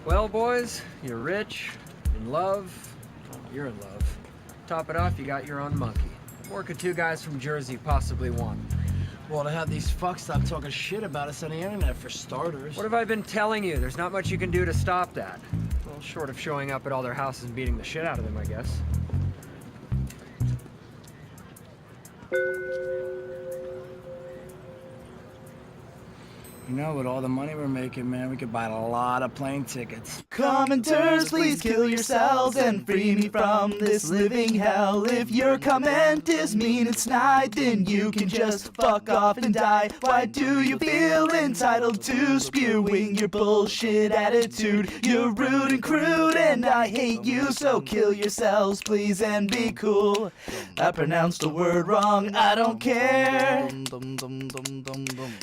Well, boys, you're rich, in love, you're in love. Top it off, you got your own monkey. What more could two guys from Jersey possibly want? Well, to have these fucks stop talking shit about us on the internet, for starters. What have I been telling you? There's not much you can do to stop that. Well, short of showing up at all their houses and beating the shit out of them, I guess. You know, with all the money we're making, man, we could buy a lot of plane tickets. Commenters, please kill yourselves and free me from this living hell. If your comment is mean and snide, then you can just fuck off and die. Why do you feel entitled to spewing your bullshit attitude? You're rude and crude and I hate you, so kill yourselves, please, and be cool. I pronounced a word wrong, I don't care.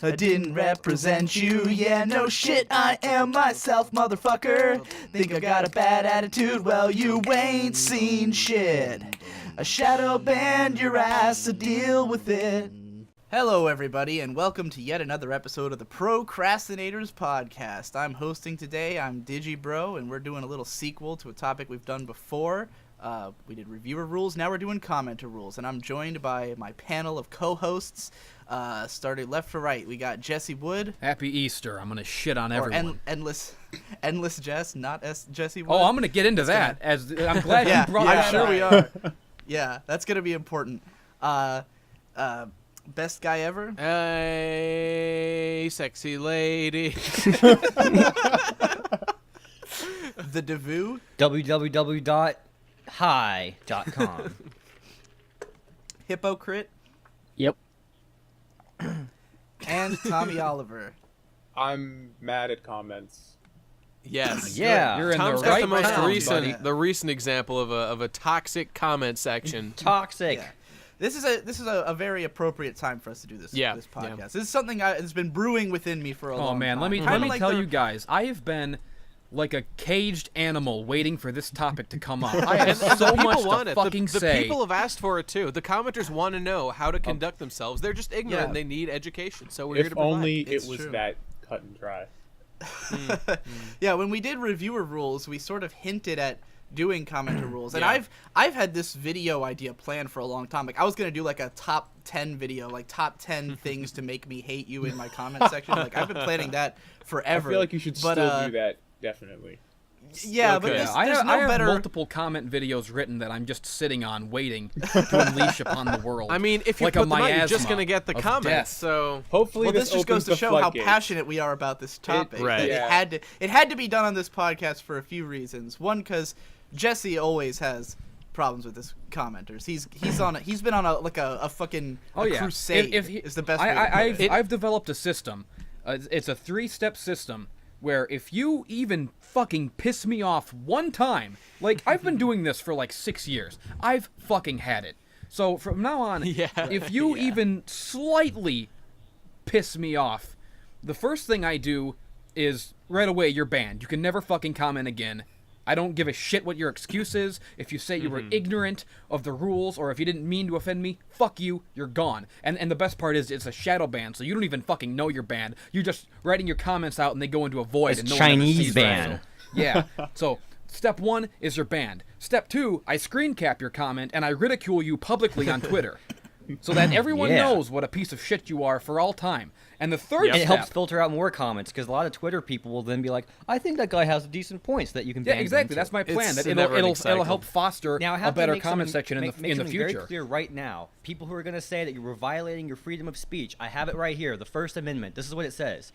I didn't represent you, yeah, no shit, I am myself, motherfucker. Think I got a bad attitude? Well, you ain't seen shit. I shadow banned your ass to deal with it. Hello, everybody, and welcome to yet another episode of the Crastinators podcast. I'm hosting today, I'm DigiBro, and we're doing a little sequel to a topic we've done before. We did reviewer rules, now we're doing commenter rules, and I'm joined by my panel of co-hosts. Starting left to right, we got Jesse Wood. Happy Easter. I'm gonna shit on everyone. Endless Jess, not Jesse Wood. Oh, I'm gonna get into that. I'm glad you brought that I'm sure up. we are. Yeah, that's gonna be important. Best guy ever. Hey, sexy lady. The Devu. www.hi.com. Hypocrite. Yep. And Tommy Oliver. I'm mad at comments. Yes. Yeah. You're in Tom's the got right the most town, recent, buddy. the recent example of a toxic comment section. Toxic. Yeah. This is a very appropriate time for us to do this. Yeah, This podcast. yeah. This is something that's been brewing within me for a long time. Oh man, let me Kinda tell the- you guys, I have been like a caged animal waiting for this topic to come up. I have so People much want to it. fucking The say. people have asked for it too. The commenters want to know how to conduct themselves. They're just ignorant. Yeah. They need education. So we're here If to provide. only It's it was true. that cut and dry. Yeah, when we did reviewer rules, we sort of hinted at doing commenter rules, and Yeah. I've had this video idea planned for a long time. Like I was gonna do like a top 10 video, like top 10 things to make me hate you in my comment section. Like I've been planning that forever. I feel like you should but, still do that, definitely. Yeah, but Okay. there's I no have better. multiple comment videos written that I'm just sitting on, waiting to unleash upon the world. I mean, if you like put a them out, you're just miasma going to get the of comments. death. So Hopefully Well, this just goes opens to the show how floodgates. passionate we are about this topic. Right. That Yeah. It had to be done on this podcast for a few reasons. One, because Jesse always has problems with his commenters. He's been on a fucking crusade. Is the best way to put it. I've developed a system. It's a 3-step system where if you even fucking piss me off one time, like I've been doing this for like 6 years, I've fucking had it. So from now on, if you even slightly piss me off, the first thing I do is right away you're banned. You can never fucking comment again. I don't give a shit what your excuse is. If you say you were ignorant of the rules or if you didn't mean to offend me, fuck you, you're gone. And the best part is it's a shadow ban, so you don't even fucking know you're banned. You're just writing your comments out and they go into a void. It's and no one ever Chinese sees them. ban. So, yeah. So step 1 is you're banned. Step 2, I screen cap your comment and I ridicule you publicly on Twitter. So that everyone Yeah. knows what a piece of shit you are for all time. And the third And it step... helps filter out more comments because a lot of Twitter people will then be like, I think that guy has decent points that you can Yeah, ban exactly. them That's to. my plan. It's That a never-ending it'll cycle. help foster Now, I a have better to make comment something- section in make the something future. very clear right now. People who are going to say that you were violating your freedom of speech, I have it right here. The First Amendment. This is what it says.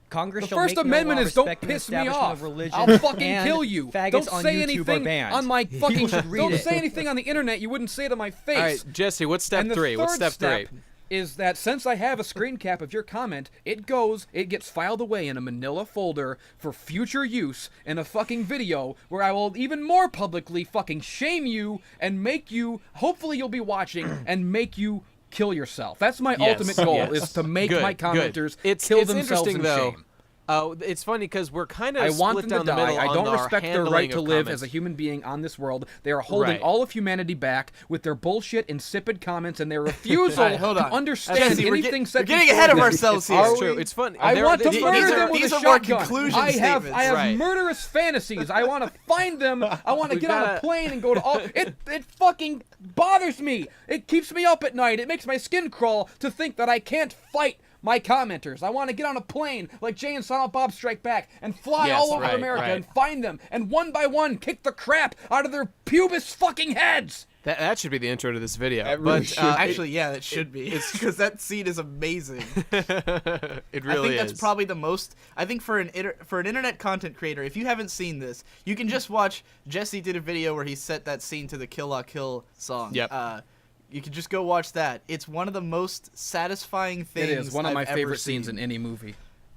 Congress The shall First make no Amendment law is don't respecting the piss me establishment off. of religion, I'll fucking and kill you. faggots Don't on say YouTube anything are banned. on my fucking. You should read Don't it. say anything on the internet you wouldn't say to my face. all right, Jesse, what's step and the 3? What's third step 3? is that since I have a screen cap of your comment, it gets filed away in a manila folder for future use in a fucking video where I will even more publicly fucking shame you and make you, hopefully you'll be watching, and make you kill yourself. That's my Yes, ultimate goal, yes. is to make Good, my good. commenters It's kill themselves interesting, in though. shame. It's funny because we're kind of I split want them down to the die. middle I on don't our respect their handling right to of live comments. as a human being on this world. They are holding Right. all of humanity back with their bullshit, insipid comments and their refusal All right, hold to on. understand Jesse, anything said. we're getting before ahead of them. ourselves here. Are It's true. we? It's funny. I want to these murder are- them with these a are more shotgun. conclusion I have statements. Right. murderous fantasies. I want to find them. I want to We've get on a gotta- plane and go to all. It fucking bothers me. It keeps me up at night. It makes my skin crawl to think that I can't fight my commenters. I want to get on a plane like Jay and Silent Bob Strike Back and fly Yes, all over right, America right. and find them and one by one kick the crap out of their pubis fucking heads. That should be the intro to this video. That really but should. Actually, yeah, that should be. It's because that scene is amazing. it really I think is. that's probably the most. I think for an internet content creator, if you haven't seen this, you can just watch. Jesse did a video where he set that scene to the Kill La Kill song. Yep. You can just go watch that. It's one of the most satisfying things. It is one of my I've ever favorite scenes seen. in any movie.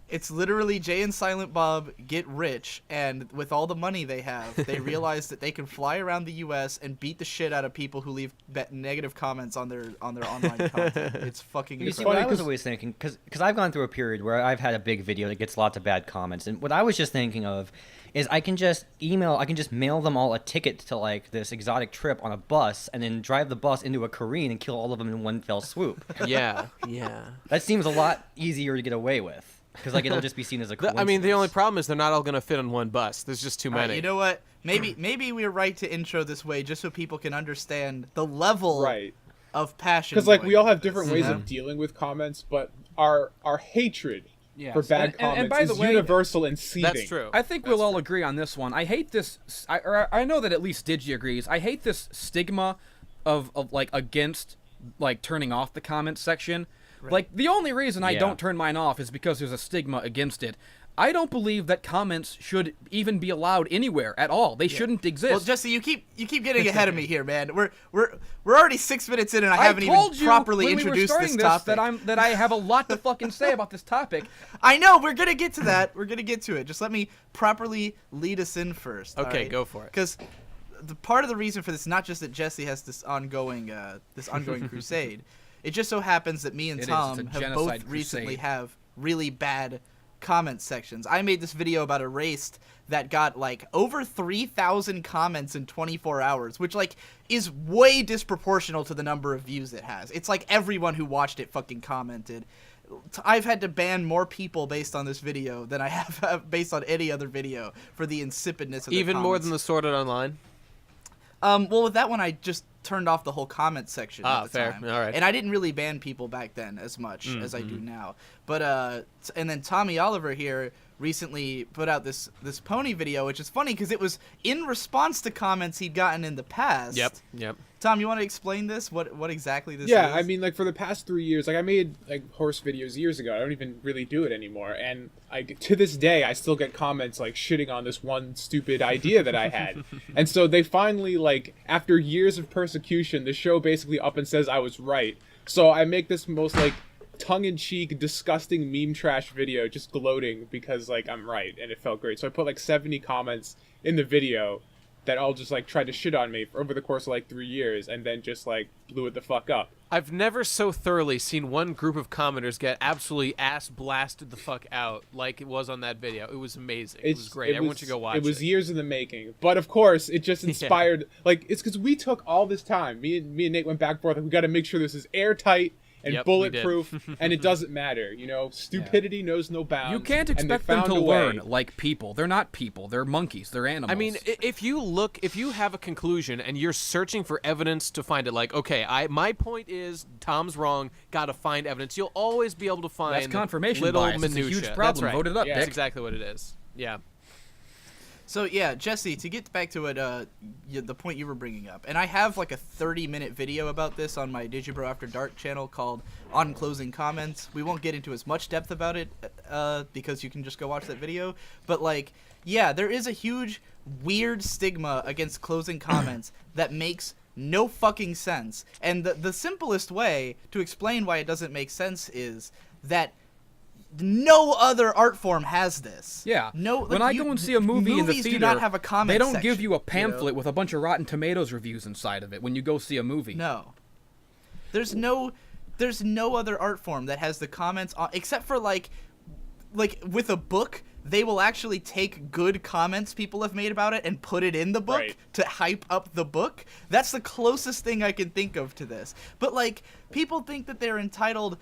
It's literally Jay and Silent Bob get rich, and with all the money they have, they realize that they can fly around the U.S. and beat the shit out of people who leave negative comments on their online content. It's fucking You see, incredible. what I was always thinking, because I've gone through a period where I've had a big video that gets lots of bad comments, and what I was just thinking of is I can just mail them all a ticket to like this exotic trip on a bus, and then drive the bus into a Korean and kill all of them in one fell swoop. yeah. That seems a lot easier to get away with, because like it'll just be seen as a coincidence. I mean, the only problem is they're not all going to fit on one bus. There's just too All right, many. you know what? Maybe we're right to intro this way just so people can understand the level Right. of passion. Because like going we all into have different this. ways of dealing with comments, but our hatred Yes. for bad And comments by the is way, universal and seething. That's true. I think we'll all agree on this one. I hate this. I know that at least Digi agrees. I hate this stigma of like against like turning off the comments section. Like the only reason I Yeah. don't turn mine off is because there's a stigma against it. I don't believe that comments should even be allowed anywhere at all. They shouldn't exist. Well, Jesse, you keep getting ahead of me here, man. We're already 6 minutes in and I haven't told even you properly when we were introduced starting this topic. that I have a lot to fucking say about this topic. I know we're gonna get to that. We're gonna get to it. Just let me properly lead us in first. Okay, go for it. Because the part of the reason for this, not just that Jesse has this ongoing crusade. It just so happens that me and It is. Tom It's a have genocide both recently crusade. have really bad comment sections. I made this video about a race that got like over 3,000 comments in 24 hours, which like is way disproportional to the number of views it has. It's like everyone who watched it fucking commented. I've had to ban more people based on this video than I have based on any other video for the insipidness of the Even more comments. than the Sorted Online? Well, with that one, I just turned off the whole comment section Ah, at the fair. time. All right. And I didn't really ban people back then as much as I do now. But and then Tommy Oliver here recently put out this pony video, which is funny because it was in response to comments he'd gotten in the past. Yep. Tom, you want to explain this? What exactly this is? Yeah, I mean, like for the past 3 years, like I made like horse videos years ago. I don't even really do it anymore, and to this day I still get comments like shitting on this one stupid idea that I had. And so they finally, like after years of persecution, the show basically up and says I was right. So I make this most like tongue-in-cheek, disgusting meme trash video, just gloating because like I'm right, and it felt great. So I put like 70 comments in the video that all just like tried to shit on me for over the course of like 3 years, and then just like blew it the fuck up. I've never so thoroughly seen one group of commenters get absolutely ass blasted the fuck out like it was on that video. It was amazing. It was great. Everyone should go watch it. It was years in the making, but of course, it just inspired. Like it's because we took all this time. Me and Nate went back and forth. Like, we got to make sure this is airtight and Yep, we bulletproof, and it doesn't matter. You know, stupidity knows no bounds. You can't and they expect them found to a way. learn like people. They're not people. They're monkeys. They're animals. I mean, if you have a conclusion and you're searching for evidence to find it, like, okay, my point is Tom's wrong, gotta find evidence. You'll always be able to find that's confirmation little bias. minutia. It's a huge That's problem. right. Vote it up, That's Dick. exactly what it is. Yeah. So yeah, Jesse, to get back to what the point you were bringing up, and I have like a 30-minute video about this on my Digibro After Dark channel called On Closing Comments. We won't get into as much depth about it because you can just go watch that video. But like, yeah, there is a huge weird stigma against closing comments that makes no fucking sense. And the simplest way to explain why it doesn't make sense is that no other art form has this. Yeah. No. When I go and see a movie in the movies theater, do not have a comment they don't section, give you a know? pamphlet with a bunch of Rotten Tomatoes reviews inside of it when you go see a movie. No. There's no other art form that has the comments on, except for like like with a book, they will actually take good comments people have made about it and put it in the book to hype up the book. That's the closest thing I can think of to this. But like, people think that they're entitled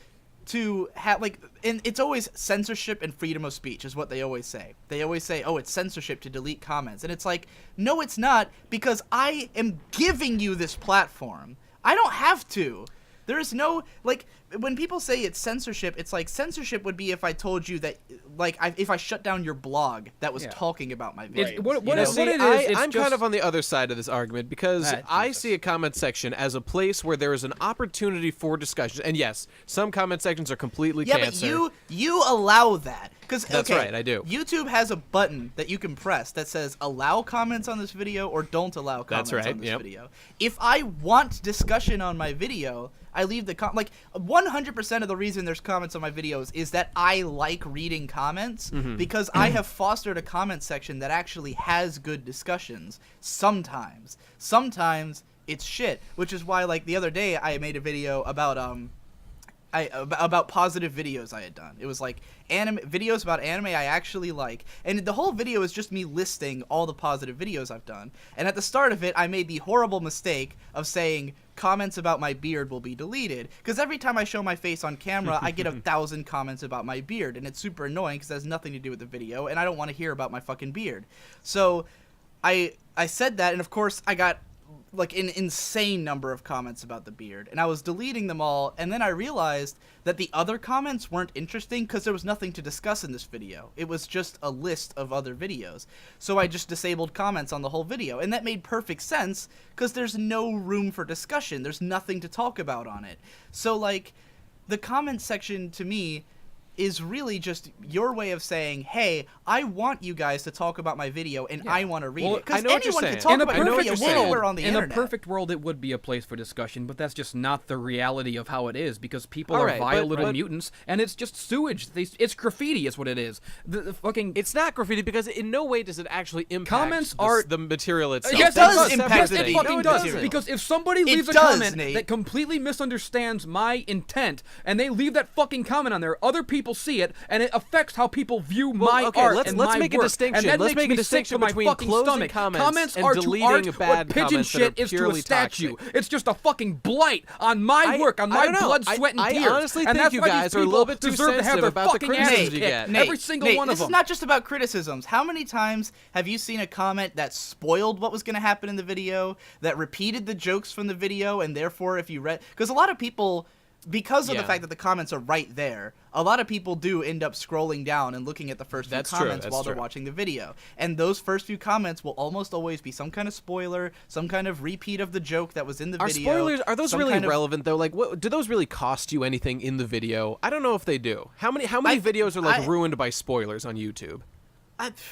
to have, like, and it's always censorship and freedom of speech is what they always say. They always say, oh, it's censorship to delete comments. And it's like, no, it's not, because I am giving you this platform. I don't have to. There is no, like, when people say it's censorship, it's like censorship would be if I told you that, like, if I shut down your blog that was talking about my video. I'm kind of on the other side of this argument because I see a comment section as a place where there is an opportunity for discussion. And yes, some comment sections are completely cancer. Yeah, but you allow that. That's right, I do. YouTube has a button that you can press that says allow comments on this video or don't allow comments on this video. If I want discussion on my video, I leave the like 100% of the reason there's comments on my videos is that I like reading comments because I have fostered a comment section that actually has good discussions. Sometimes it's shit, which is why, like, the other day I made a video about about positive videos I had done. It was like videos about anime I actually like, and the whole video is just me listing all the positive videos I've done. And at the start of it, I made the horrible mistake of saying comments about my beard will be deleted, because every time I show my face on camera, I get 1,000 comments about my beard, and it's super annoying because it has nothing to do with the video, and I don't want to hear about my fucking beard. So I said that, and of course I got like an insane number of comments about the beard, and I was deleting them all, and then I realized that the other comments weren't interesting because there was nothing to discuss in this video. It was just a list of other videos. So I just disabled comments on the whole video, and that made perfect sense because there's no room for discussion. There's nothing to talk about on it. So, like, the comment section to me is really just your way of saying, hey, I want you guys to talk about my video, and I want to read it. Because anyone can talk about your video anywhere on the internet. In a perfect world, it would be a place for discussion, but that's just not the reality of how it is, because people are vile little mutants, and it's just sewage. It's graffiti is what it is. The fucking... It's not graffiti, because in no way does it actually impact comments are the material itself. Yes, it does impact it fucking does. Because if somebody leaves a comment that completely misunderstands my intent, and they leave that fucking comment on there, other people see it, and it affects how people view my art let's and my make work. a distinction. And that let's makes make a me sick distinction to my between fucking closing stomach. comments and are deleting to art bad what pigeon comments that shit are is to a purely statue. toxic. It's just a fucking blight on my work, on my blood, sweat, and tears. I honestly and think that's you why guys these are a little bit too deserve to have sensitive their about the fucking asses criticisms you kicked. get. Every single one of them. This is not just about criticisms. How many times have you seen a comment that spoiled what was going to happen in the video, that repeated the jokes from the video, and therefore if you read... Because a lot of people... Because of the fact that the comments are right there, a lot of people do end up scrolling down and looking at the first few comments while they're watching the video. And those first few comments will almost always be some kind of spoiler, some kind of repeat of the joke that was in the video. Spoilers, are those really relevant, though? Like, do those really cost you anything in the video? I don't know if they do. How many videos are, like, ruined by spoilers on YouTube?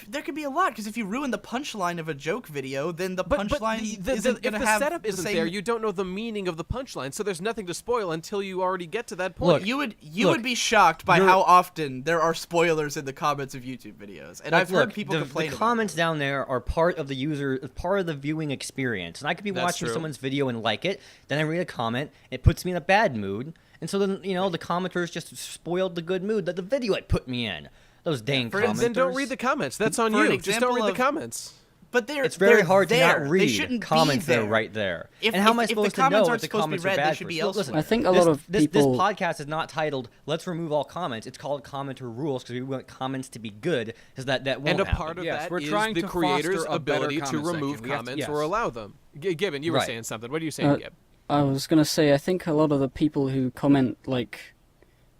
There could be a lot, because if you ruin the punchline of a joke video, then the punchline isn't going to have the setup isn't there, you don't know the meaning of the punchline, so there's nothing to spoil until you already get to that point. Look, you would be shocked by how often there are spoilers in the comments of YouTube videos, and I've heard people complain. The comments down there are part of the viewing experience, and I could be watching someone's video and like it, then I read a comment, it puts me in a bad mood, and so then the commenters just spoiled the good mood that the video had put me in. Those dang commenters. Then don't read the comments. That's on you. Just don't read the comments. But it's very hard to not read comments that are right there. And how am I supposed to know if the comments are bad? Listen, I think a lot of people... This podcast is not titled "Let's Remove All Comments." It's called Commenter Rules because we want comments to be good. Because that won't happen. And a part of that is the creator's ability to remove comments or allow them. Gibbon, you were saying something. What are you saying, Gib? I was going to say, I think a lot of the people who comment, like,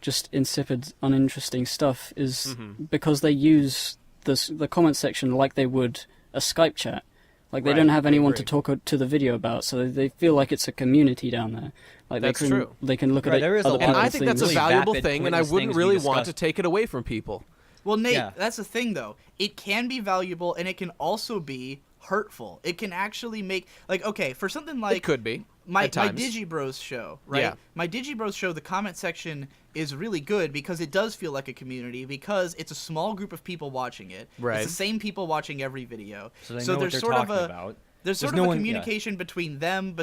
just insipid, uninteresting stuff is because they use the comment section like they would a Skype chat. Like, they don't have anyone to talk to the video about, so they feel like it's a community down there. Like, that's true. They can look at it. And I think that's a valuable thing, and I wouldn't really want to take it away from people. Well, Nate, that's the thing, though. It can be valuable, and it can also be hurtful. It can actually make... Like, okay, for something like... It could be. My Digibros show, right? Yeah. My Digibros show, the comment section is really good because it does feel like a community, because it's a small group of people watching it. Right. It's the same people watching every video. So they know what they're talking about. there's sort no of a one- yeah. communication between them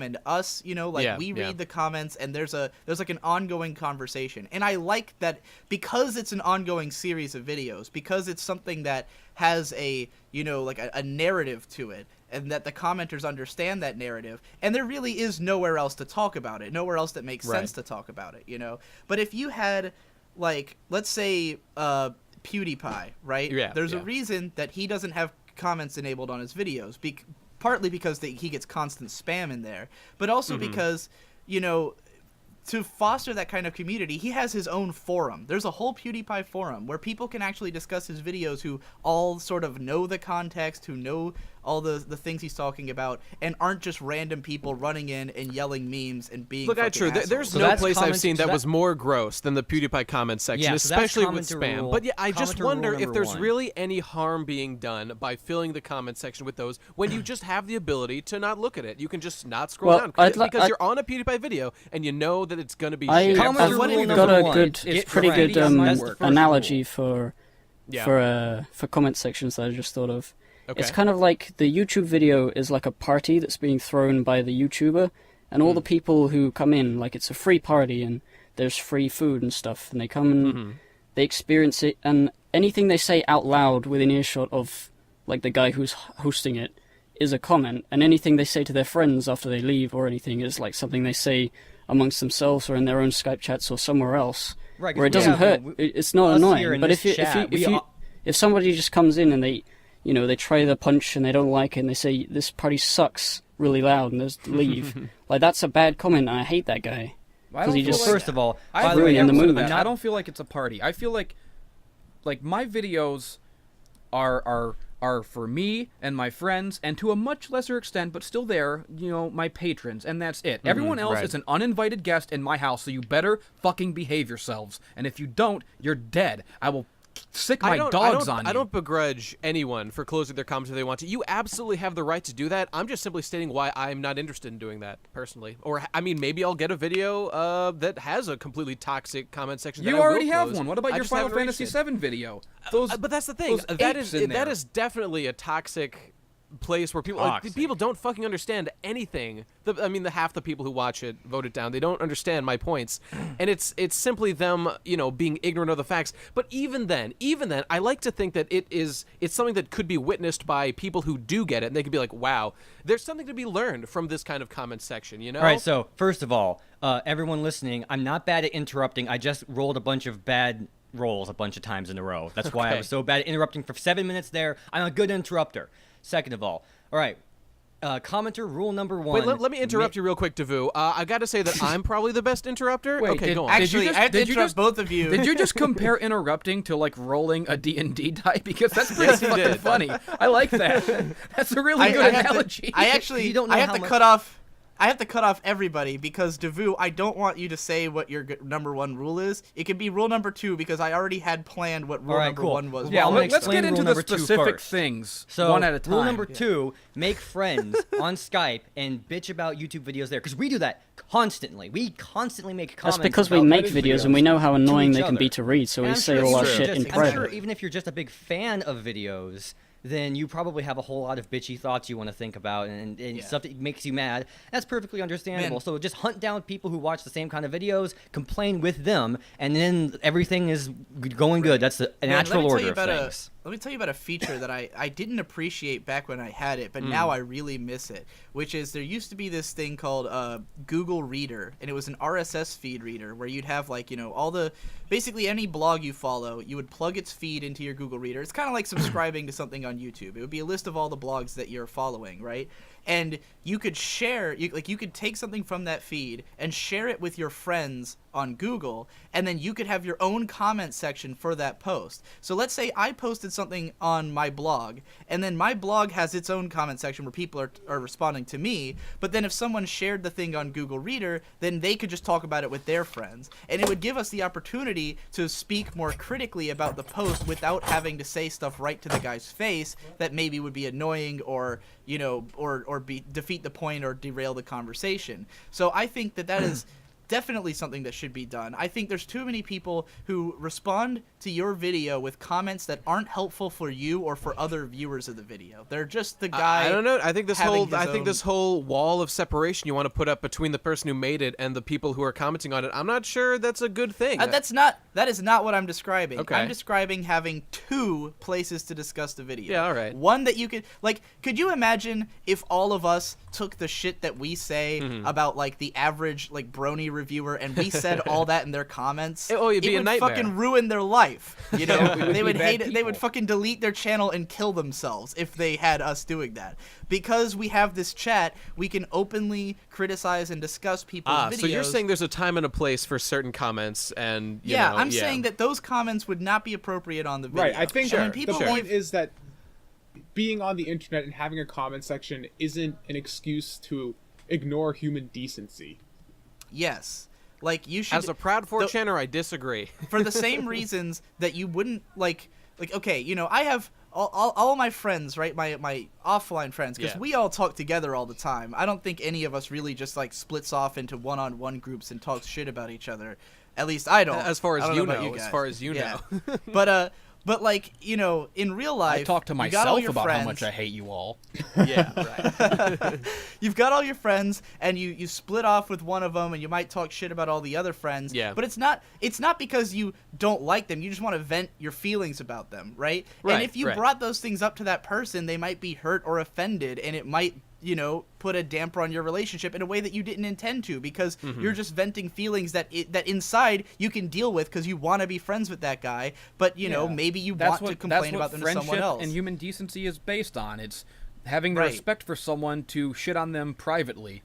and us, you know, like Yeah, we yeah. read the comments and there's like an ongoing conversation. And I like that because it's an ongoing series of videos, because it's something that has a, you know, like a narrative to it, and that the commenters understand that narrative, and there really is nowhere else to talk about it, nowhere else that makes Right. sense to talk about it, you know. But if you had, like, let's say PewDiePie, right? Yeah, There's a yeah. reason that he doesn't have comments enabled on his videos, partly because he gets constant spam in there, but also because, you know, to foster that kind of community, he has his own forum. There's a whole PewDiePie forum where people can actually discuss his videos who all sort of know the context, who know all the things he's talking about, and aren't just random people running in and yelling memes and being Look, fucking true. assholes. There's So no that's place I've comment- seen so that that- was more gross than the PewDiePie comment section, Yeah, so that's especially with commenter spam. rule- But yeah, I just commenter rule wonder if number there's one. really any harm being done by filling the comment section with those when you just have the ability to not look at it. You can just not scroll Well, down because I'd you're on a PewDiePie video and you know that it's going to be I, shit. Commenter I've rule got number a one, good, get pretty friends. good That's the first analogy rule. for comment sections that I just thought of. Okay. It's kind of like the YouTube video is like a party that's being thrown by the YouTuber, and all the people who come in, like it's a free party and there's free food and stuff, and they come and they experience it, and anything they say out loud within earshot of like the guy who's hosting it is a comment, and anything they say to their friends after they leave or anything is like something they say amongst themselves or in their own Skype chats or somewhere else, Right, 'cause where it we doesn't have, hurt. It's not us here annoying. in But this if chat, if somebody just comes in and they, you know, they try the punch and they don't like it and they say this party sucks really loud and just leave, like that's a bad comment and I hate that guy. I 'Cause don't he feel just- like- First of all, I by the agree way, in the everyone- mood. I'm I not- don't feel like it's a party. I feel like my videos are for me and my friends, and to a much lesser extent, but still there, you know, my patrons, and that's it. Everyone else right. is an uninvited guest in my house, so you better fucking behave yourselves. And if you don't, you're dead. I will sick my dogs on you. I don't begrudge anyone for closing their comments if they want to. You absolutely have the right to do that. I'm just simply stating why I'm not interested in doing that personally. Or I mean, maybe I'll get a video that has a completely toxic comment section. You that I will already have close. one. What about I your just Final haven't Fantasy reached it. VII video? Those, But that's the thing. those That apes is in that there. is definitely a toxic place where people Toxic. people don't fucking understand anything. I mean, the half the people who watch it vote it down. They don't understand my points, and it's simply them, you know, being ignorant of the facts. But even then, I like to think that it's something that could be witnessed by people who do get it, and they could be like, wow, there's something to be learned from this kind of comment section, you know? All right, so first of all, everyone listening, I'm not bad at interrupting. I just rolled a bunch of bad rolls a bunch of times in a row. That's why I Okay. was so bad at interrupting for 7 minutes there. I'm a good interrupter. Second of all right, commenter rule number one. Wait, let me interrupt you real quick, Devu. I got to say that I'm probably the best interrupter. Wait, okay, did- go on. did you Actually, just- I have to did you interrupt just- both of you. Did you just compare interrupting to like rolling a D&D die? Because that's pretty Yes, he fucking did. funny. I like that. That's a really good analogy. I actually, You don't know I have how to much- cut off. I have to cut off everybody because Devu, I don't want you to say what your number one rule is. It can be rule number 2 because I already had planned what rule All right, number cool. 1 was. yeah, I'm gonna let's explain get rule into the number 2 specific first. things So, one at a time. rule number 2, make friends on Skype and bitch about YouTube videos there, because we do that constantly. We constantly make comments. That's because we about make other videos and we know how to annoying each they can other. be to read, so And we I'm say sure all our even shit if in you're just- I'm private. sure even if you're just a big fan of videos, then you probably have a whole lot of bitchy thoughts you want to think about and stuff that makes you mad. That's perfectly understandable. Man. So just hunt down people who watch the same kind of videos, complain with them, and then everything is going good. That's the Man, natural let me tell order you of about things. let me tell you about a feature that I didn't appreciate back when I had it, but now I really miss it. Which is there used to be this thing called Google Reader, and it was an RSS feed reader where you'd have like, you know, all the basically any blog you follow, you would plug its feed into your Google Reader. It's kind of like subscribing to something on YouTube. It would be a list of all the blogs that you're following, right? And you could share, you could take something from that feed and share it with your friends on Google, and then you could have your own comment section for that post. So let's say I posted something on my blog, and then my blog has its own comment section where people are responding to me, but then if someone shared the thing on Google Reader, then they could just talk about it with their friends. And it would give us the opportunity to speak more critically about the post without having to say stuff right to the guy's face that maybe would be annoying or, you know, or defeat the point or derail the conversation. So I think that is definitely something that should be done. I think there's too many people who respond to your video with comments that aren't helpful for you or for other viewers of the video. They're just the guy. I don't know. I think this having his this whole wall of separation you want to put up between the person who made it and the people who are commenting on it. I'm not sure that's a good thing. That is not what I'm describing. Okay. I'm describing having two places to discuss the video. Yeah, all right. One that you could could you imagine if all of us took the shit that we say about like the average like brony reviewer and we said all that in their comments? It'd be a would nightmare. fucking ruin their life. You know, they would be hate bad it. They would people. fucking delete their channel and kill themselves if they had us doing that. Because we have this chat, we can openly criticize and discuss people's videos. So you're saying there's a time and a place for certain comments, and you know, I'm saying that those comments would not be appropriate on the video. Right. I think So when the people point leave- is that being on the internet and having a comment section isn't an excuse to ignore human decency. yes, like you should. as a proud 4chaner, I disagree. For the same reasons that you wouldn't like okay, you know, I have all my friends, right? My offline friends, because Yeah. we all talk together all the time. I don't think any of us really just like splits off into one-on-one groups and talks shit about each other. At least I don't. As far I as don't you about know, guys. as far as you Yeah. know. But like, you know, in real life, I talk to you got all myself your about friends, how much I hate you all. Yeah, right. You've got all your friends, and you split off with one of them, and you might talk shit about all the other friends. Yeah. But it's not because you don't like them. You just want to vent your feelings about them, right? Right, And if you right. brought those things up to that person, they might be hurt or offended, and it might, you know, put a damper on your relationship in a way that you didn't intend to, because you're just venting feelings that inside you can deal with because you want to be friends with that guy, but you know, maybe you want to complain about them to someone friendship else. and human decency is based on. It's having the Right. respect for someone to shit on them privately.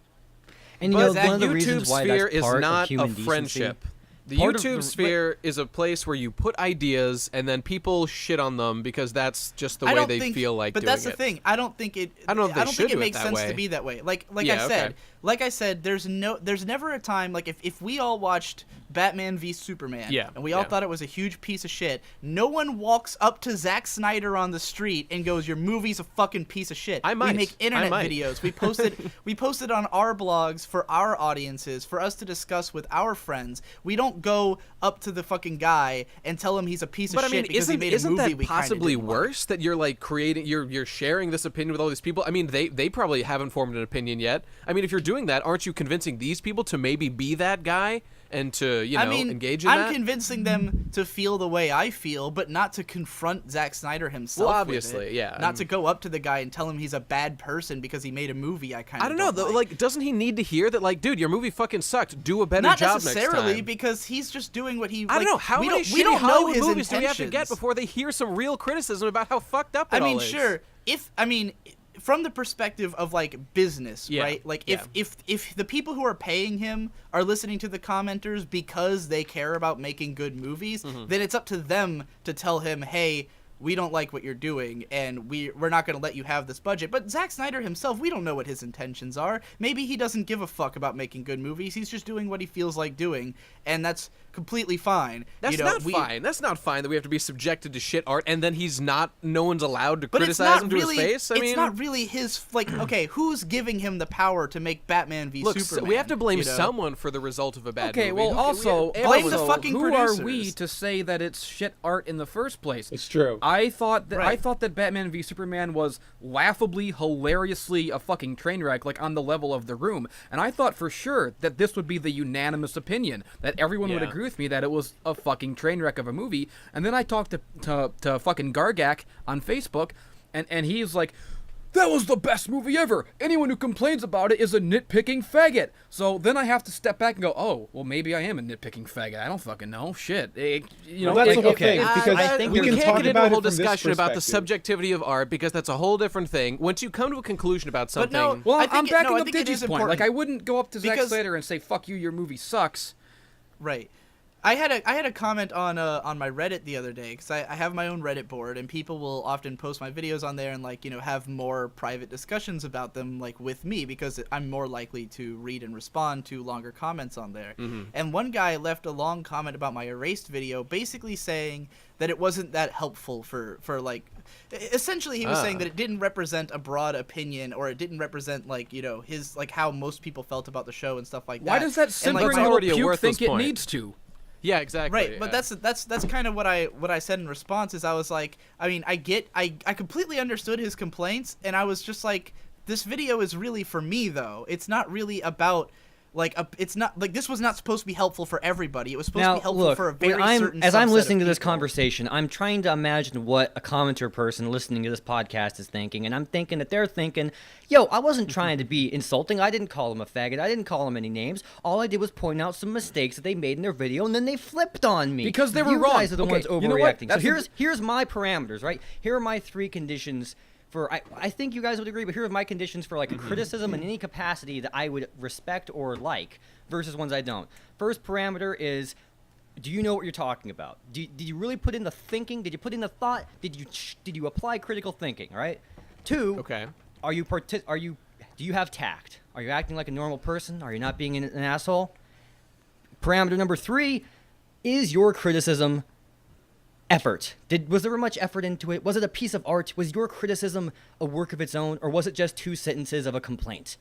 And you But know, that one of the YouTube reasons why sphere that's is part not of human a decency. friendship. The Part of YouTube the- sphere is a place where you put ideas and then people shit on them because that's just the I way don't they think, feel like but doing that's it. the thing. I don't think it. I don't know if they think should it do it makes that sense way. to be that way. Like Yeah, I said, okay. like I said, there's never a time like if we all watched Batman v Superman, Yeah, and we all yeah. thought it was a huge piece of shit. No one walks up to Zack Snyder on the street and goes, "Your movie's a fucking piece of shit." I might. We make internet I might. videos. We posted on our blogs for our audiences for us to discuss with our friends. We don't go up to the fucking guy and tell him he's a piece But of I mean, shit because he made a isn't movie that we kinda possibly didn't like. worse? That you're like creating, you're sharing this opinion with all these people. I mean, they probably haven't formed an opinion yet. I mean, if you're doing that, aren't you convincing these people to maybe be that guy and to engage in I'm that? convincing them to feel the way I feel, but not to confront Zack Snyder himself. Well, with obviously, it. yeah. Not to go up to the guy and tell him he's a bad person because he made a movie I kind of I don't know, though. Like, doesn't he need to hear that? Like, dude, your movie fucking sucked. Do a better not job next necessarily time. because he's just doing what he. I don't know how we many don't, we shitty don't know Hollywood his movies do we have to get intentions. before they hear some real criticism about how fucked up it I mean, all is? sure. From the perspective of like business, Yeah, right? Like yeah. if the people who are paying him are listening to the commenters because they care about making good movies, then it's up to them to tell him, hey, we don't like what you're doing, and we're not going to let you have this budget. But Zack Snyder himself, we don't know what his intentions are. Maybe he doesn't give a fuck about making good movies. He's just doing what he feels like doing, and that's completely fine. That's not fine. That's not fine that we have to be subjected to shit art, and then no one's allowed to But it's criticize not him to really. his face. I it's mean, not really his. Like, okay, who's giving him the power to make Batman v look, Superman? we have to blame you know? someone for the result of a bad Okay, movie. well, also, Blame the also, fucking who are we producers. to say that it's shit art in the first place? It's true. I thought that Right. Batman v Superman was laughably, hilariously a fucking train wreck, like on the level of The Room, and I thought for sure that this would be the unanimous opinion, that everyone would Yeah. agree with me that it was a fucking train wreck of a movie. And then I talked to fucking Gargak on Facebook, and he's like, that was the best movie ever. Anyone who complains about it is a nitpicking faggot. So then I have to step back and go, oh, well, maybe I am a nitpicking faggot. I don't fucking know. Shit. Well, that's the whole thing, because I think we we can can't talk get into about a whole it from this discussion about the perspective. subjectivity of art because that's a whole different thing. Once you come to a conclusion about something, no, Well, I think I'm it- backing no, I up think it is Digi's point. Like, important. I wouldn't go up to Zack Because- Snyder and say, fuck you, your movie sucks. Right. I had a comment on my Reddit the other day, because I have my own Reddit board, and people will often post my videos on there and, like, you know, have more private discussions about them, like, with me, because I'm more likely to read and respond to longer comments on there. And one guy left a long comment about my erased video, basically saying that it wasn't that helpful for like, essentially he was saying that it didn't represent a broad opinion, or it didn't represent, like, you know, his, like, how most people felt about the show and stuff like that. Why does that And, simpering like, little already a puke worthless think it point. needs to? Yeah, exactly. Right, but that's kind of what I said in response. Is I was like, I mean, I completely understood his complaints, and I was just like, this video is really for me, though. It's not really about, like, it's not like, this was not supposed to be helpful for everybody. It was supposed to be helpful for a very certain as I'm subset listening of to this people. conversation, I'm trying to imagine what a commenter person listening to this podcast is thinking, and I'm thinking that they're thinking, yo, I wasn't trying to be insulting. I didn't call him a faggot. I didn't call him any names. All I did was point out some mistakes that they made in their video, and then they flipped on me. Because they were you wrong. guys are the Okay, ones you know what? overreacting. That's So here's my parameters, right? Here are my 3 conditions for, I think you guys would agree, but here are my conditions for, like, a criticism in any capacity that I would respect or like versus ones I don't. First parameter is, do you know what you're talking about? Did you really put in the thinking? Did you put in the thought? Did you apply critical thinking, right? 2, Okay. do you have tact? Are you acting like a normal person? Are you not being an asshole? Parameter number 3, is your criticism effort? Was there much effort into it? Was it a piece of art? Was your criticism a work of its own, or was it just 2 sentences of a complaint?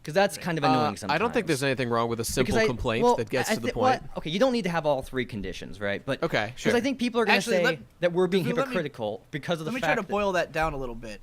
Because that's kind of annoying sometimes. I don't think there's anything wrong with a simple complaint that gets to the point. Okay, you don't need to have all 3 conditions, right? But Okay, sure. Because I think people are going to Actually, say that we're being let me- hypocritical because of the Let me fact try to boil that down a little bit,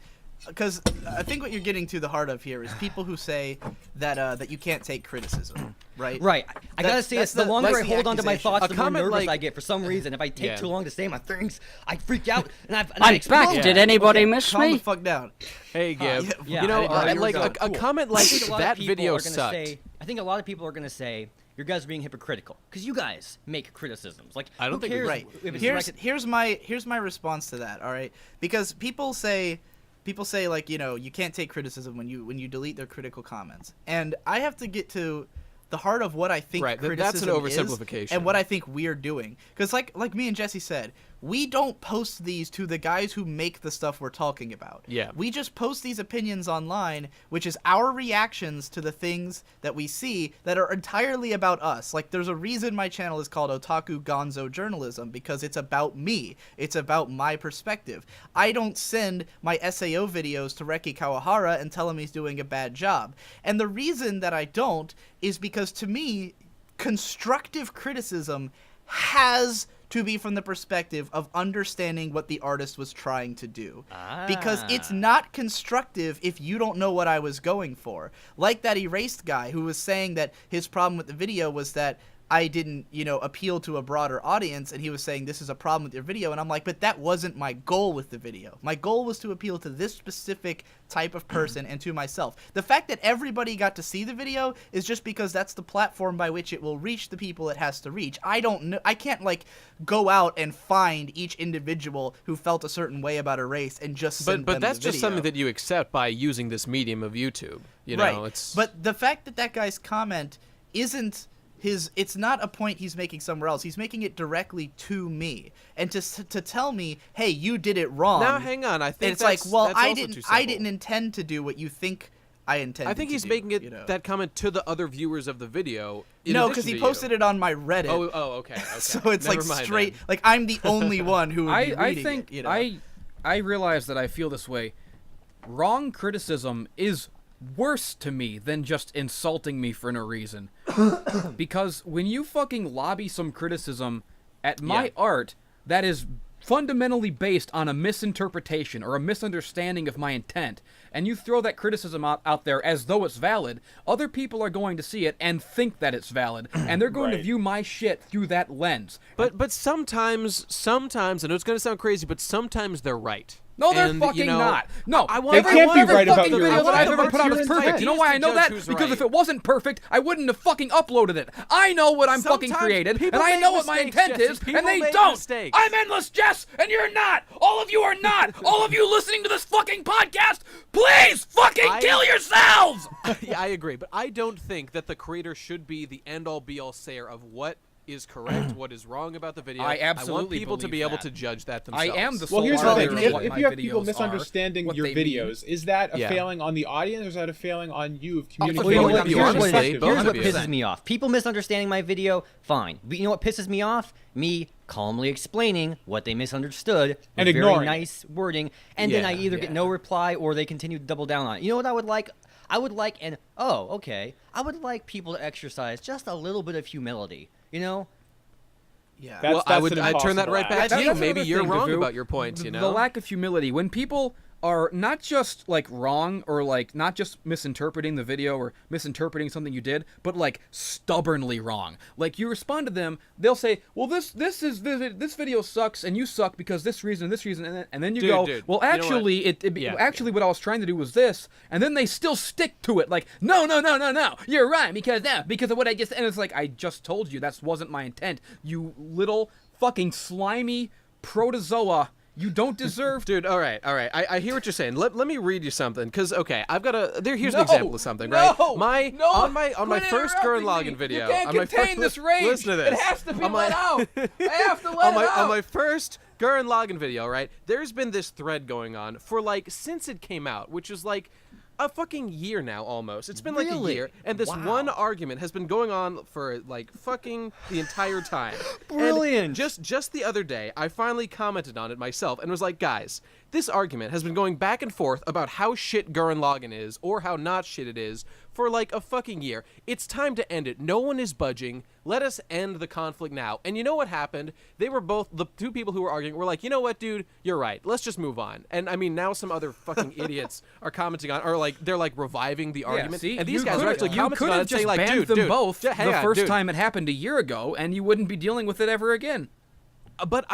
because I think what you're getting to the heart of here is people who say that that you can't take criticism, right? Right. I gotta say, that's the longer I that's the hold on to my accusation. thoughts, A the more comment nervous like- I get for some reason. If I take Yeah. too long to say my things, I freak out and I I'm back. explode. Did anybody miss Calm the me? fuck down. Hey, Gib. Yeah, You know, I didn't know like you were a gone. Cool. comment I like think a lot of that people video are gonna sucked. say. I think a lot of people are gonna say you guys are being hypocritical because you guys make criticisms. Like, I don't who think we- cares Right. if it's Here's my response to that. All right, because people say like, you know, you can't take criticism when you delete their critical comments, and I have to get to the heart of what I think Right, that's an criticism is oversimplification. and what I think we're doing. Because like me and Jesse said, we don't post these to the guys who make the stuff we're talking about. Yeah. We just post these opinions online, which is our reactions to the things that we see that are entirely about us. Like, there's a reason my channel is called Otaku Gonzo Journalism, because it's about me. It's about my perspective. I don't send my SAO videos to Reki Kawahara and tell him he's doing a bad job. And the reason that I don't is because, to me, constructive criticism has to be from the perspective of understanding what the artist was trying to do. Because it's not constructive if you don't know what I was going for. Like that erased guy who was saying that his problem with the video was that I didn't, you know, appeal to a broader audience, and he was saying this is a problem with your video, and I'm like, but that wasn't my goal with the video. My goal was to appeal to this specific type of person and to myself. The fact that everybody got to see the video is just because that's the platform by which it will reach the people it has to reach. I don't know, I can't, like, go out and find each individual who felt a certain way about a race and just send But them that's the just video. something that you accept by using this medium of YouTube. You know, Right. it's But the fact that that guy's comment isn't it's not a point he's making somewhere else. He's making it directly to me, and to tell me, hey, you did it wrong. Now hang on, I think it's like, that's- well, that's I also didn't too simple. intend to do what you think I intended. I think he's to making do, it you know? that comment to the other viewers of the video. No, because he posted it on my Reddit. Oh, okay. So it's Never like mind straight. then. Like, I'm the only one who would be I reading think it. You know? I realize that I feel this way. Wrong criticism is worse to me than just insulting me for no reason. Because when you fucking lobby some criticism at my Yeah. art that is fundamentally based on a misinterpretation or a misunderstanding of my intent, and you throw that criticism out there as though it's valid, other people are going to see it and think that it's valid, and they're going to Right. view my shit through that lens. But sometimes, I know it's gonna sound crazy, but sometimes they're right. No, they're And, fucking you know, not. No, I want- They can't be every right about fucking your video that I've intent. ever put out is perfect. You know why I know that? Who's Because right. if it wasn't perfect, I wouldn't have fucking uploaded it. I know what I'm fucking Sometimes created, people and I make know what my mistakes, intent Jesse. is, People and they make don't. mistakes. I'm Endless Jess, and you're not. All of you are not. All of you listening to this fucking podcast, please fucking kill yourselves. Yeah, I agree, but I don't think that the creator should be the end-all, be-all sayer of what is correct, what is wrong about the video. I want absolutely people to be believe able that. to judge that I themselves. am the Well, sole here's the arbiter thing. of If, what if my you have people videos are, misunderstanding what your they mean. videos, is that a Yeah. failing on the audience or is that a failing on you of Well, communicating? you know with what, people here's what it is. effectively? Both Here's of what you. pisses me off. People misunderstanding my video, fine. But you know what pisses me off? Me calmly explaining what they misunderstood with And very ignoring nice wording, and then I Yeah, either get yeah. no reply or they continue to double down on it. You know what I would like? I would like I would like people to exercise just a little bit of humility. You know? Yeah. That's- Well, an I'd turn that impossible right act. back to That's you. another Maybe you're thing, wrong Davu. about your points, you know? The lack of humility. When people are not just like wrong or like not just misinterpreting the video or misinterpreting something you did, but like stubbornly wrong. Like you respond to them, they'll say, "Well, this video sucks and you suck because this reason, and then you Dude, go, dude, "Well, you know actually, Yeah. what I was trying to do was this," and then they still stick to it. Like, no, you're right because of what I just. And it's like I just told you that wasn't my intent. You little fucking slimy protozoa. You don't deserve Dude, all right. I hear what you're saying. Let me read you something, because okay, I've got here's No, an example of something, no, right? no, on my quit first interrupting Gurren Lagann me. video. You can't on my contain this rage. Listen to this. It has to be On my- let out. I have to let it out. On my first Gurren Lagann video, right? There's been this thread going on for like since it came out, which is like a fucking year now almost. It's been like a Really? year, and this Wow. one argument has been going on for like fucking the entire time. Brilliant. And just the other day, I finally commented on it myself and was like, guys, this argument has been going back and forth about how shit Gurren Lagann is or how not shit it is for like a fucking year. It's time to end it. No one is budging. Let us end the conflict now. And you know what happened? They were both, the two people who were arguing were like, you know what, dude, you're right. Let's just move on. And I mean, now some other fucking idiots are commenting on, or like, they're like reviving the argument. See, and these you guys are could- actually you commenting could on have it saying just like, banned dude, them both hang the on, first dude. time it happened a year ago, and you wouldn't be dealing with it ever again. But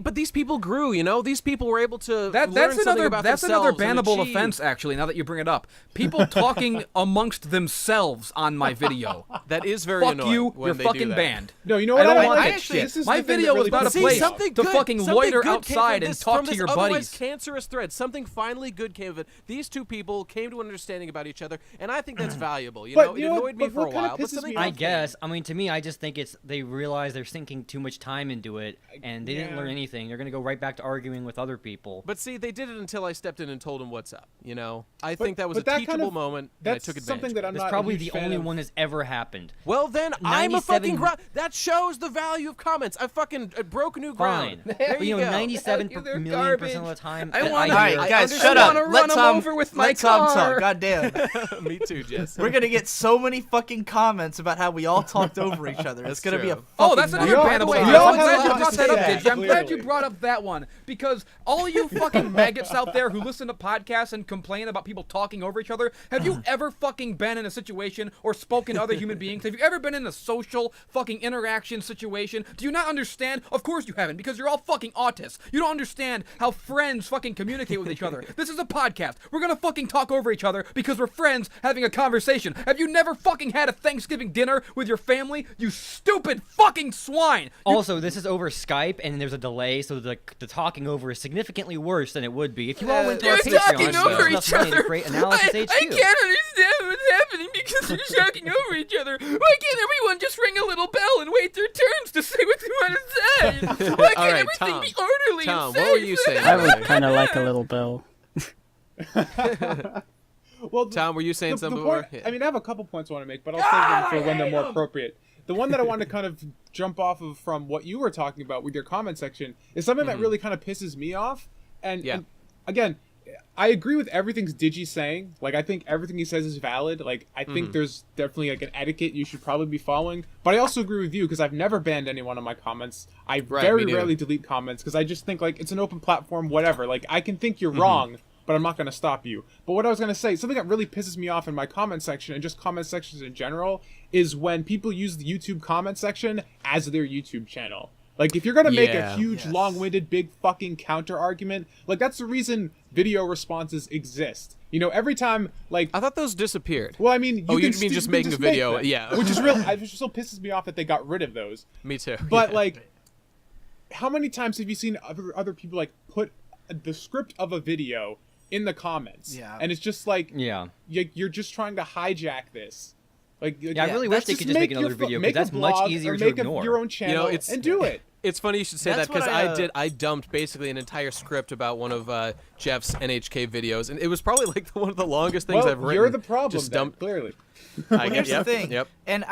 but these people grew, you know. These people were able to That's learn something another about that's another themselves and bannable achieve. offense. Actually, now that you bring it up, people talking amongst themselves on my video. That is very Fuck annoying you, when you're they do fucking that. banned. No, you know I what? don't like want that that shit. shit. This is My the thing video that was really about a pisses me place off. something to good, fucking something loiter good came outside from and this, talk from to this your otherwise buddies. cancerous thread. Something finally good came of it. These two people came to an understanding about each other, and I think that's valuable. You But know, it you know annoyed me what- for a what kinda while, but pisses something me I off else came. guess. I mean, to me, I just think they realize they're sinking too much time into it, and they didn't Yeah. learn anything. They're gonna go right back to arguing with other people. But see, they did it until I stepped in and told them what's up. You know, I But- think that was a but that kind teachable of- moment, and I That's took advantage. something that I'm That's not probably a huge the fan only of. one that's ever happened. Well, then I'm a fucking 97 that shows the value of comments. I fucking broke new ground. Fine. There But you you know, go. 97 They're million percent of garbage. the time. I that wanna- All hear- right, guys, just shut up. wanna run Let 'em Tom over with my let Tom car. talk. God damn. Me too, Jess. We're gonna get so many fucking comments about how we all talked over each other. It's gonna be a true. Oh, fucking that's another We all- bannable we offense. all I'm have glad a you lot brought to that up, say, Digi. I'm glad you clearly. brought up that one because all you fucking maggots out there who listen to podcasts and complain about people talking over each other, have you ever fucking been in a situation or spoken to other human beings? Have you ever been in a social fucking interaction situation? Do you not understand? Of course you haven't, because you're all fucking autists. You don't understand how friends fucking communicate with each other. This is a podcast. We're gonna fucking talk over each other because we're friends having a conversation. Have you never fucking had a Thanksgiving dinner with your family? You stupid fucking swine! Also, this is over Skype, and there's a delay, so the talking over is significantly worse than it would be if you all went to our You're Patreon. talking so over there's each enough money to other. create analysis I HQ. can't understand what's happening because you're talking over each other. Why can't everyone just ring a little bell and wait their turns to say what they want to say? Why can't All right, everything Tom. be orderly Tom, and safe? what were you saying? I would kind of like a little bell. Well, Tom, were you saying the something point, before? I mean, I have a couple points I want to make, but I'll save them for when they're more appropriate. The one that I want to kind of jump off of from what you were talking about with your comment section is something that really kind of pisses me off. And, Yeah. and again, I agree with everything Digi's saying. Like, I think everything he says is valid. Like, I think there's definitely like an etiquette you should probably be following. But I also agree with you because I've never banned anyone on my comments. I very me neither. rarely delete comments because I just think like it's an open platform, whatever. Like, I can think you're wrong, but I'm not going to stop you. But what I was going to say, something that really pisses me off in my comment section and just comment sections in general is when people use the YouTube comment section as their YouTube channel. Like, if you're going to make a Yeah. huge, long-winded, big fucking counter-argument, like, that's the reason video responses exist. You know, every time, like... I thought those disappeared. Well, I mean... Oh, you can mean st- just you can making a make video? them. Yeah. Which is real... It still pisses me off that they got rid of those. Me too. But, like, how many times have you seen other people, like, put the script of a video in the comments? Yeah. And it's just like... Yeah. You're just trying to hijack this. Like, Yeah, I really wish they could just make another video, because that's much easier to ignore. Your own channel and do it. It's funny you should say That's that, because what I dumped basically an entire script about one of Jeff's NHK videos, and it was probably like one of the longest things I've written. You're the problem. Just then, dumped. clearly. Well, here's Yep, the thing, Yep. and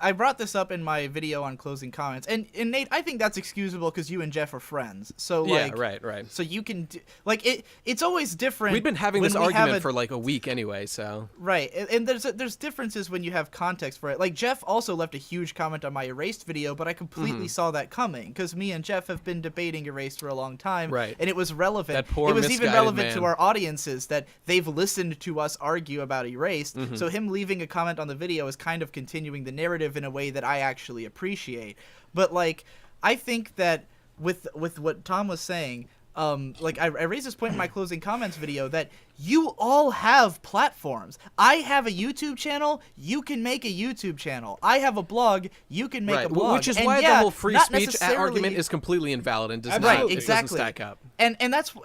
I brought this up in my video on closing comments, and Nate, I think that's excusable because you and Jeff are friends. So like, Yeah. Right. So you can like it's always different. We've been having when this we have argument for like a week anyway, so. Right, and there's differences when you have context for it. Like Jeff also left a huge comment on my Erased video, but I completely saw that coming because me and Jeff have been debating Erased for a long time, Right. And it was relevant. That poor it was even misguided relevant man. to our audiences that they've listened to us argue about Erased. So him leaving a comment on the video is kind of continuing the narrative in a way that I actually appreciate. But like, I think that with what Tom was saying. Like I raised this point in my closing comments video that you all have platforms. I have a YouTube channel. You can make a YouTube channel. I have a blog. You can make a blog. Which is And why yeah, the whole free not speech necessarily- argument is completely invalid and does Absolutely. not Right, exactly. it doesn't stack up.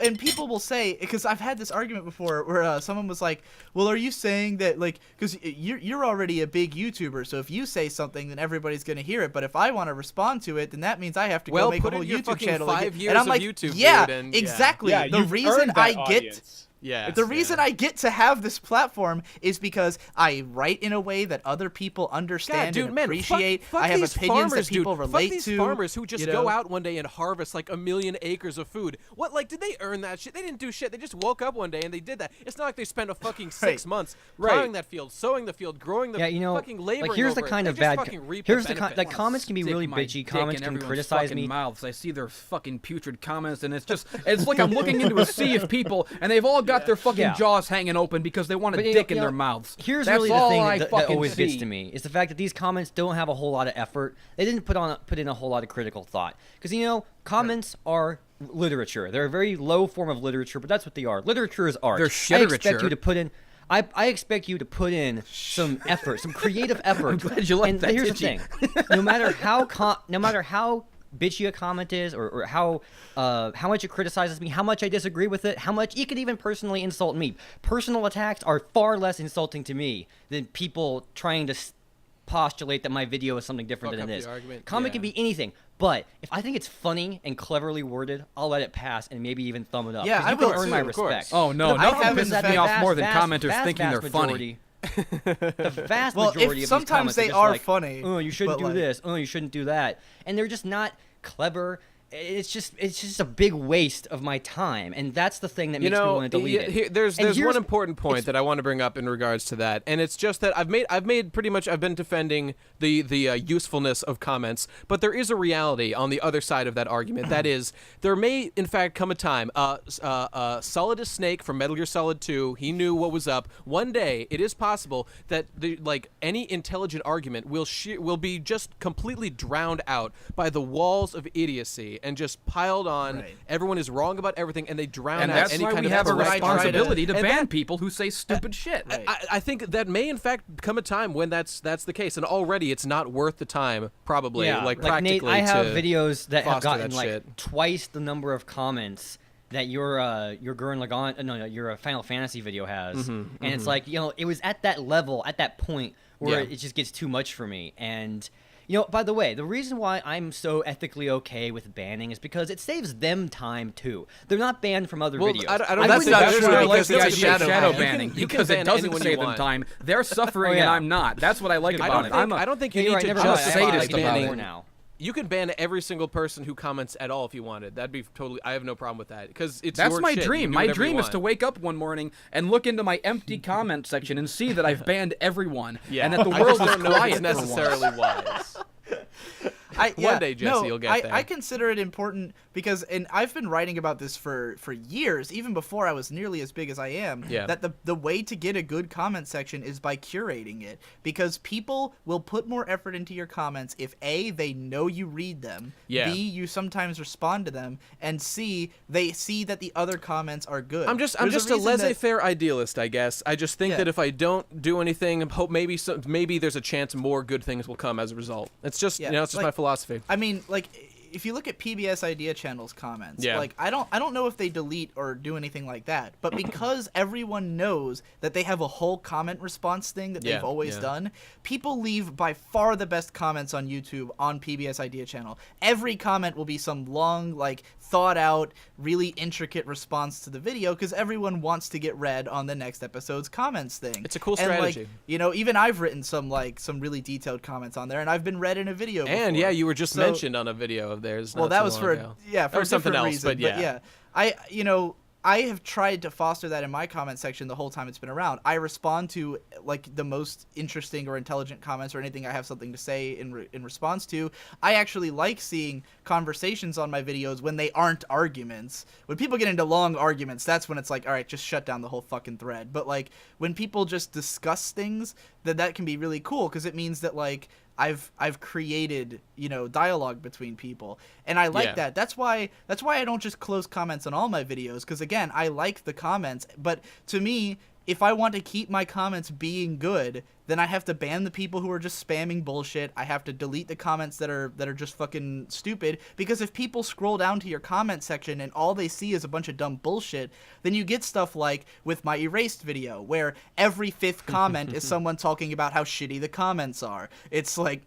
And people will say, because I've had this argument before where someone was like, well, are you saying that like, because you're already a big YouTuber, so if you say something then everybody's gonna hear it, but if I want to respond to it then that means I have to go make put a whole in your YouTube fucking channel 5 again. years And I'm of like, YouTube, yeah, dude, and yeah. exactly. Yeah, The you've reason earned I that get audience. Yeah. the reason I get to have this platform is because I write in a way that other people understand dude, and man, appreciate. fuck I have these opinions farmers, that people dude. relate fuck these to. farmers who just you go know? out one day and harvest like 1 million acres of food. What, like, did they earn that shit? They didn't do shit. They just woke up one day and they did that. It's not like they spent a fucking 6 months plowing that field, sowing the field, growing the fucking labor. like here's the kind of bad. Here's the kind. Like comments can be Stick really my bitchy. dick Comments in can everyone's criticize fucking me. mouths. I see their fucking putrid comments, and it's like I'm looking into a sea of people, and they've all got their fucking jaws hanging open because they want a But, dick in their mouths. Here's That's really the all thing I that fucking always see. gets to me is the fact that these comments don't have a whole lot of effort. They didn't put in a whole lot of critical thought, because comments are literature. They're a very low form of literature, but that's what they are. Literature is art. They're I expect shiterature. you to put in. I expect you to put in some effort, some creative effort. I'm glad you like and that, here's Itchy. the thing: no matter how bitchy a comment is, or how much it criticizes me, how much I disagree with it, how much it could even personally insult me. Personal attacks are far less insulting to me than people trying to postulate that my video is something different Fuck than it up is. the argument, Comment yeah. can be anything, but if I think it's funny and cleverly worded, I'll let it pass and maybe even thumb it up. Yeah, 'cause I you can will earn too, my of course. respect. Oh no, But I nothing haven't pisses that me off vast, more than vast, commenters vast, thinking vast they're funny. majority, the vast Well, if majority of these sometimes comments they just are like, funny, oh, you shouldn't but, do like- this. Oh, you shouldn't do that. And they're just not clever. It's just a big waste of my time, and that's the thing that makes me want to delete it. There's And one here's- important point that I want to bring up in regards to that, and it's just that I've been defending the usefulness of comments, but there is a reality on the other side of that argument. That is, there may in fact come a time. Solidus Snake from Metal Gear Solid 2, he knew what was up. One day, it is possible that any intelligent argument will be just completely drowned out by the walls of idiocy and just piled on. Right. Everyone is wrong about everything, and they drown And out that's any why kind we of have a correct argument. responsibility to And ban that- people who say stupid shit. Right. I think that may in fact come a time when that's the case, and already it's not worth the time, probably. Like practically. Nate, I have to videos that have foster gotten that like shit. twice the number of comments that your Gurren Lagann, your Final Fantasy video has, and it's like it was at that level, at that point where Yeah. it just gets too much for me. And by the way, the reason why I'm so ethically okay with banning is because it saves them time too. They're not banned from other Well, videos. I don't That's think not that's true, right, I like because the it's a idea of shadow shadow ban. banning You can because ban it doesn't anyone you save them want. time. They're suffering Oh, yeah. and I'm not. That's what I like I about it. don't think you You're need right, to never just mind. sadist I like about banning it. more now. You can ban every single person who comments at all if you wanted. That'd be totally. I have no problem with that because it's That's your my shit. You dream. do My whatever you dream is to want. wake up one morning and look into my empty comment section and see that I've banned everyone and that the I world just is don't know if quiet it's for once. necessarily wise. One day, Jesse, you'll get there. I consider it important because, and I've been writing about this for years, even before I was nearly as big as I am, Yeah. that the way to get a good comment section is by curating it, because people will put more effort into your comments if A, they know you read them, Yeah. B, you sometimes respond to them, and C, they see that the other comments are good. I'm just a reason that- laissez-faire idealist, I guess. I just think Yeah. that if I don't do anything, hope maybe there's a chance more good things will come as a result. It's just Yeah, it's just like- my philosophy. I mean, like, if you look at PBS Idea Channel's comments, Yeah. like I don't know if they delete or do anything like that, but because everyone knows that they have a whole comment response thing that they've always done, people leave by far the best comments on YouTube on PBS Idea Channel. Every comment will be some long, like thought out, really intricate response to the video because everyone wants to get read on the next episode's comments thing. It's a cool And, strategy. like, you know, even I've written some really detailed comments on there, and I've been read in a video And before. you were just So- mentioned on a video of theirs. well, not that too was long for ago. for That was a something different else, reason, but yeah. I have tried to foster that in my comment section the whole time it's been around. I respond to like the most interesting or intelligent comments or anything I have something to say in response to. I actually like seeing conversations on my videos when they aren't arguments. When people get into long arguments, that's when it's like, all right, just shut down the whole fucking thread. But like when people just discuss things, then that can be really cool because it means that like I've created, you know, dialogue between people, and I like that. That's why I don't just close comments on all my videos, because again, I like the comments, but to me, if I want to keep my comments being good, then I have to ban the people who are just spamming bullshit. I have to delete the comments that are just fucking stupid, because if people scroll down to your comment section and all they see is a bunch of dumb bullshit, then you get stuff like with my erased video where every 5th comment is someone talking about how shitty the comments are. It's like,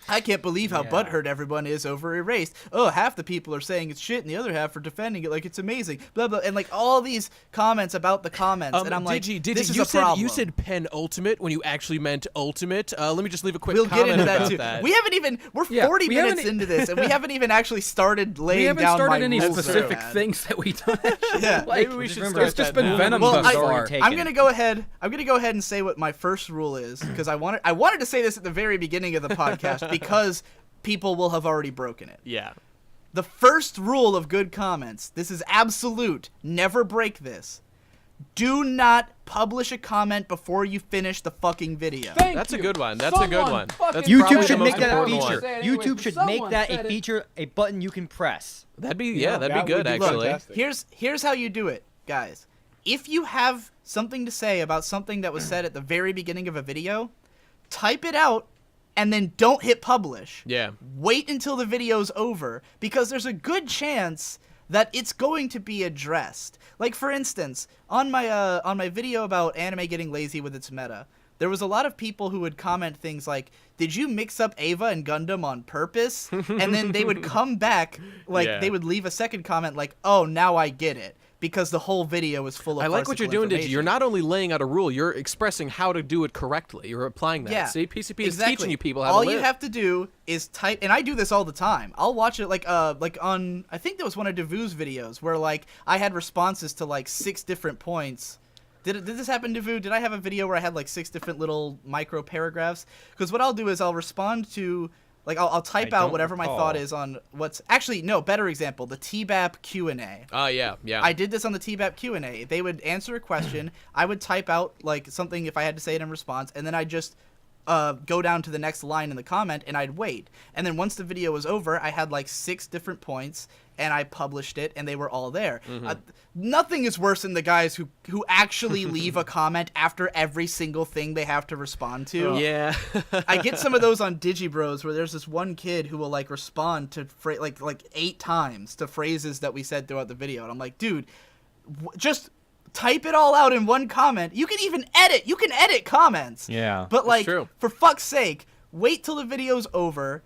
I can't believe how butthurt everyone is over Erased. Oh, half the people are saying it's shit and the other half are defending it like it's amazing. Blah, blah. And like all these comments about the comments. And I'm like, this is a problem. You said penultimate when you actually meant ultimate. Let me just leave a quick We'll comment get into about that too. that. We haven't even, we're 40 minutes into this and we haven't even actually started laying down We haven't started my any rules specific there, man. things that we done. Yeah. Like, Maybe we should remember, start it's just that been now. venom Well, thus I've already far. taken. I'm gonna go ahead and say what my first rule is, because I wanted to say this at the very beginning of the podcast because people will have already broken it. Yeah. The first rule of good comments, this is absolute, never break this. Do not publish a comment before you finish the fucking video. That's a good one. That's a good one. That's probably YouTube the should most make that a important feature. one. YouTube should make that a feature, a button you can press. That'd be that'd that be good would be actually. fantastic. Here's how you do it, guys. If you have something to say about something that was said at the very beginning of a video, type it out and then don't hit publish. Yeah. Wait until the video's over, because there's a good chance that it's going to be addressed. Like, for instance, on my video about anime getting lazy with its meta, there was a lot of people who would comment things like, did you mix up Ava and Gundam on purpose? And then they would come back, like, Yeah. they would leave a second comment like, oh, now I get it. Because the whole video is full of I like what you're farcical doing, Digi. You're information. not only laying out a rule, you're expressing how to do it correctly. You're applying that. Yeah, See, PCP is exactly. teaching you people how all to live. you have to do is type, and I do this all the time. I'll watch it like on, I think there was one of Devu's videos where like I had responses to like 6 different points. Did this happen, Devu? Did I have a video where I had like 6 different little micro paragraphs? Because what I'll do is I'll respond to, like I'll type I out don't whatever my recall. thought is on what's actually no better example, the TBAP Q&A. Oh, yeah. I did this on the TBAP Q&A. They would answer a question. I would type out like something if I had to say it in response, and then I'd just go down to the next line in the comment, and I'd wait. And then once the video was over, I had like 6 different points, and I published it, and they were all there. Nothing is worse than the guys who actually leave a comment after every single thing they have to respond to. Yeah. I get some of those on Digibros where there's this one kid who will like respond to like 8 times to phrases that we said throughout the video, and I'm like, dude, just type it all out in one comment. You can even edit. You can edit comments. Yeah. But like, true. for fuck's sake, wait till the video's over.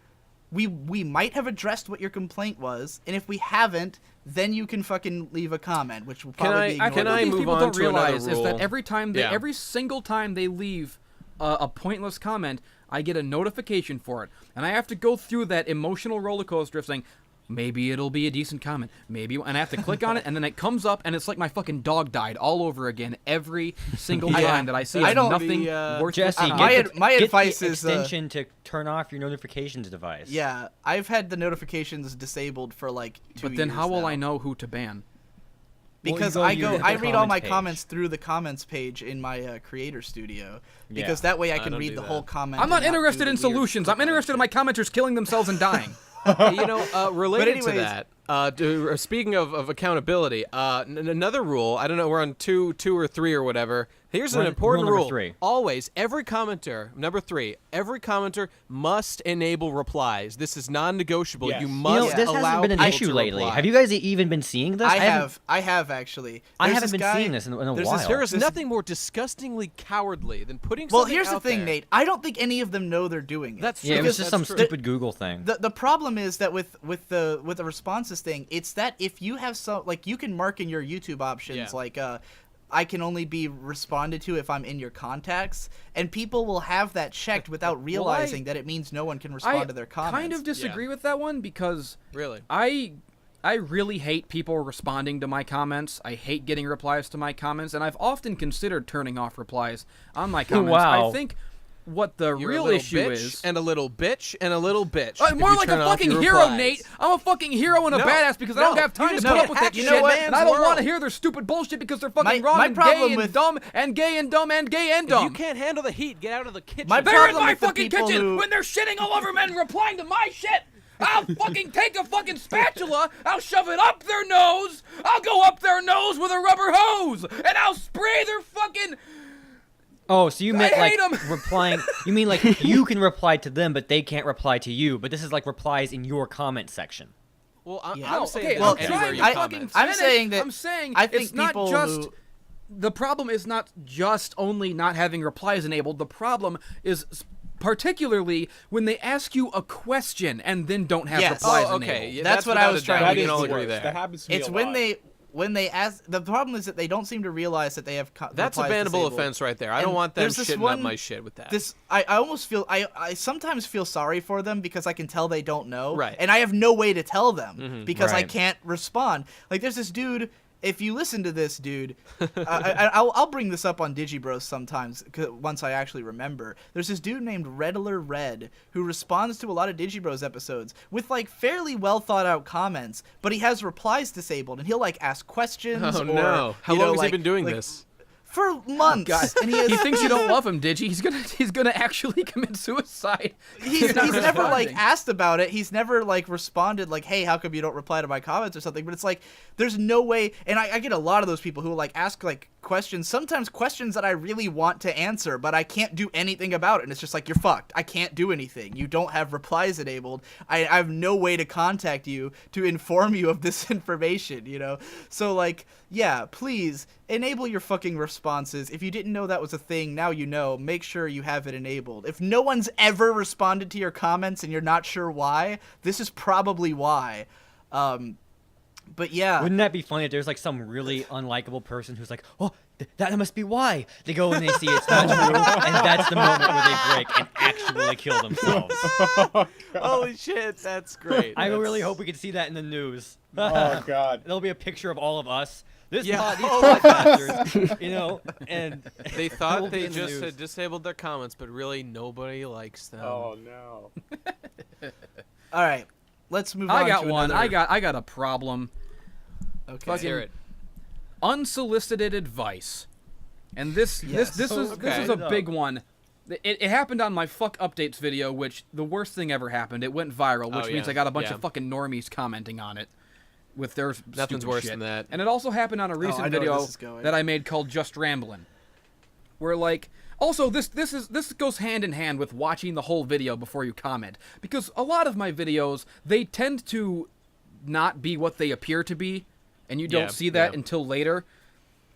We might have addressed what your complaint was, and if we haven't, then you can fucking leave a comment, which will probably be ignored. Can I What these move people on don't to another realize is that rule? every time Yeah. every single time they leave a pointless comment, I get a notification for it, and I have to go through that emotional roller coaster of saying, maybe it'll be a decent comment, maybe, and I have to click on it, and then it comes up, and it's like my fucking dog died all over again every single time that I see. I It's don't- nothing worth Jesse, looking my at. get my get advice the is, extension to turn off your notifications device. Yeah, I've had the notifications disabled for like 2 But then years how will now. I know who to ban? Because Well, I you go to the I read all my comments page. comments through the comments page in my creator studio, Yeah. because that way I can don't read do the that. whole comment. I'm not and do interested the in weird solutions. I'm click on interested it. in my commenters killing themselves and dying. Related anyways- to that, speaking of accountability, another rule, I don't know, we're on two or three or whatever, Here's an Rule important number rule. 3. Always, every commenter, number 3, every commenter must enable replies. This is non-negotiable. Yes. You You know, must this allow hasn't been an people issue to lately. reply. Have you guys even been seeing this? I have actually. I There's haven't this been guy- seeing this in a there's while. this- There is This- nothing more disgustingly cowardly than putting Well, something here's the out thing, there. Nate. I don't think any of them know they're doing it. That's Yeah, it true. was just some That's true. stupid Google thing. The problem is that with the responses thing, it's that if you have some, like, you can mark in your YouTube options Yeah. like I can only be responded to if I'm in your contacts, and people will have that checked without realizing that it means no one can respond to their comments. kind of disagree with that one because Really? I really hate people responding to my comments. I hate getting replies to my comments, and I've often considered turning off replies on my comments. Wow. I think what the You're real a little issue bitch is and a little bitch and a little bitch. if more you like turn a off fucking your hero, replies. Nate. I'm a fucking hero and a No, badass because I no, don't have time you to just put can't up with hack that in shit, a man's and I don't want world. to hear their stupid bullshit because they're fucking My wrong and problem gay and with- dumb and gay and dumb and gay and If dumb. you can't handle the heat, get out of the kitchen. My They're in problem my with the fucking people kitchen who- when they're shitting all over men replying to my shit. I'll fucking take a fucking spatula, I'll shove it up their nose, I'll go up their nose with a rubber hose, and I'll spray their fucking... Oh, so you meant I like hate 'em. replying? You mean like you can reply to them, but they can't reply to you? But this is like replies in your comment section. Well, I'm Yeah. saying okay, that well, I'm anywhere trying you to I- fucking comment. I'm finish. saying that- I'm saying I think it's not people just... who- The problem is not just only not having replies enabled. The problem is particularly when they ask you a question and then don't have Yes. replies Oh, okay. enabled. Yeah, That's what I without was a trying doubt. to We get can all to. agree That there. happens to me It's a when lot. they ask. The problem is that they don't seem to realize that they have. That's a replies bannable disabled. offense right there. I And don't want them there's this shitting one- up my shit with that. This I almost feel I sometimes feel sorry for them because I can tell they don't know, Right. and I have no way to tell them because I Right. can't respond. Like there's this dude. If you listen to this dude, I'll bring this up on Digibros sometimes once I actually remember. There's this dude named Redler Red who responds to a lot of Digibros episodes with like fairly well thought out comments, but he has replies disabled, and he'll like ask questions. Oh or, no! How you know, long has he like- been doing like, this? For months, and He thinks you don't love him, Digi. He's gonna actually commit suicide. he's You're not never like responding. asked about it. He's never like responded like, "Hey, how come you don't reply to my comments or something?" But it's like there's no way. And I get a lot of those people who like ask like questions, sometimes questions that I really want to answer, but I can't do anything about it. And it's just like you're fucked. I can't do anything. You don't have replies enabled. I have no way to contact you to inform you of this information. You know, so like yeah, please enable your fucking responses. If you didn't know that was a thing, now you know. Make sure you have it enabled. If no one's ever responded to your comments and you're not sure why, this is probably why. But yeah. Wouldn't that be funny if there's like some really unlikable person who's like, oh, that must be why. They go and they see it's not true, and that's the moment where they break and actually kill themselves. Holy shit, that's great. I That's- really hope we can see that in the news. Oh God. There'll be a picture of all of us. These Yeah. podcasters, you know, and They it will thought be they in the just news. had disabled their comments, but really nobody likes them. Oh no. All right. Let's move on. I got to one. another- I got a problem. Okay. Let's hear it. Unsolicited advice, and this Yes. this is Okay. a big one. It happened on my fuck updates video, which the worst thing ever happened. It went viral, which Oh, means yeah. I got a bunch Yeah. of fucking normies commenting on it with their Nothing's stupid worse shit. than that. And it also happened on a I recent know where video this is going. that I made called Just Ramblin', where like also this goes hand in hand with watching the whole video before you comment, because a lot of my videos, they tend to not be what they appear to be, and you don't Yeah, see that yeah. until later.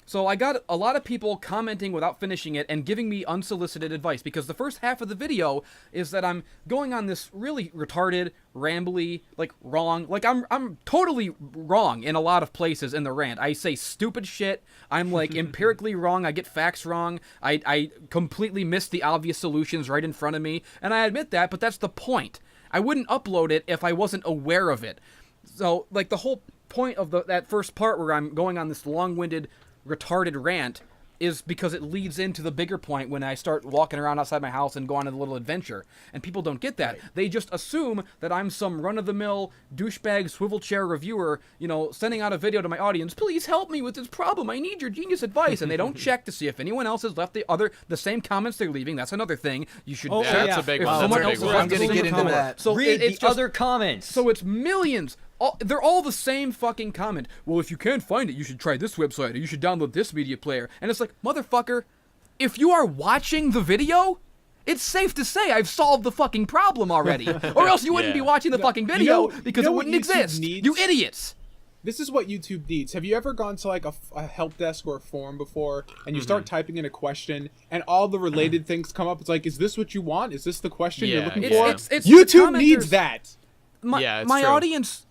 So I got a lot of people commenting without finishing it and giving me unsolicited advice, because the first half of the video is that I'm going on this really retarded, rambly, like wrong, like I'm totally wrong in a lot of places in the rant. I say stupid shit. I'm like empirically wrong. I get facts wrong. I completely miss the obvious solutions right in front of me, and I admit that, but that's the point. I wouldn't upload it if I wasn't aware of it. So like the whole point of that first part where I'm going on this long-winded, retarded rant is because it leads into the bigger point when I start walking around outside my house and go on a little adventure. And people don't get that. They just assume that I'm some run-of-the-mill douchebag swivel chair reviewer, you know, sending out a video to my audience, please help me with this problem, I need your genius advice. And they don't check to see if anyone else has left the same comments they're leaving. That's another thing. You should Oh, check. That's a big if one. someone That's a else big has one. left I'm gonna the get same into comment. that. So Read it's the just, other comments. so it's millions. They're all the same fucking comment. Well, if you can't find it, you should try this website, or you should download this media player. And it's like, motherfucker, if you are watching the video, it's safe to say I've solved the fucking problem already. Or else you wouldn't be watching the fucking video because it wouldn't exist. You idiots. This is what YouTube needs. Have you ever gone to like a help desk or a forum before, and you start typing in a question, and all the related things come up? It's like, is this what you want? Is this the question you're looking for? It's YouTube needs that. My true. audience,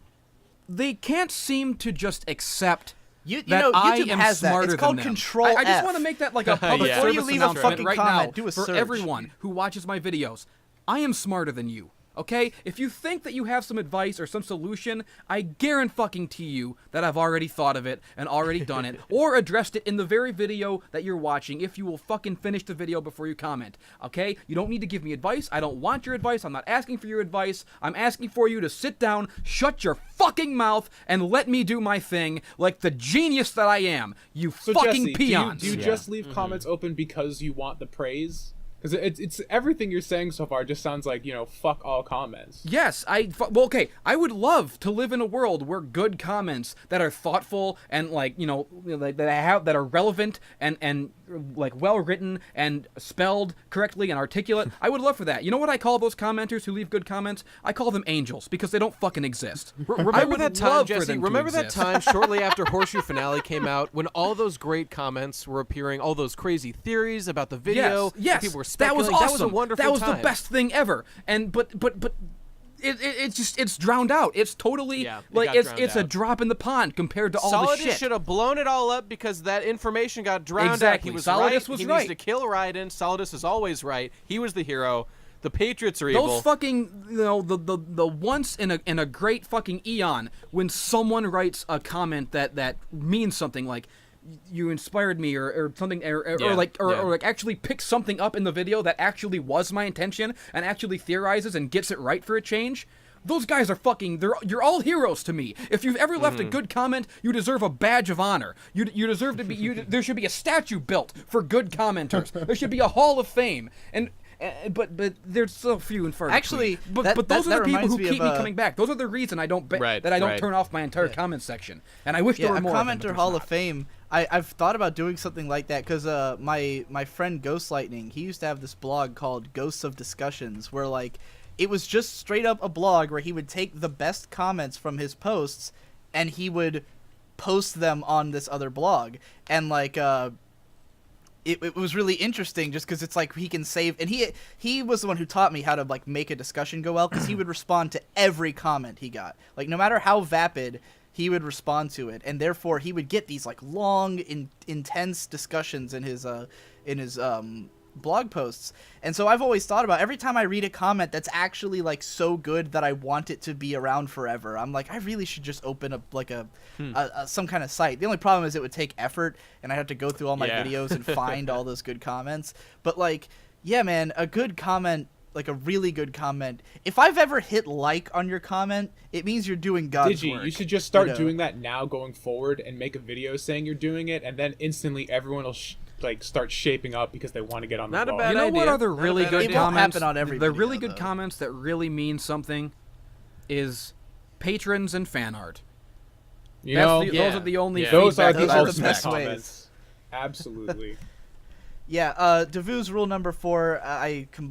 they can't seem to just accept You that know, I YouTube am has that. smarter It's called than them. Control I just F. want to make that like a public Yeah. Before you service leave a announcement fucking right comment, now do a for search. everyone who watches my videos. I am smarter than you. Okay? If you think that you have some advice or some solution, I guarantee you that I've already thought of it and already done it or addressed it in the very video that you're watching if you will fucking finish the video before you comment. Okay? You don't need to give me advice. I don't want your advice. I'm not asking for your advice. I'm asking for you to sit down, shut your fucking mouth, and let me do my thing like the genius that I am. You So fucking Jesse, peons. do you just leave comments open because you want the praise? Because it's everything you're saying so far just sounds like, fuck all comments. Yes, well, okay. I would love to live in a world where good comments that are thoughtful and that are relevant and like well written and spelled correctly and articulate. I would love for that. You know what I call those commenters who leave good comments? I call them angels because they don't fucking exist. I Remember would that time, love for Jesse? them to Remember that exist. time shortly after Horseshoe Finale came out when all those great comments were appearing, all those crazy theories about the video, Yes, and people were that was speculating. awesome. That was a wonderful That was time. the best thing ever. And but it's drowned out. It's totally Yeah, it like got it's drowned a out. drop in the pond compared to all the Solidus shit. should have blown it all up because that information got drowned Exactly. out. He was Solidus right. was he right. needs to kill Raiden. Solidus is always right. He was the hero. The Patriots are evil. Those fucking the once in a great fucking eon when someone writes a comment that means something like you inspired me or something or like actually picks something up in the video that actually was my intention and actually theorizes and gets it right for a change. Those guys are you're all heroes to me. If you've ever left a good comment, you deserve a badge of honor. You deserve to be there should be a statue built for good commenters. There should be a hall of fame. But there's so few and far between. Actually, but those are the people who reminds me keep of, me coming back. Those are the reason I don't Right, that I don't right. turn off my entire comment section. And I wish there Yeah, were a more. of them, but commenter there's Hall not. of Fame. I've thought about doing something like that because my friend Ghost Lightning, he used to have this blog called Ghosts of Discussions, where like it was just straight up a blog where he would take the best comments from his posts and he would post them on this other blog, and like it was really interesting just because it's like he can save, and he was the one who taught me how to like make a discussion go well because he would respond to every comment he got, like no matter how vapid he would respond to it, and therefore he would get these like long intense discussions in his blog posts. And so I've always thought about every time I read a comment that's actually like so good that I want it to be around forever, I'm like, I really should just open up like a some kind of site. The only problem is it would take effort and I'd have to go through all my videos and find all those good comments. But like, yeah, man, a good comment, like a really good comment, if I've ever hit like on your comment, it means you're doing God's work. You should just start doing that now going forward and make a video saying you're doing it, and then instantly everyone will start shaping up because they want to get on the Not a ball. bad You know what idea. are the Not a really bad good idea. It won't comments? happen on every the video, really good though. comments that really mean something is patrons and fan art. You That's know, those are the only those are feedback the I ultimate respect. best ways. comments. Absolutely. Yeah, Devue's rule number 4,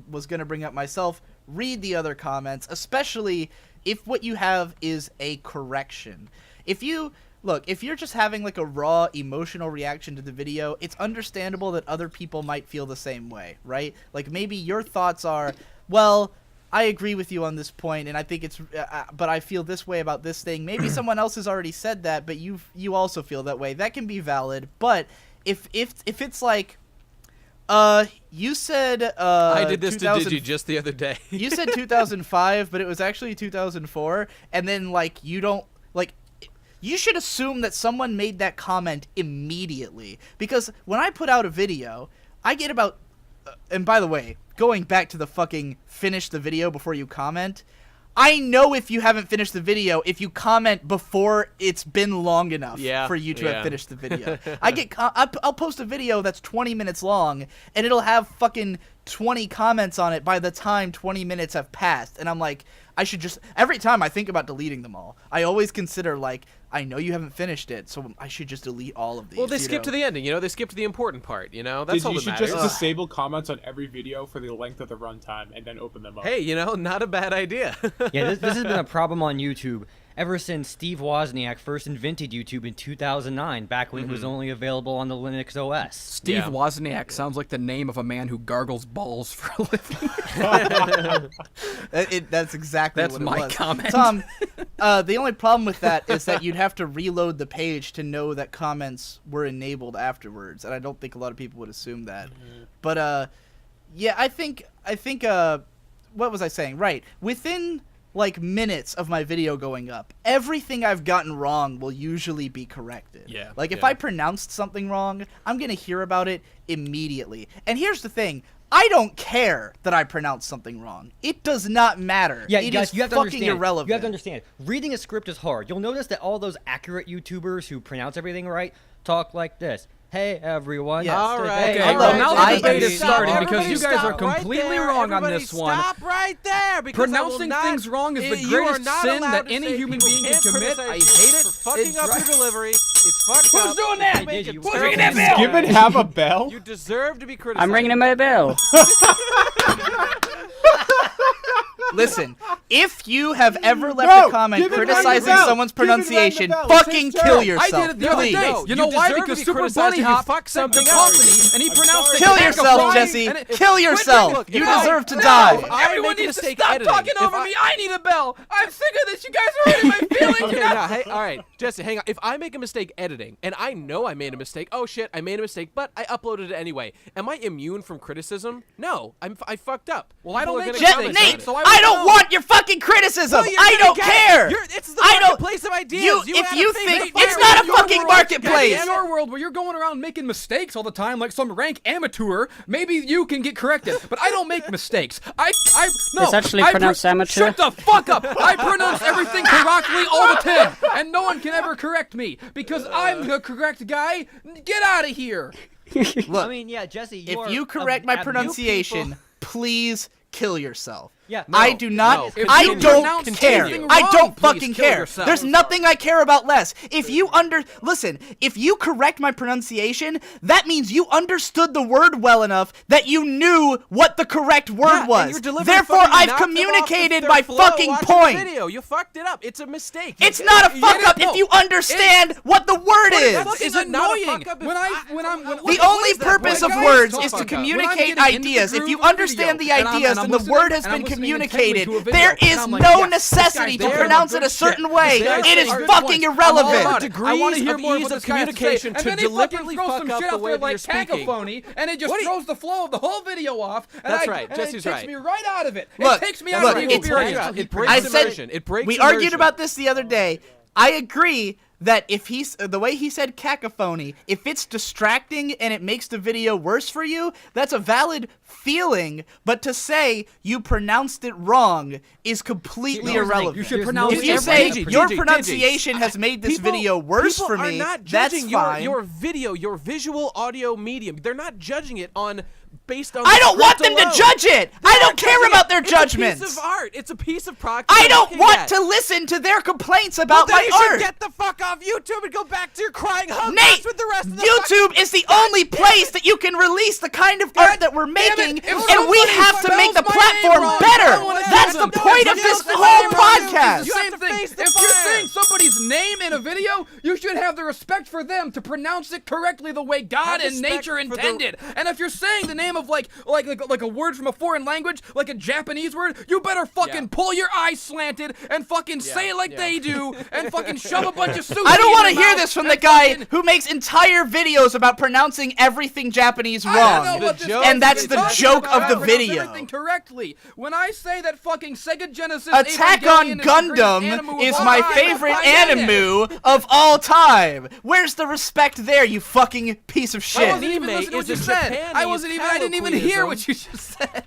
was going to bring up myself. Read the other comments, especially if what you have is a correction. If you're just having like a raw emotional reaction to the video, it's understandable that other people might feel the same way, right? Like maybe your thoughts are, well, I agree with you on this point, and I think it's, but I feel this way about this thing. Maybe someone else has already said that, but you also feel that way. That can be valid. But if it's like, you said I did this to 2000 Digi just the other day. you said 2005, but it was actually 2004, and then like you don't like. You should assume that someone made that comment immediately, because when I put out a video, I get about. And by the way, going back to the fucking finish the video before you comment, I know if you haven't finished the video if you comment before it's been long enough for you to have finished the video. I'll post a video that's 20 minutes long, and it'll have fucking 20 comments on it by the time 20 minutes have passed, and I'm like, I should just every time I think about deleting them all, I always consider like I know you haven't finished it, so I should just delete all of these. Well, they skip to the ending, you know. They skip to the important part, you know. That's all You that should matters. just disable comments on every video for the length of the runtime and then open them up. Hey, you know, not a bad idea. Yeah, this has been a problem on YouTube ever since Steve Wozniak first invented YouTube in 2009, back when it was only available on the Linux OS. Steve Yeah. Wozniak sounds like the name of a man who gargles balls for a living. That's exactly That's what it my was. comment. Tom, the only problem with that is that you'd have to reload the page to know that comments were enabled afterwards, and I don't think a lot of people would assume that. But yeah, I think what was I saying? Right, within like minutes of my video going up, everything I've gotten wrong will usually be corrected. Yeah, Like if yeah. I pronounced something wrong, I'm gonna hear about it immediately. And here's the thing. I don't care that I pronounced something wrong. It does not matter. Yeah, it guys, is you have to fucking understand. irrelevant. You have to understand. Reading a script is hard. You'll notice that all those accurate YouTubers who pronounce everything right talk like this. Hey, everyone. Yes. All right. Okay, Hello, well, now I the debate is agree. starting because Everybody you guys are stop right completely there. wrong on Everybody this one. Stop right there. Because I will Pronouncing not- things wrong is the You are greatest not sin allowed that to any say human people being can can't commit. criticize I you hate it. for fucking It up dri- your delivery. It's fucked Who's up. doing that? You make it Who's terrible. ringing that Does Gibbon have a bell? You deserve to be criticized. I'm ringing my bell. Listen, if you have ever left No, a comment give it criticizing rang the bell. someone's Give it rang the pronunciation, bell. It's fucking his kill turn. yourself. I did it the other Please. day. No, You know you why? deserve to Because be Super criticized Bunny, if who you fuck something up. company, and he I'm pronounced sorry. it Kill cacophony, yourself, Jesse. and it- Kill Quit yourself. drinking. You No, deserve to no. die. I Everyone make a needs to mistake stop editing. talking If over me. I need a bell. I'm sick of this. You guys are hurting my feelings. Okay, You're not- now, hey, all right, Jesse, hang on. If I make a mistake editing, and I know I made a mistake, oh shit, I made a mistake, but I uploaded it anyway. Am I immune from criticism? No, I fucked up. Well, I don't People are make gonna Jet, comment mistakes, on Nate, it. so I I would don't know. want your fucking criticism. Well, you're I gonna don't get care. it. It's the I don't- marketplace of ideas. You- You if had you a thing think- with it's fire not in a your fucking world. marketplace. In your world where you're going around making mistakes all the time like some rank amateur, maybe you can get corrected. But I don't make mistakes. No. It's actually I pronounced amateur. Shut the fuck up. I pronounce everything correctly all the time, and no one can ever correct me because I'm the correct guy. Get out of here. Look, I mean, yeah, Jesse, if are you correct my abuse pronunciation, people. please kill yourself. Yeah, I no, do not. no, If I you don't pronounce care. anything I wrong, don't please fucking kill care. yourself. There's nothing I care about less. If you listen, if you correct my pronunciation, that means you understood the word well enough that you knew what the correct word Yeah, and was. you're delivering Therefore, fucking I've knocked them off communicated their my flow fucking watching point. the video. You fucked it up. It's a mistake. It's not a fuck up if you understand what the word is. That's- Is it not a annoying fuck up if when I'm The only purpose of Guys, words talk is to about that. communicate When I'm getting into the ideas. If groove you of the understand the video, and I'm- ideas, and I'm then the listening- word has and I'm been listening intently communicated. to a video, There and is I'm like, no yes, this necessity guy's to there, pronounce good it a certain shit. way. There's It is good fucking points. I'm all irrelevant. about it. I Degrees want to hear of more ease what of this guy has to say. communication And to then he fucking deliberately throws fuck some up shit the out way there that you're like speaking. cacophony, and it just What do you- throws the flow of the whole video off. And That's I, right. and Jesse's it takes right. me right out of it. Look, It takes me look, out of the it's- experience. It breaks I said immersion. It breaks we argued immersion. about this the other day. I agree that if the way he said cacophony, if it's distracting and it makes the video worse for you, that's a valid feeling. But to say you pronounced it wrong is completely irrelevant. You should There's pronounce no If you every- say Gigi, your Gigi, pronunciation has made this People- video worse people for are me, not that's judging fine. Your video, your visual audio medium. They're not judging it based on. I the don't want script them to alone. judge it. I They're don't not care judging about it. their It's judgments. a piece of art. It's a piece of product. I you're don't looking want at. to listen to their complaints Well, about then my you should art. get the fuck off YouTube and go back to your crying hug Nate, with the rest of the YouTube is the only place that you can release the kind of art that we're making, and we have to make the platform better. That's the point of this whole podcast. The same thing. face the If you're fire. saying somebody's name in a video, you should have the respect for them to pronounce it correctly the way God Have and respect nature for the- intended. And if you're saying the name of like a word from a foreign language, like a Japanese word, you better fucking pull your eyes slanted and fucking say it like they do, and fucking shove a bunch of sushi. I don't want to hear this from the guy who makes entire videos about pronouncing everything Japanese I don't know wrong. what this joke- And that's the talking joke about. of the I pronounce video. everything correctly. When I say that fucking Sega Genesis Attack Evangelion on is the greatest Gundam anime is of all my time, favorite I get it. anime of all time. Where's the respect there, you fucking piece of I shit? wasn't even Anime listening to what is you a said. Japanese I didn't even hear colloquialism. what you just said.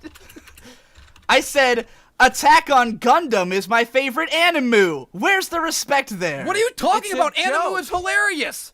I said Attack on Gundam is my favorite anime. Where's the respect there? What are you talking It's a about? Anime joke. is hilarious.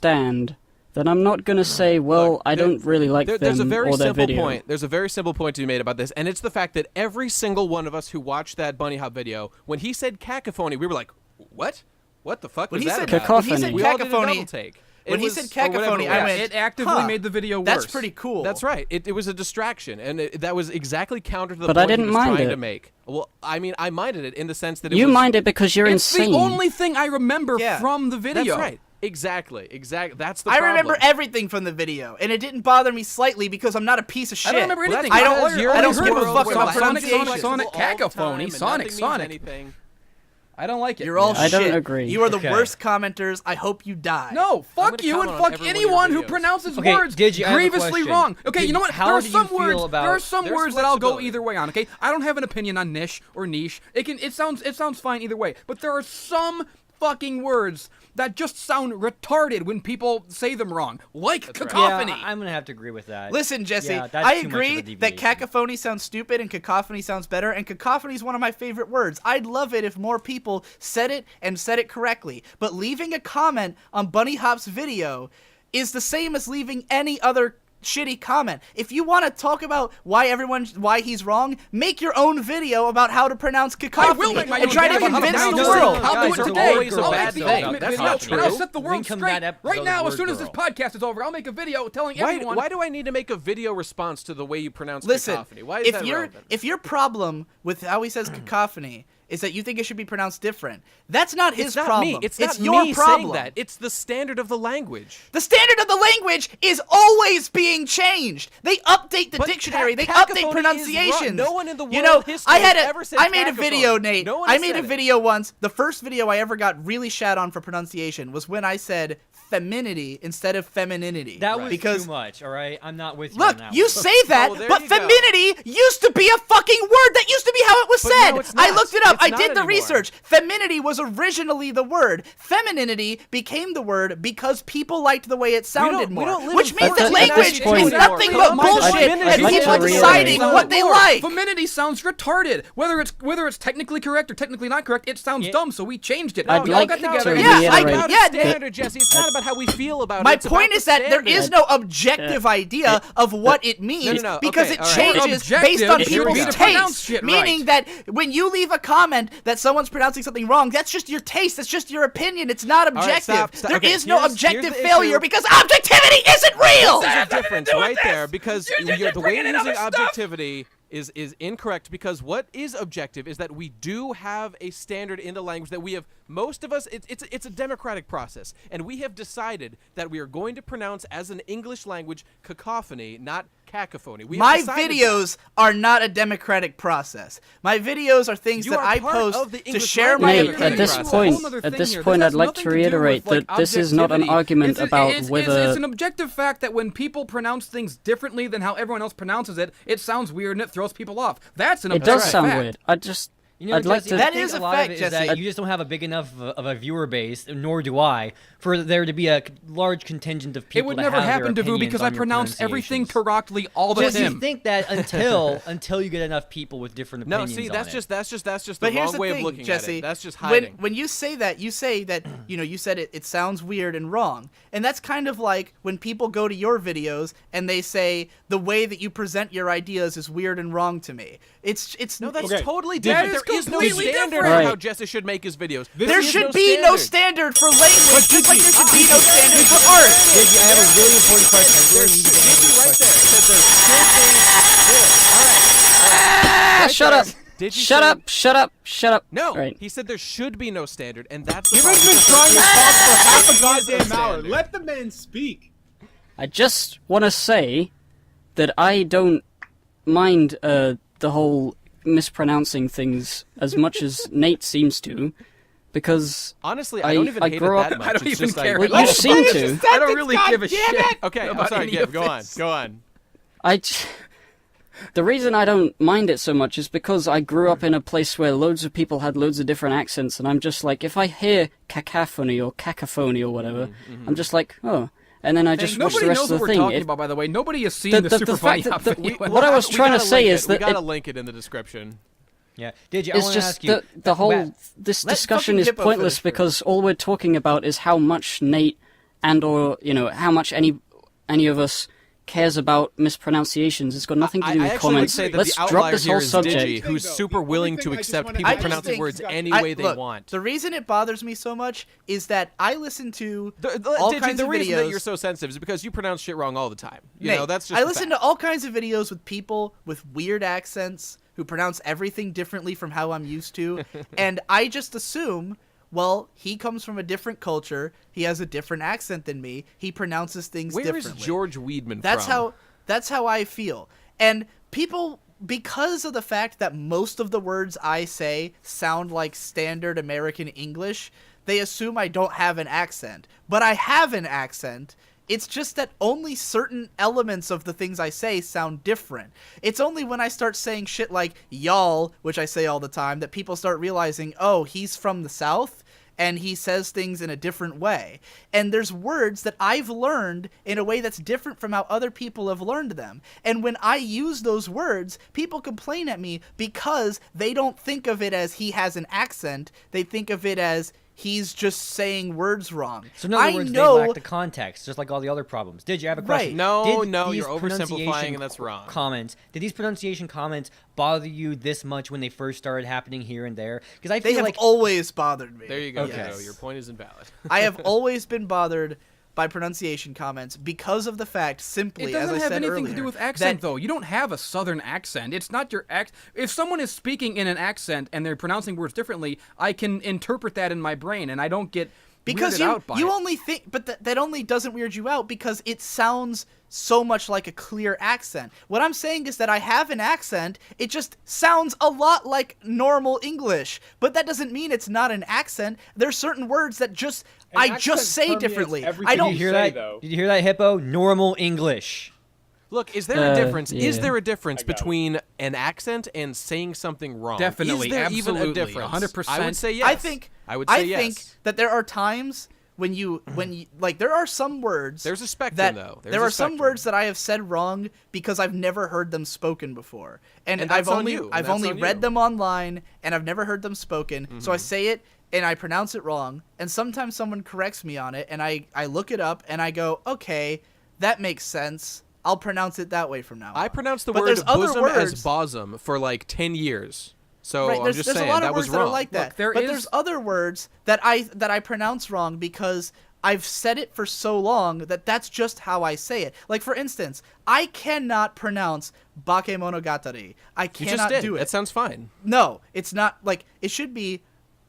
understand, then I'm not gonna say, well, Look, I don't really like there's a them very or their simple video. point. There's a very simple point to be made about this, and it's the fact that every single one of us who watched that Bunny Hop video, when he said cacophony, we were like, "What? What the fuck When was he that said about?" Cacophony. When he said We all did a cacophony, double take. When he was- said or whatever cacophony, it I was. went, It actively huh, made the video worse. That's pretty cool. That's right. It was a distraction, and that was exactly counter to the But point I didn't he was mind trying it. to make. Well, I mean, I minded it in the sense that You was, mind it because you're It's insane. the only thing I remember Yeah. from the video. That's right. Exactly. That's the I problem. remember everything from the video, and it didn't bother me slightly because I'm not a piece of shit. I don't remember Well, anything. that's I don't- because you're I in don't a give a world fuck where about language is pronunciation. flexible Sonic, all the cacophony, time and Sonic, nothing means Sonic. anything. I don't like it. You're all I shit. don't agree. You are the Okay. worst commenters. I hope you die. No, fuck gonna you and comment on fuck every one of your anyone who videos. pronounces Okay, words Digi, I have a grievously question. wrong. Okay, Digi, you know what? how There are do you some feel words. about- There are some There's words that I'll go flexibility. either way on. Okay, I don't have an opinion on niche or niche. It sounds fine either way. But there are some fucking words that just sound retarded when people say them wrong, like cacophony. Yeah, I'm gonna have to agree with that. Listen, Jesse, Yeah, that's I too much of a agree that deviation. cacophony sounds stupid and cacophony sounds better, and cacophony is one of my favorite words. I'd love it if more people said it and said it correctly. But leaving a comment on Bunny Hop's video is the same as leaving any other shitty comment. If you want to talk about why he's wrong, make your own video about how to pronounce cacophony I will make my and own try to video about convince how the to world. pronounce it. I'll do Guys, it are today. always a I'll bad make the thing. ultimate That's video. not And I'll true. set the world Link 'em straight. that episode Right of now, as Word soon as this Girl. podcast is over, I'll make a video telling everyone. Why do I need to make a video response to the way you pronounce Listen, cacophony? Why is if that relevant? your problem with how he says cacophony is that you think it should be pronounced different, that's not his It's not problem. me. It's not your me problem. saying that. It's the standard of the language. The standard of the language is always being changed. They update the But dictionary. They cacophony update is pronunciations. wrong. No one in the You world know, of history I had has a, ever said I made a cacophony. video, Nate. No one I has made a said it. video once. The first video I ever got really shat on for pronunciation was when I said femininity instead of femininity. That was because too much. All right, I'm not with you. look, on that you one. say that, Oh, there but you go. femininity used to be a fucking word. That used to be how it was But said. now it's I not. looked it up. It's I not did the anymore. research. Femininity was originally the word. Femininity became the word because people liked the way it sounded we more. don't live Which in means that At this language point- is nothing but Come on, bullshit I'd and like people to deciding reiterate- what they like. Femininity sounds retarded. Whether it's technically correct or technically not correct, it sounds dumb. So we changed it. I'd we all like got to together. Yeah, It's I- not about yeah, a standard, Jesse. It's not about how we feel about My it. It's about point the is that there standard. is no objective idea of what it means no, because okay, it all right. changes Objective based on should people's be to pronounce taste. shit Meaning right. that when you leave a comment that someone's pronouncing something wrong, that's just your taste. That's just your opinion. It's not right, objective. stop. There Okay, is no here's objective the failure issue. because objectivity isn't real. There's a difference right there because You're just the way you're bringing in using other stuff. objectivity is incorrect because what is objective is that we do have a standard in the language that we have. Most of us, it's a democratic process, and we have decided that we are going to pronounce as an English language cacophony, not cacophony. We have My decided videos are not a democratic process. My videos are things You that are I part post of the to English share my Nate, language. at this opinions. point, Whole other at thing this here. point, This I'd has like nothing to do reiterate with, like, that this is not an objectivity. argument about it's whether an objective fact that when people pronounce things differently than how everyone else pronounces it, it sounds weird and it throws people off. That's an it objective does sound fact. weird. I'd like Jesse, to- I That think is a lot fact, of it is Jesse. that you just don't have a big enough of a viewer base, nor do I, for there to be a large contingent of people. It would that never have their happen to Vu opinions because on I your pronounce everything pronunciations. correctly all the Just you time. think that until you get enough people with different No, opinions. see, on that's it. just the But here's wrong the way thing, of looking Jesse. at it. That's just hiding. When you say that, you say that you said it sounds weird and wrong, and that's kind of like when people go to your videos and they say the way that you present your ideas is weird and wrong to me. It's No, that's Okay. totally That different. is There is no completely standard different. for how Right. Jesse should make his videos. there is should be no standard for language, just like there should be no standard for art. Digi, I have a really important question. I really need you to answer this right there. question. Said there should be. All right. shut up. Did you Shut say- up! Shut up! Shut up! No, Right. he said there should be no standard, and that's the You've problem. been trying to talk for half a goddamn hour. standard. Let the man speak. I just want to say that I don't mind the whole mispronouncing things as much as Nate seems to, because Honestly, I don't even hate it grew that up- much. I don't It's even just care. like, well, you seem to. I don't really give a shit. Okay, I'm about sorry, any Gib, of go on. this. Go on. The reason I don't mind it so much is because I grew up in a place where loads of people had loads of different accents, and I'm just like, if I hear cacophony or cacophony or whatever, I'm just like, oh. And then I just watch Nobody the rest knows of what the we're thing. talking If- about, by the way. Nobody has seen The- the, the Super fact Funny that Hop the- video. what I was We trying to gotta say link is it. We that gotta it- link it in the description. Yeah, Digi, I it's want to just ask you. the whole Well, this Let discussion fucking is Hippo pointless finish because all we're talking about is how much Nate and or how much any of us cares about mispronunciations. It's got nothing to do I with actually would comments. say that Let's the drop outlier this here whole is subject. Digi, who's super willing to accept people I just pronouncing think- words any way they look, want. The reason it bothers me so much is that I listen to all Digi, kinds the of reason videos. that you're so sensitive is because you pronounce shit wrong all the time. You know, that's just I the listen fact. to all kinds of videos with people with weird accents who pronounce everything differently from how I'm used to, and I just assume, well, he comes from a different culture, he has a different accent than me, he pronounces things Where is differently. George Weidman That's from? That's how I feel. And people, because of the fact that most of the words I say sound like standard American English, they assume I don't have an accent. But I have an accent. It's just that only certain elements of the things I say sound different. It's only when I start saying shit like y'all, which I say all the time, that people start realizing, oh, he's from the South and he says things in a different way. And there's words that I've learned in a way that's different from how other people have learned them. And when I use those words, people complain at me because they don't think of it as he has an accent. They think of it as he's just saying words wrong. So in other I words, know, they lack the context, just like all the other problems. Did you have a question? Right. No, Did no, these you're oversimplifying, pronunciation and that's wrong. Comments. Did these pronunciation comments bother you this much when they first started happening here and there? Because I they feel have like always bothered me. There you go, Okay. Joe. Your point is invalid. I have always been bothered by pronunciation comments because of the fact, simply, It as doesn't I have said anything earlier, to do with accent, that though. You don't have a southern accent. It's not your accent. If someone is speaking in an accent and they're pronouncing words differently, I can interpret that in my brain, and I don't get because weirded out by you it. only think, but that only doesn't weird you out because it sounds so much like a clear accent. What I'm saying is that I have an accent, it just sounds a lot like normal English, but that doesn't mean it's not an accent. There's certain words that just An I accent just say permeates differently. everything I Did don't you hear say, that? though. Did you hear that, Hippo? Normal English. Look, is there a difference? Is yeah. there a difference I got it. between an accent and saying something wrong? Definitely, is there even a absolutely, difference? 100%. I would say yes. I would say think yes. that there are times when you like there are some words There's a spectrum, that though. there are some words that I have said wrong because I've never heard them spoken before, and And I've that's on only you, and I've that's only on read you. them online and I've never heard them spoken. So I say it and I pronounce it wrong, and sometimes someone corrects me on it, and I look it up and I go, okay, that makes sense. I'll pronounce it that way from now on. I pronounced the But word there's other bosom words- as bosom for like 10 years. So Right, I'm there's, just there's saying a lot of that words was that wrong. are like that. Look, there but is- there's other words that I pronounce wrong because I've said it for so long that that's just how I say it. Like, for instance, I cannot pronounce bakemonogatari. I You cannot just did. do it. That sounds fine. No, it's not. Like, it should be.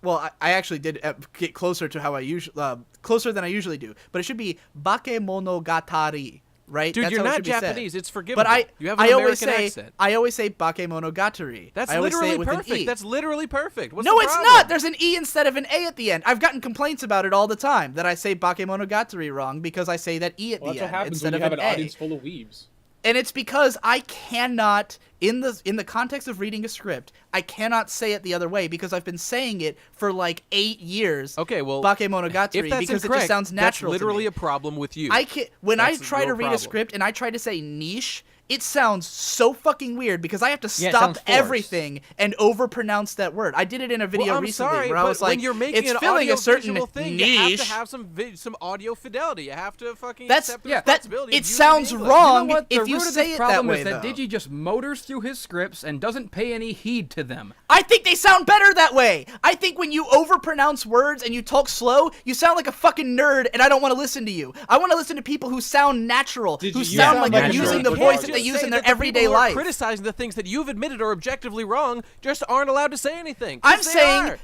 Well, I actually did get closer to how I usually closer than I usually do, but it should be bakemonogatari. Right? Dude, That's you're how it not should be said. Japanese. It's forgivable. But you have an I always American say accent. I always say bakemonogatari. That's I always say literally it with an perfect. E. That's literally perfect. What's No, the it's problem? not. There's an E instead of an A at the end. I've gotten complaints about it all the time that I say bakemonogatari wrong because I say that E at Well, the that's what end happens instead when you of have an an A. audience full of weebs. And it's because I cannot, in the context of reading a script, I cannot say it the other way because I've been saying it for like 8 years. Okay, well, bakemonogatari if that's because incorrect, it just sounds natural. that's literally to a me. problem with you. I can when I That's try to your read a problem. script and I try to say niche, it sounds so fucking weird because I have to Yeah, it stop sounds forced. everything and overpronounce that word. I did it in a video well, I'm recently sorry, where I but was like, when you're making it's an filling audio a certain visual thing, niche. you have to have some audio fidelity. You have to fucking That's accept the that responsibility. it of using sounds English. wrong You know what? The if you root of say this it problem that way. is that though. Digi just motors through his scripts and doesn't pay any heed to them. I think they sound better that way. I think when you overpronounce words and you talk slow, you sound like a fucking nerd, and I don't want to listen to you. I want to listen to people who sound natural, Did who you sound sound like they're natural? using the But voice just that they use say in their that the everyday people who are life. criticizing the things that you've admitted are objectively wrong just aren't allowed to say anything. I'm 'Cause they saying are.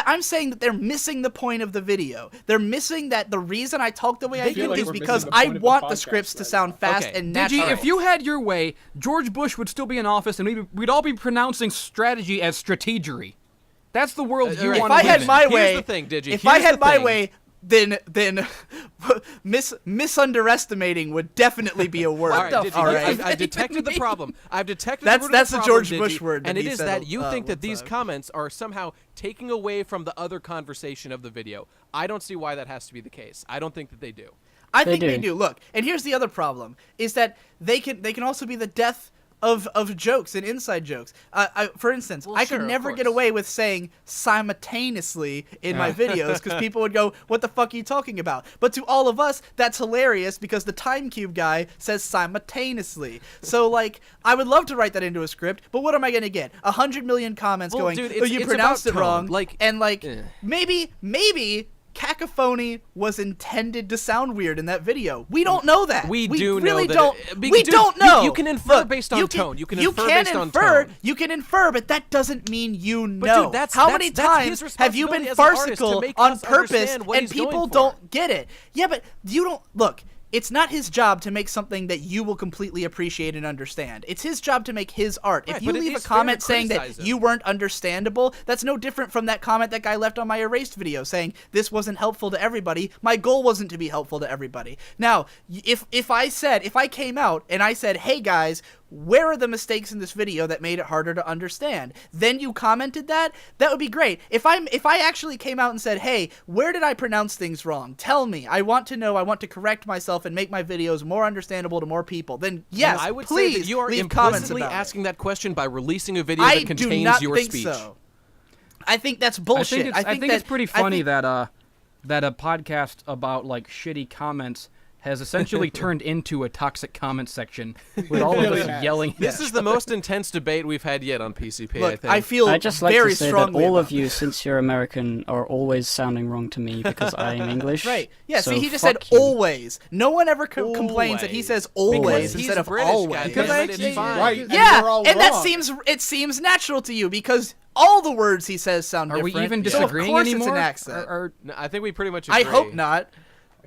I'm saying that they're missing the point of the video. They're missing that the reason I talk the way I feel do like is we're missing because the I point of the want the podcast scripts to right sound now. fast Okay. and Digi, natural. if you had your way, George Bush would still be in office, and we'd all be pronouncing strategy as strategery. That's the world you right. want if to I live had in. my Here's way, the thing, Digi. if I Here's had the my thing. way, then misunderestimating would definitely be a word. All right, Digi, All right. I've detected the problem. I've detected That's- the root that's of the the George problem, Bush Digi, word that and it he is said, that you think one that these time. comments are somehow taking away from the other conversation of the video. I don't see why that has to be the case. I don't think that they do. I They think they do. do. Look, and here's the other problem: is that they can also be the death of jokes and inside jokes. For instance, Well, I sure, could of never get course. away with saying simultaneously in my videos because people would go, "What the fuck are you talking about?" But to all of us, that's hilarious because the Time Cube guy says simultaneously. So like, I would love to write that into a script, but what am I gonna get? 100 million comments Well, going, dude, "Oh, you it's pronounced it about tone. wrong," Like, and like eh. maybe. Cacophony was intended to sound weird in that video. We don't know that. We do know really that don't. because, We dude, don't know. you can infer Look, based on tone. You can infer can based on infer, tone. You can infer, but that doesn't mean you know. But dude, that's- How that's- many that's his times have you been responsibility as an artist to farcical make on us purpose understand what and he's going people for. don't get it? Yeah, but you don't look. It's not his job to make something that you will completely appreciate and understand. It's his job to make his art. Right, If you but it leave a is fair to comment saying that criticize him. you weren't understandable, that's no different from that comment that guy left on my erased video saying this wasn't helpful to everybody. My goal wasn't to be helpful to everybody. Now, if I came out and I said, "Hey guys, where are the mistakes in this video that made it harder to understand?" Then you commented that would be great. If I actually came out and said, "Hey, where did I pronounce things wrong? Tell me. I want to know. I want to correct myself and make my videos more understandable to more people." Then yes, I would please say that you are leave comments implicitly about it. asking that question by releasing a video I that contains do not your think speech. so. I think that's bullshit. I think it's pretty I funny think- that a podcast about like shitty comments has essentially turned into a toxic comment section with all of really us has. yelling. This is the most intense debate we've had yet on PCP. Look, I I think. feel I'd just like very to say that strongly all about of you, since you're American, are always sounding wrong to me because I am English. Right. Yeah, so see, he just said fuck you. always. No one ever complains that he says always Because instead he's of British, always. goddammit, it's fine. Right. and Yeah, we're all and that wrong. seems natural to you because all the words he says sound Are we different. even so of disagreeing course anymore? It's an accent. Or- No, I think we pretty much I agree. hope not.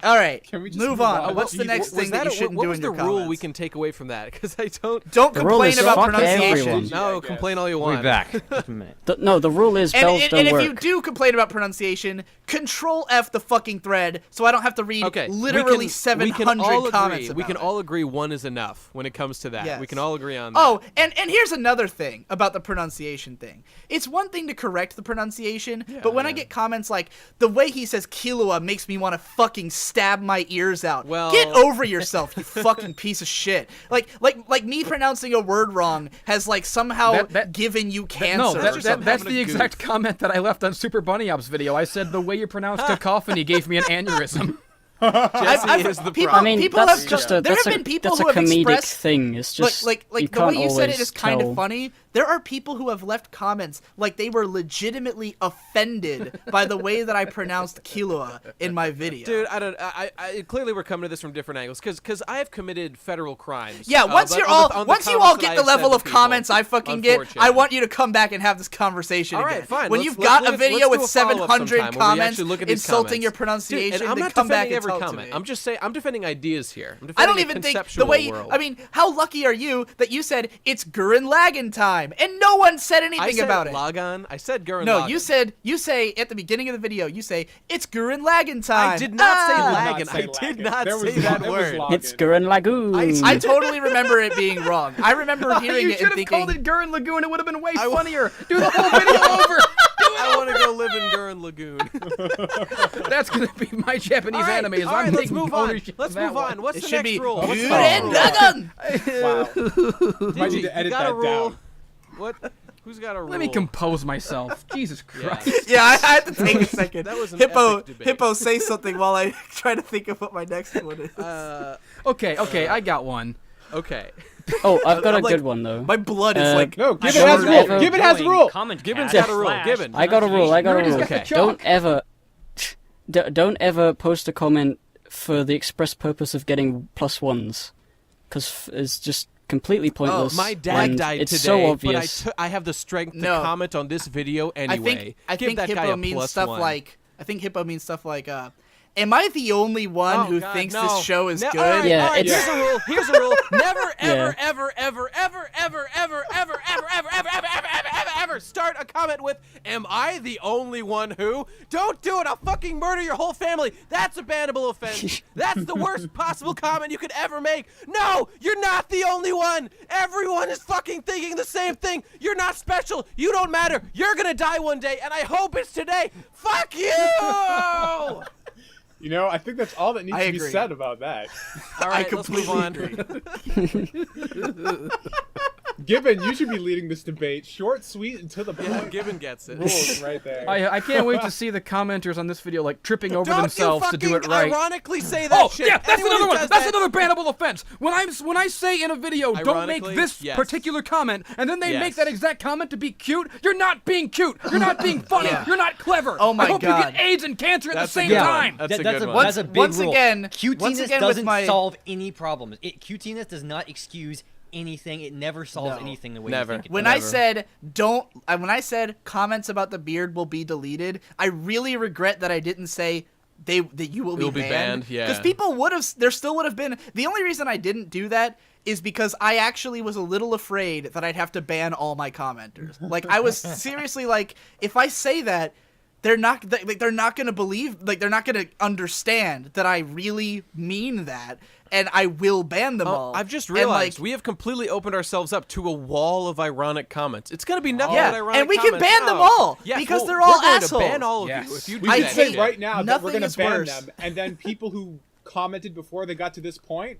All right, Can we just move move on. on? What's the next thing that you shouldn't what do was in the your rule comments? we can take away from that? Because I don't. Don't The rule complain is about fuck pronunciation. everyone. No, I complain all you We'll want. be back. Just a minute. No, the rule is bells And don't if work. you do complain about pronunciation, Control F the fucking thread so I don't have to read Okay, literally we 700 can all comments agree. about We can it. all agree one is enough when it comes to that. Yes. We can all agree on that. Oh, and here's another thing about the pronunciation thing. It's one thing to correct the pronunciation, but when I get comments like, the way he says Kilua makes me want to fucking stab my ears out. Well- Get over yourself, you fucking piece of shit. Like me pronouncing a word wrong has like somehow That- given you cancer. No, or that's something. the exact comment that I left on Super Bunny Op's video. I said the way you pronounce cacophony gave me an aneurysm. Jesse is the people, problem. I mean, people that's have just there that's have a been people that's who a have comedic expressed thing. It's just like you the way can't you said it always is kind tell. of funny. There are people who have left comments like they were legitimately offended by the way that I pronounced Kilua in my video. Dude, I clearly we're coming to this from different angles because I have committed federal crimes. Yeah, once but you're on the once you comments all that get I the have said level to of people, comments I fucking get, I unfortunately. want you to come back and have this conversation All again. right, fine. When Let's- you've got let's a video do with a follow-up 700 sometime where we comments actually look at these insulting your comments. pronunciation, Dude, and I'm then not come back defending and every talk comment. to me. I'm just saying I'm defending ideas here. I'm I don't defending a even think the conceptual way. world. I mean, how lucky are you that you said it's Gurren Lagann time and no one said anything I said about it? Logon. I said Gurren No, Lagann. you say at the beginning of the video, you say it's Gurren Lagann time. I did not say Ah! Lagann. I did not There was say that there was word. Logan. It's Gurren Lagoon. I totally remember it being wrong. I remember hearing you it should and have called thinking, it Gurren Lagoon. It would have been way funnier. Do the whole video over. I want to go live in Gurren Lagoon. That's gonna be my Japanese All right, anime. Is all right, I'm let's taking move on. ownership Let's of that move on. one. What's it the should next be rule? What's the Gurren next rule? Lagann. Wow. Might need Digi, to edit you got that a rule. down. What? Who's got a rule? Let me compose myself. Jesus Yeah. Christ. Yeah, I had to take a second. That was an Hippo, epic debate. Hippo, say something while I try to think of what my next one is. Okay, I got one. Okay. Oh, I've got a I'm like- good one though. My blood is Uh, like. No, I Gibbon has a don't rule. ever Gibbon has a rule. Gibbon's got a rule. Gibbon. I got a rule. I got a Rudy's rule. got the chalk. Don't ever, don't ever post a comment for the express purpose of getting +1s, because it's just completely pointless. My dad and died it's today, so obvious. but I have the strength to No. comment on this video anyway. I Give think that guy Hippo a means +1. stuff like. I think Hippo means stuff like. Am I the only one Oh, who God, thinks no. this show is good? All right, Yeah, all right, it's- here's a rule. Here's a rule. Never, ever, Yeah. ever, ever, ever, ever, ever, ever, ever, ever, ever, ever, ever, ever, ever, ever start a comment with "Am I the only one who?" Don't do it. I'll fucking murder your whole family. That's a bannable offense. That's the worst possible comment you could ever make. No, you're not the only one. Everyone is fucking thinking the same thing. You're not special. You don't matter. You're gonna die one day, and I hope it's today. Fuck you. You know, I think that's all that needs I to be agree. said about that. All right, I let's move completely on. Gibbon, you should be leading this debate. Short, sweet, and to the point. Yeah, Gibbon gets it. Rules right there. I can't wait to see the commenters on this video like tripping over themselves to do it right. Ironically say that shit. Yeah, that's Anyone another who one. does That's that- another bannable offense. When I say in a video, don't make Ironically, this yes. particular comment, and then they make Yes. that exact comment to be cute, you're not being cute. You're not being funny. Yeah. You're not clever. Oh my I hope God. you get AIDS and cancer at That's the a same good one. time. That's a good one. That's a big Once rule. again- cutiness once again with doesn't my- solve any problems. Cutiness does not excuse anything. It never solves No. anything the way Never. you think it When does. I said when I said comments about the beard will be deleted, I really regret that I didn't say that you will It will be banned, yeah. Because people there still would have been. The only reason I didn't do that is because I actually was a little afraid that I'd have to ban all my commenters. Like I was seriously like, if I say that, they're not going to believe, like they're not going to understand that I really mean that, and I will ban them all. I've just And, realized like, we have completely opened ourselves up to a wall of ironic comments. It's going to be nothing Yeah, but ironic and we can comments ban them now. all, Yes, because well, they're all we're going assholes. to ban all of Yes. you if you do We I should that say hate shit. right now that nothing we're going is to ban worse. them, and then people who commented before they got to this point,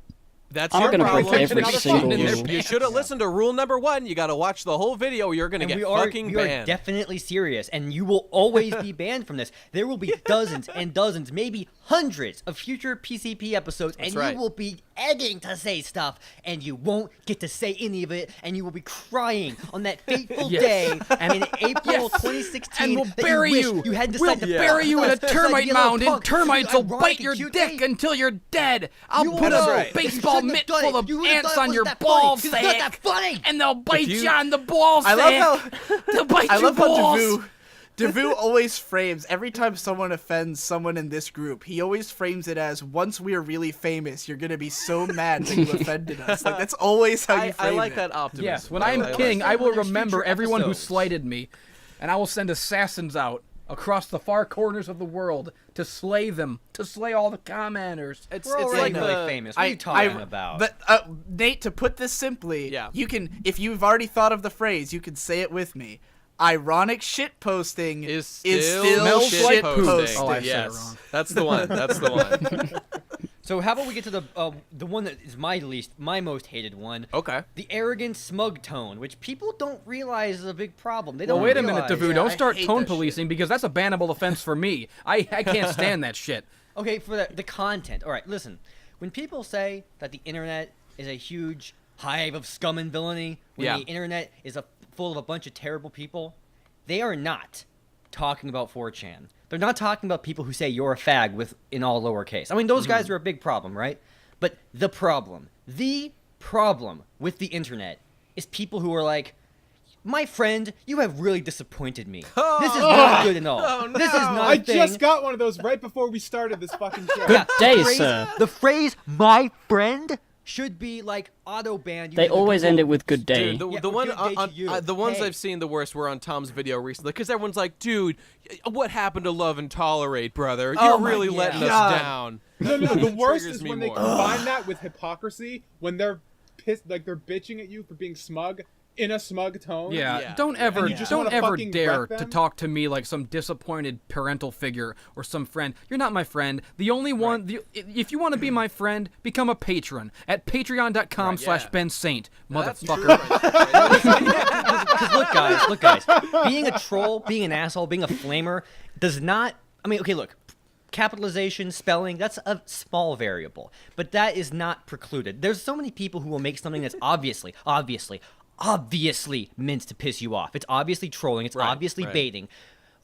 That's I'm your gonna break problem. every Another single fun. rule. You should have listened to rule number 1. You got to watch the whole video. Or you're going to And get we fucking are banned. definitely serious, and you will always be banned from this. There will be dozens and dozens, maybe hundreds of future PCP episodes, and right. you will be egging to say stuff, and you won't get to say any of it, and you will be crying on that fateful Yes. day in April 2016. And we'll that bury you. you. Wish you hadn't We'll decided to bury you in a fuck us, termite you little mound, and punk. termites You will ironic bite your and cute dick face. until you're dead. I'll You put would've- a you baseball shouldn't mitt have done full it. of You would've ants done it. on It your wasn't that funny. ball 'Cause it's not sack, that funny. and they'll bite you- you on the ball I sack. love how They'll bite I your love how balls. Devu always frames every time someone offends someone in this group. He always frames it as, once we are really famous, you're gonna be so mad that you offended us. Like that's always how you I frame like it. that optimism. Yes, when I am like king, that. I will There's remember future everyone who episodes. slighted me, and I will send assassins out across the far corners of the world to slay them, to slay all the commenters. It's We're it's already like really the famous. What are you talking about? But Nate, to put this simply, Yeah. you can, if you've already thought of the phrase, you can say it with me. Ironic shit posting is still smells shit like posting. poop. Oh, I said it yes, wrong. that's the one. That's the one. So how about we get to the one that is my most hated one? Okay. The arrogant, smug tone, which people don't realize is a big problem. They Well, don't wait a minute, realize. Devu. Yeah, Don't I start hate tone that shit. policing because that's a bannable offense for me. I can't stand that shit. Okay, for the content. All right, listen. When people say that the internet is a huge hive of scum and villainy, when Yeah. the internet is full of a bunch of terrible people, they are not talking about 4chan. They're not talking about people who say you're a fag in all lowercase. I mean, those guys are a big problem, right? But the problem with the internet is people who are like, my friend, you have really disappointed me. This is not good at all. Oh, This is not I a thing. just got one of those right before we started this fucking show. Good day, the phrase, sir. The phrase "my friend" should be like auto banned. They always end it with good day. Dude, the, Yeah, the one good day to you. the ones Hey. I've seen the worst were on Tom's video recently because everyone's like, "Dude, what happened to love and tolerate, brother? You're my really letting God. us down." No, the worst Triggers is me when they more. combine that with hypocrisy, when they're pissed, like they're bitching at you for being smug in a smug tone. Yeah, Yeah. don't ever, And you just don't wanna ever fucking dare wreck to them? talk to me like some disappointed parental figure or some friend. You're not my friend. The only one, if you want to be my friend, become a patron at patreon.com/Ben Saint, That's motherfucker. true. Because look, guys. Being a troll, being an asshole, being a flamer does not. I mean, okay, look. Capitalization, spelling, that's a small variable. But that is not precluded. There's so many people who will make something that's obviously meant to piss you off. It's obviously trolling. It's obviously right. baiting.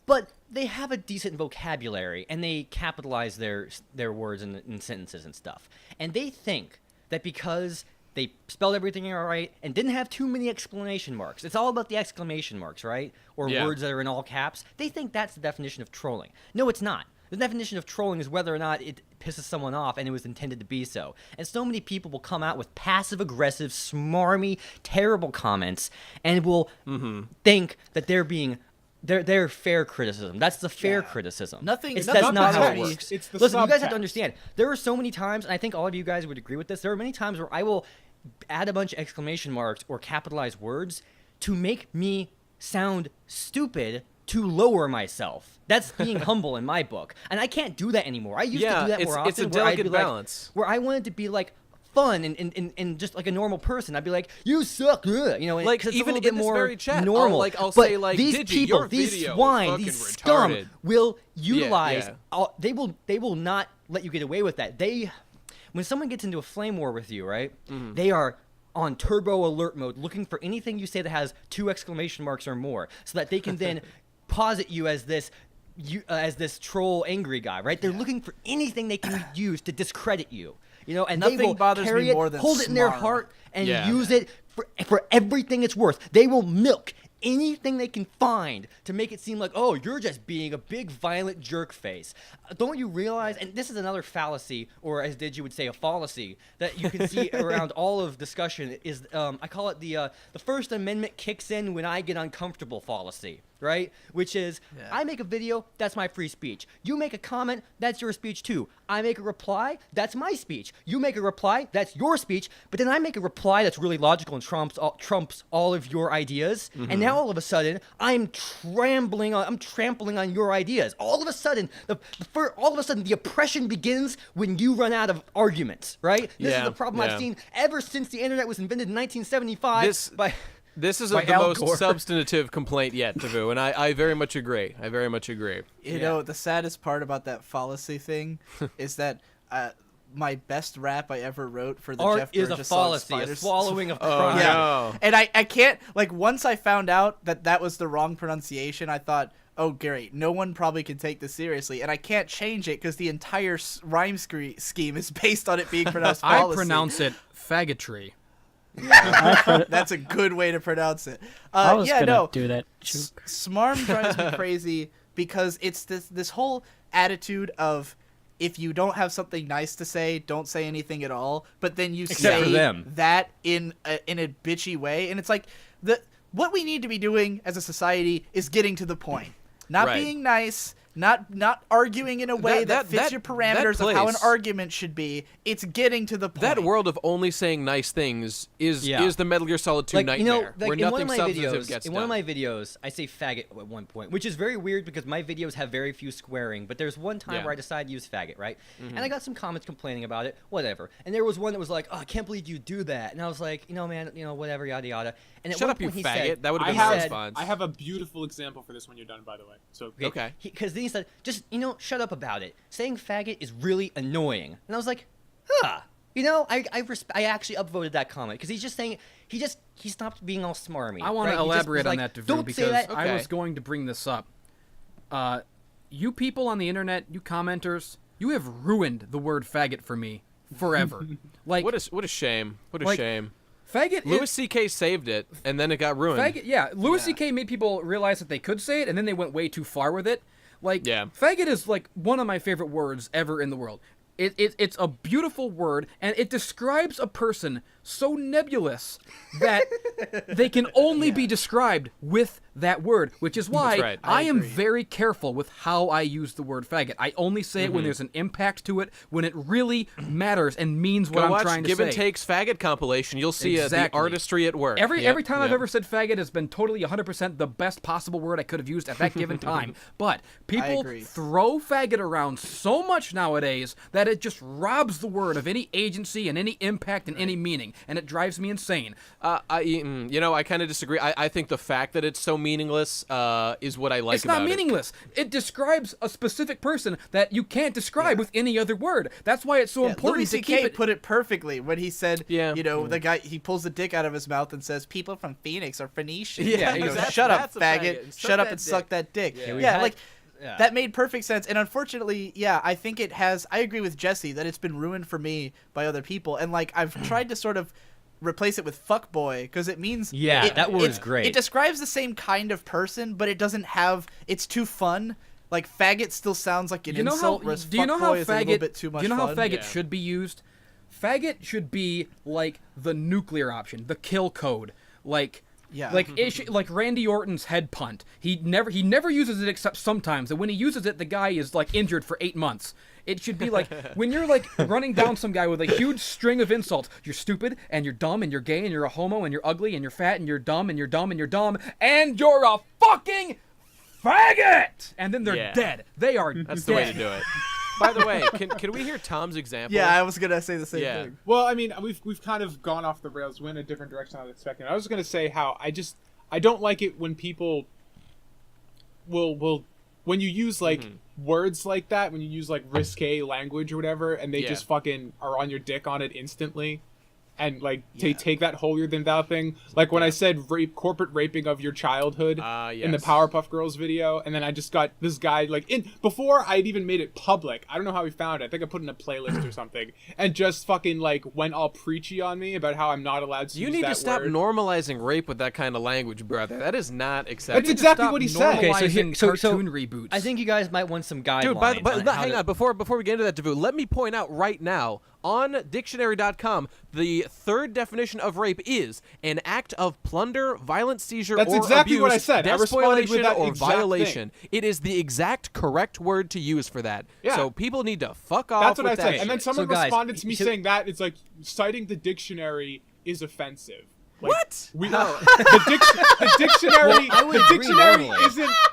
But they have a decent vocabulary, and they capitalize their words in sentences and stuff. And they think that because they spelled everything all right and didn't have too many exclamation marks. It's all about the exclamation marks, right? Or Yeah. words that are in all caps. They think that's the definition of trolling. No, it's not. The definition of trolling is whether or not it pisses someone off and it was intended to be so. And so many people will come out with passive-aggressive, smarmy, terrible comments and will think that they're being... They're fair criticism. That's the fair criticism. Nothing- That's nothing not how it text. works. It's the Listen, you guys have subtext. to understand. There are so many times, and I think all of you guys would agree with this. There are many times where I will add a bunch of exclamation marks or capitalize words to make me sound stupid to lower myself. That's being humble in my book, and I can't do that anymore. I used to Yeah, do that it's- more often. it's a where I'd be delicate like- balance. where I wanted to be like fun and just like a normal person. I'd be like, you suck, you know, Like, 'cause it's even a little in bit this more very chat, normal. I'll but say, like, these Digi, people, your these video is swine, fucking these scum retarded. will utilize. yeah. They will not let you get away with that. When someone gets into a flame war with you, right? They are on turbo alert mode, looking for anything you say that has 2 exclamation marks or more, so that they can then posit you as this troll angry guy, right? They're looking for anything they can use to discredit you, you know, and Nothing they will bothers carry me it, more than hold it in their smarm. heart, and Yeah. use it for everything it's worth. They will milk anything they can find to make it seem like, oh, you're just being a big violent jerk face. Don't you realize, and this is another fallacy, or as Digi would say, a fallacy, that you can see around all of discussion is, I call it the First Amendment kicks in when I get uncomfortable fallacy, right? Which is, I make a video, that's my free speech. You make a comment, that's your speech too. I make a reply, that's my speech. You make a reply, that's your speech. But then I make a reply that's really logical and trumps all of your ideas. And now all of a sudden, I'm trampling on your ideas. All of a sudden, the oppression begins when you run out of arguments, right? This is the problem I've seen ever since the internet was invented in 1975. This is By the Al most Gore. substantive complaint yet, Tavu, and I very much agree. I very much agree. You know, the saddest part about that fallacy thing is that my best rap I ever wrote for the Art Jeff is a Burgess song fallacy, a Spiders. swallowing of Oh, pride. no. And I can't, like, once I found out that was the wrong pronunciation, I thought, oh, great, no one probably can take this seriously. And I can't change it because the entire rhyme scheme is based on it being pronounced I fallacy. pronounce it faggotry. That's a good way to pronounce it. I was yeah, gonna no. do that joke. Smarm drives me crazy because it's this whole attitude of if you don't have something nice to say, don't say anything at all. But then you Except for say them. that in a bitchy way, and it's like what we need to be doing as a society is getting to the point, not Right. being nice. Not arguing in a way that fits your parameters of how an place- argument should be. It's getting to the point. That world of only saying nice things is the Metal Gear Solid 2 Like, nightmare, you know, like where in one nothing of my substantive videos, gets in done. one of my videos, I say faggot at one point, which is very weird because my videos have very few swearing. But there's one time Yeah. where I decided to use faggot, right? And I got some comments complaining about it, whatever. And there was one that was like, "Oh, I can't believe you do that." And I was like, man, whatever, yada yada. And at Shut one up, you point he faggot. said, That would have I been my have, response. I have a beautiful example for this when you're done, by the way. So Okay. Because then he said, just, shut up about it. Saying faggot is really annoying. And I was like, I actually upvoted that comment because he's just saying, he stopped being all smarmy. I want right? to He just elaborate was on like, that, Devere, Don't because say that. I Okay. was going to bring this up. You people on the internet, you commenters, you have ruined the word faggot for me forever. Like, What a shame. What a like, shame. faggot Louis is... C.K. saved it, and then it got ruined. Faggot, yeah, Louis C.K. made people realize that they could say it, and then they went way too far with it. Like, Yeah. faggot is, like, one of my favorite words ever in the world. It's a beautiful word, and it describes a person so nebulous that they can only be described with that word, which is why That's right. I am very careful with how I use the word faggot. I only say it when there's an impact to it, when it really matters and means what Go I'm watch trying to Give say. and Takes faggot compilation. You'll see the Exactly. artistry at work. Every time I've Yep. ever said faggot has been totally 100% the best possible word I could have used at that given time. But people agree. throw faggot around so much nowadays that it just robs the word of any agency and any impact and any meaning, and it drives me insane. I kind of disagree. I think the fact that it's so meaningless is what I like It's about not meaningless. It describes a specific person that you can't describe with any other word. That's why it's so important Louis to C.K. keep it. put it perfectly when he said, Yeah. the guy, he pulls the dick out of his mouth and says, people from Phoenix are Phoenician. Yeah, He goes, exactly. shut up, That's a faggot. faggot. Shut up Suck and that suck that dick. Yeah, we Yeah, had- like, yeah. that made perfect sense. And unfortunately, I think it has, I agree with Jesse that it's been ruined for me by other people. And, like, I've tried to sort of replace it with fuckboy because it means That word is great. It describes the same kind of person, but it doesn't have, it's too fun. Like, faggot still sounds like an You know insult, how? whereas Do you know how fuckboy is a little faggot? bit too much Do you know how fun. faggot Yeah. should be used? Faggot should be like the nuclear option, the kill code. Like, Yeah. like like Randy Orton's head punt. He never uses it except sometimes, and when he uses it, the guy is like injured for 8 months. It should be like when you're like running down some guy with a huge string of insults. You're stupid, and you're dumb, and you're gay, and you're a homo, and you're ugly, and you're fat, and you're dumb, and you're dumb, and you're dumb, and you're a fucking faggot. And then they're Yeah. dead. They are That's dead. the way to do it. By the way, can we hear Tom's example? Yeah, I was gonna say the same Yeah. thing. Well, I mean, we've kind of gone off the rails, went a different direction than I was expecting. I was going to say how I don't like it when people will when you use like words like that, when you use like risque language or whatever, and they just fucking are on your dick on it instantly. And like take that holier than thou thing, like when I said corporate raping of your childhood in the Powerpuff Girls video, and then I just got this guy like before I'd even made it public. I don't know how he found it. I think I put it in a playlist or something, and just fucking like went all preachy on me about how I'm not allowed to. You use need that to stop word. normalizing rape with that kind of language, brother. That is not acceptable. That's exactly what he said. Okay, so Normalizing so cartoon reboots. I think you guys might want some guidelines. Dude, but on how hang to- on. Before we get into that, Devu, let me point out right now, on dictionary.com, the third definition of rape is an act of plunder, violent seizure, That's or exactly abuse, what I said. I responded with despoliation, that or exact violation. It is the exact correct word to use for that. Yeah. So people need to fuck off That's what I with said. that And then shit. someone So, guys, responded to me so- saying that it's like citing the dictionary is offensive. Like, What? The dictionary, I would the agree dictionary normally.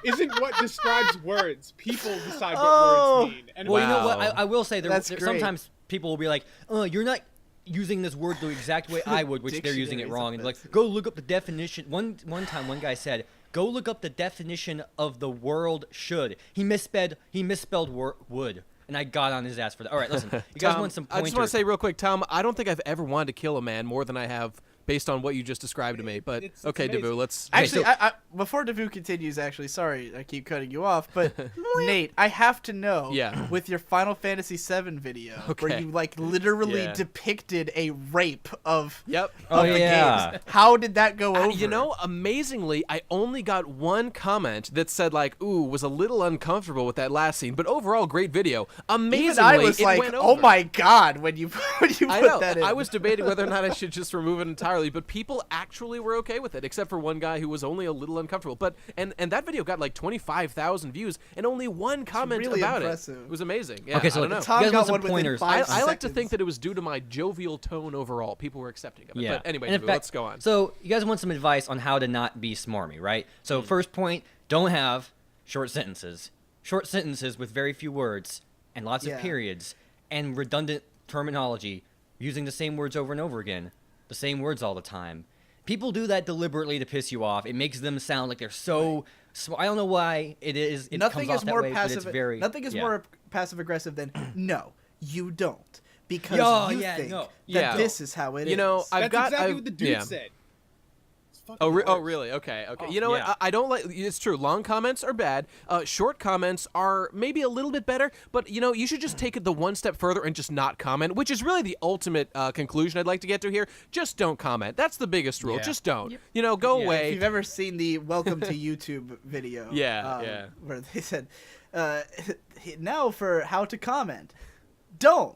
isn't what describes words. People decide what Oh. words mean. And Well, you know what? Wow. I will say That's there great. sometimes people will be like, "Oh, you're not using this word the exact way I would," which they're using it Dictionary's wrong. And like, offensive. go look up the definition. One time, one guy said, "Go look up the definition of the world should." He misspelled would, and I got on his ass for that. All right, listen, you guys Tom, want some I pointers? just want to say real quick, Tom, I don't think I've ever wanted to kill a man more than I have based on what you just described to me. But It's okay, amazing. Devu, let's... Actually, so- I, before Devu continues, actually, sorry, I keep cutting you off, but Nate, I have to know, Yeah. with your Final Fantasy VII video, where Okay. you like literally Yeah. depicted a rape of Yep. Oh, the yeah. games. How did that go over? You know, amazingly, I only got one comment that said like, "Ooh, was a little uncomfortable with that last scene," but overall, great video. Amazingly, even I was it like, went "Oh over. my god!" When you I put know. that in. I was debating whether or not I should just remove it entirely, but people actually were okay with it, except for one guy who was only a little uncomfortable. But and that video got like 25,000 views and only one comment really about impressive. it. It was amazing. Yeah, Okay, so I don't know. Tom you guys got want some one within pointers? 5 I like to think seconds. that it was due to my jovial tone overall. People were accepting of it. Yeah. But anyway, And in Devu, fact- let's go on. So you guys want some advice on how to not be smarmy, right? So first point, don't have short sentences. Short sentences with very few words and lots Yeah. of periods and redundant terminology, using the same words over and over again, the same words all the time. People do that deliberately to piss you off. It makes them sound like they're so smart. I don't know why it is. It nothing comes is off that more way, but passive. it's very, Nothing is yeah. more passive aggressive than no, you don't, because Yo, you yeah, think no. that Yeah. this is how it is. You know, I've That's got exactly I've- what the dude yeah. said. It's fucking Oh, worse. really? Okay. Oh, You know yeah. what? I don't like. It's true. Long comments are bad. Short comments are maybe a little bit better, but you know, you should just take it the one step further and just not comment, which is really the ultimate conclusion I'd like to get to here. Just don't comment. That's the biggest rule. Yeah. Just don't. You know, go If away. you've ever seen the "Welcome to YouTube" video, Yeah. where they said, "Now for how to comment." Don't.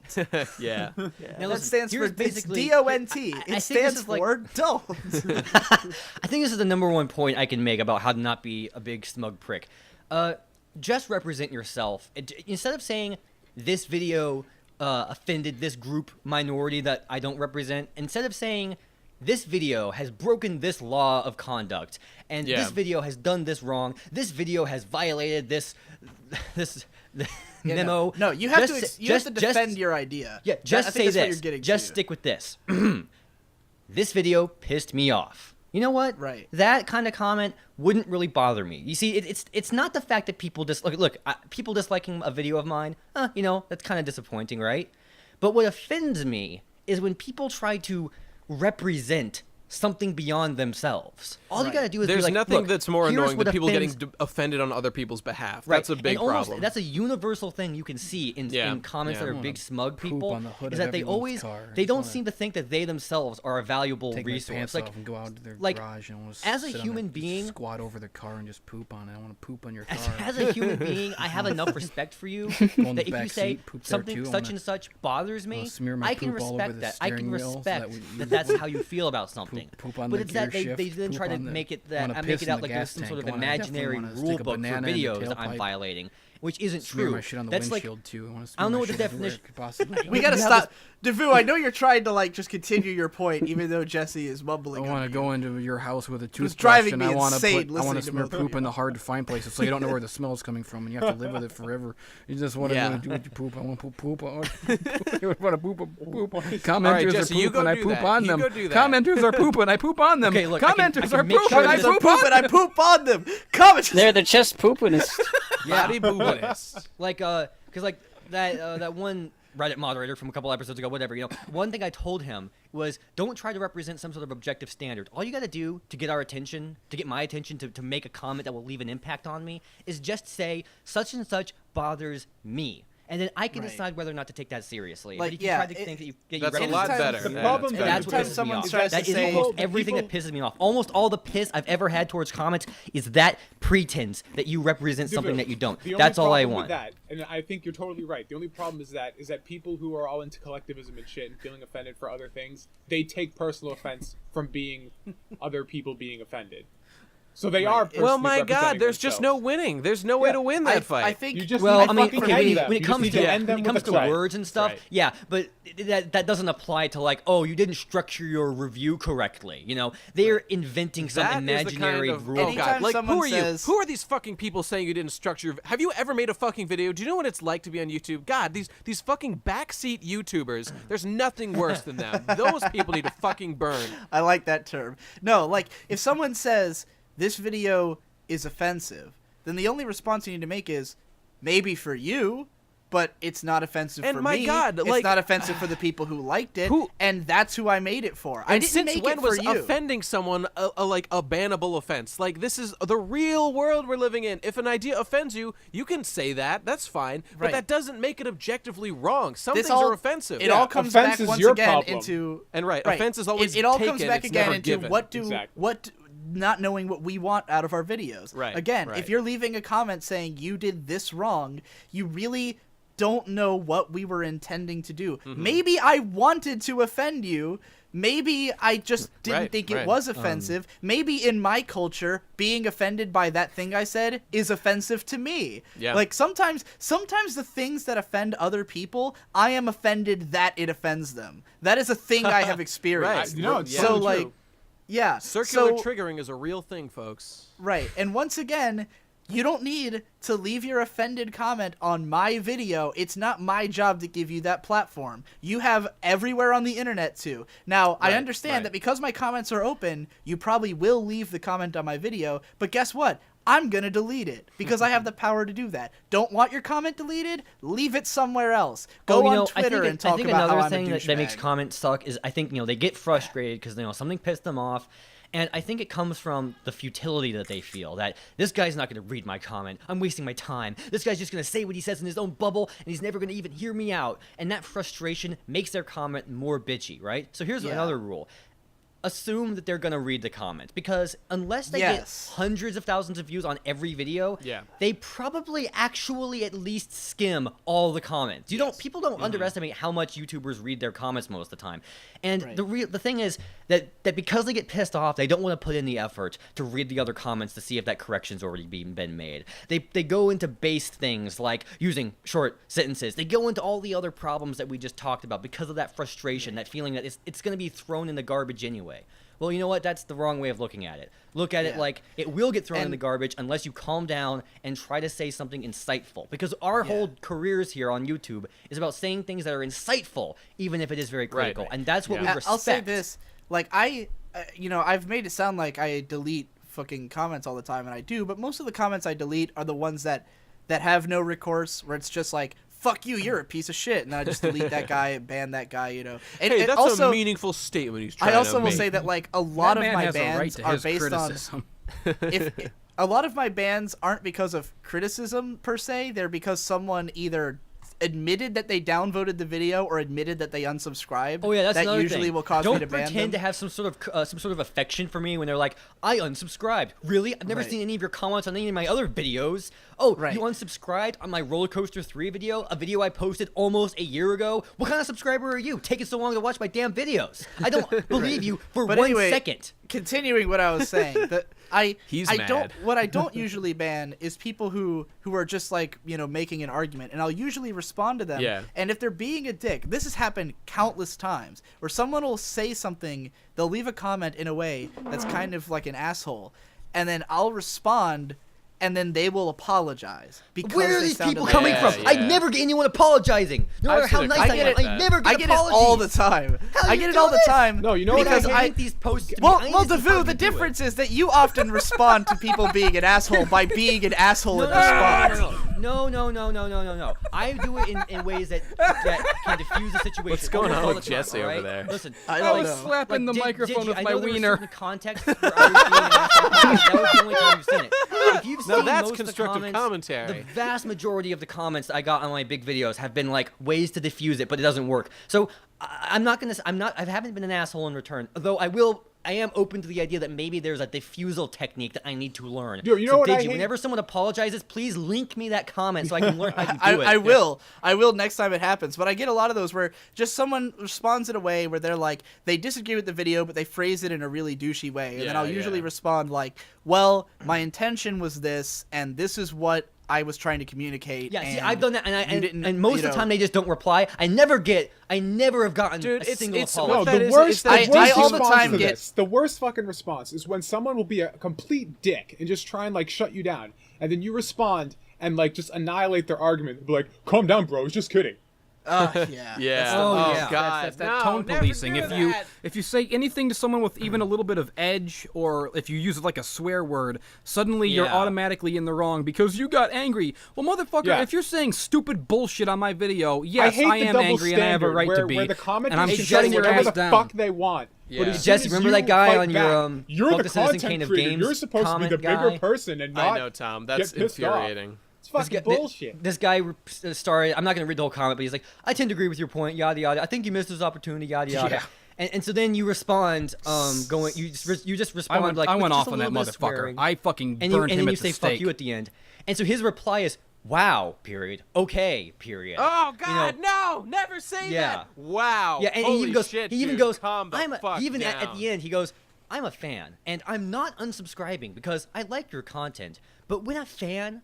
Yeah. Now, That listen, stands for here's it's basically DONT. I It think this stands is like- for don't. I think this is the number one point I can make about how to not be a big smug prick. Just represent yourself. Instead of saying this video offended this group minority that I don't represent, instead of saying this video has broken this law of conduct, and Yeah. this video has done this wrong, this video has violated this Yeah, memo. No, you have Just to. You have just- to defend just- your idea. Yeah, just I say think that's what this. you're getting Just to. stick with this. This video pissed me off. You know what? Right. That kind of comment wouldn't really bother me. You see, it's not the fact that people people disliking a video of mine. You know, that's kind of disappointing, right? But what offends me is when people try to represent something beyond themselves. All you Right. gotta do is There's be like, nothing "Look, that's more here's annoying what than people offends getting offended on other people's behalf. Right. That's a big and almost, problem. That's a universal thing you can see in comments Yeah. that are I big smug people. on the hood Is of that they everyone's always car. they I don't just wanna seem to think that they themselves are a valuable Take my resource. pants Like off and go out to their like, garage and I want to as a human being- squat over their car and just poop on it. I want to poop on your car. as a human being, I have enough respect for you in that the if you back say seat, poop there something too. I such wanna- and such bothers me, smear my I can poop all over respect the that. I can steering wheel so respect that that that's how you feel about something. Poop on but the it's that gear they shift, then poop try to on the- make it wanna that make piss it in out the like there's gas some sort of tank. I definitely imaginary wanna rule stick a book for banana in the videos that I'm tailpipe. violating. which isn't Smear true. my shit on the That's windshield too. I, wanna I don't know smear my what the shit everywhere definition- it could possibly. We gotta stop. DeVu, I know you're trying to like just continue your point, even though Jesse is I mumbling. want to on go you. into your house with a toothbrush driving and me I want insane to listening to smear both of poop you. in the hard to find places, so you don't know where the smell is coming from, and you have to live with it forever. You just want to Yeah. do with your poop. I want to poop. I want to poop. Commenters All right, are Jesse, you pooping. go I do poop that. on You them. go do that. Commenters are pooping. I poop on them. Okay, look, I can Commenters are make sure pooping. I that- Commenters are poop on pooping. I them. poop on them. Commenters. They're the chest poopinist. Body boobiness. Like, because like that one Reddit moderator from a couple episodes ago, whatever, one thing I told him was, don't try to represent some sort of objective standard. All you got to do to get our attention, to get my attention, to make a comment that will leave an impact on me, is just say, such and such bothers me. And then I can Right. decide whether or not to take that seriously. Like, but if you yeah, try to it- think that you That's a lot Anytime- better. The Yeah. problem And then that's is what Anytime pisses someone me off. tries to That is say- almost The everything people- that pisses me off. Almost all the piss I've ever had towards comments is that pretense that you represent something that you don't. The only That's all I problem want. with that, and I think you're totally right. The only problem is that people who are all into collectivism and shit and feeling offended for other things, they take personal offense from being other people being offended. So they are. Well, personally my God, representing there's just no themselves. winning. There's no way to win that fight. I think You just Well, need I to mean, fucking okay, end them. when it You comes just to need to end them with a threat. words and stuff, Right. yeah, but that doesn't apply to like, oh, you didn't structure your review correctly. They're inventing some That is the imaginary kind of, rule. oh Anytime God, like someone who are says- you? Who are these fucking people saying you didn't structure? Have you ever made a fucking video? Do you know what it's like to be on YouTube? God, these fucking backseat YouTubers. There's nothing worse than them. Those people need to fucking burn. I like that term. No, like if someone says this video is offensive, then the only response you need to make is maybe for you, but it's not offensive And for my me. God, it's like- not offensive for the people who liked it, Who- and that's who I made it for. I And didn't since make when it for was you. offending someone like a bannable offense? Like this is the real world we're living in. If an idea offends you, you can say that. That's fine. But Right. that doesn't make it objectively wrong. Some This things all- are offensive. It all comes offense back is once your again problem. into And offense is always it all taken, comes back it's again never into given. Exactly. not knowing what we want out of our videos. Right, Again, right. if you're leaving a comment saying you did this wrong, you really don't know what we were intending to do. Mm-hmm. Maybe I wanted to offend you. Maybe I just didn't Right, think it right. was offensive. Maybe in my culture, being offended by that thing I said is offensive to me. Yeah. Like sometimes the things that offend other people, I am offended that it offends them. That is a thing I have experienced. No, it's so totally like, true. yeah. Circular so, triggering is a real thing, folks. Right. And once again, you don't need to leave your offended comment on my video. It's not my job to give you that platform. You have everywhere on the internet to. Now, I Right, understand right. that because my comments are open, you probably will leave the comment on my video, but guess what? I'm going to delete it because I have the power to do that. Don't want your comment deleted? Leave it somewhere else. Go on Twitter and talk about another how I'm thing a that makes douchebag. comments suck is I think they get frustrated because something pissed them off. And I think it comes from the futility that they feel, that this guy's not going to read my comment. I'm wasting my time. This guy's just going to say what he says in his own bubble, and he's never going to even hear me out. And that frustration makes their comment more bitchy, right? So here's Yeah. another rule. Assume that they're going to read the comments, because unless they Yes. get hundreds of thousands of views on every video, Yeah. they probably actually at least skim all the comments. People don't underestimate how much YouTubers read their comments most of the time. And Right. the thing is that because they get pissed off, they don't want to put in the effort to read the other comments to see if that correction's already been made. They go into base things like using short sentences. They go into all the other problems that we just talked about because of that frustration, that feeling that it's going to be thrown in the garbage anyway. Well, you know what? That's the wrong way of looking at it. Look at it Yeah. like it will get thrown in And- the garbage unless you calm down and try to say something insightful. Because our whole careers here on YouTube is about saying things that are insightful, even if it is very critical. right. And that's what we Yeah. respect. I'll say this, like I've made it sound like I delete fucking comments all the time, and I do, but most of the comments I delete are the ones that have no recourse, where it's just like, fuck you, you're a piece of shit, and I just delete that guy and ban that guy, And, Hey, and that's also, a meaningful statement he's trying I also to will make. say that like a lot That of man my has a right bans to are his based criticism. on if a lot of my bans aren't because of criticism per se, they're because someone either admitted that they downvoted the video or admitted that they unsubscribed. Oh yeah, that's that another usually thing. will cause Don't me to ban pretend them. to have some sort of affection for me when they're like, I unsubscribed. Really? I've never Right. seen any of your comments on any of my other videos. Oh, Right. you unsubscribed on my Roller Coaster 3 video, a video I posted almost a year ago. What kind of subscriber are you? Taking so long to watch my damn videos. I don't believe you for But one anyway, second. Continuing what I was saying, He's I mad. don't. What I don't usually ban is people who are just like making an argument, and I'll usually respond to them. Yeah. And if they're being a dick, this has happened countless times, where someone will say something, they'll leave a comment in a way that's kind of like an asshole, and then I'll respond. And then they will apologize because Where are they these sounded people like coming that. from? I never get anyone apologizing. No matter I've how seen nice it. I get am, it. I never get I get apologies. it all the time. How I you get it do all the this? time. No, you know what Because I I hate? hate these posts. To be Well, honest, it's Devu, fun the to do it. difference is that you often respond to people being an asshole by being an asshole in response. No. I do it in ways that can diffuse the situation. What's going almost on all with the time, Jesse all over right? there? Listen, I was know. slapping the microphone with I my know there were wiener. certain contexts where I was being an asshole. That was the only time you've seen it. If you've Now seen that's most constructive of the comments, commentary. the vast majority of the comments that I got on my big videos have been like ways to diffuse it, but it doesn't work. So I haven't been an asshole in return. Though I am open to the idea that maybe there's a diffusal technique that I need to learn. Yo, you know so what I Digi, hate? whenever someone apologizes, please link me that comment so I can learn how you do it. I will next time it happens. But I get a lot of those where just someone responds in a way where they're like, they disagree with the video, but they phrase it in a really douchey way. And then I'll usually respond like, well, my intention was this, and this is what I was trying to communicate. Yeah, see, and I've done that, didn't, and most of the time they just don't reply. I never have gotten Dude, a single it's apology. No, that the is- worst, it's that the worst I all the response time to get- this, the worst fucking response is when someone will be a complete dick and just try and like shut you down, and then you respond and like just annihilate their argument. Be like, "Calm down, bro. I was just kidding." yeah. Yeah. Oh, Oh, yeah. God. That's that No, tone never policing. do that. If you say anything to someone with even a little bit of edge, or if you use like a swear word, suddenly you're Yeah. automatically in the wrong because you got angry. Well, motherfucker, Yeah. if you're saying stupid bullshit on my video, I yes, hate I the am double angry and I have a standard right where, to be. where the commentators and I'm can Hey, shutting say your whatever ass the down. fuck they want. Yeah. But as soon Jesse, as remember you that guy fight on your, back, you're the Focus Citizen content King of creator. Games You're supposed to be the comment bigger guy? person and not I know, Tom. That's get pissed off. infuriating. It's fucking bullshit. This guy started. I'm not going to read the whole comment, but he's like, "I tend to agree with your point, yada yada. I think you missed this opportunity, yada yada." Yeah. And so then you respond, you just respond I with went just off a on that little bit of motherfucker. swearing. I fucking and burned then him you at say the stake. "fuck you" at the end. And so his reply is, "Wow, period. Okay, period." Oh You know, God, no! Never say Yeah. that. Wow. Yeah, and Holy he even goes. shit, he even dude. goes. Calm the fuck Even down. at the end, he goes, "I'm a fan, and I'm not unsubscribing because I like your content. But when a fan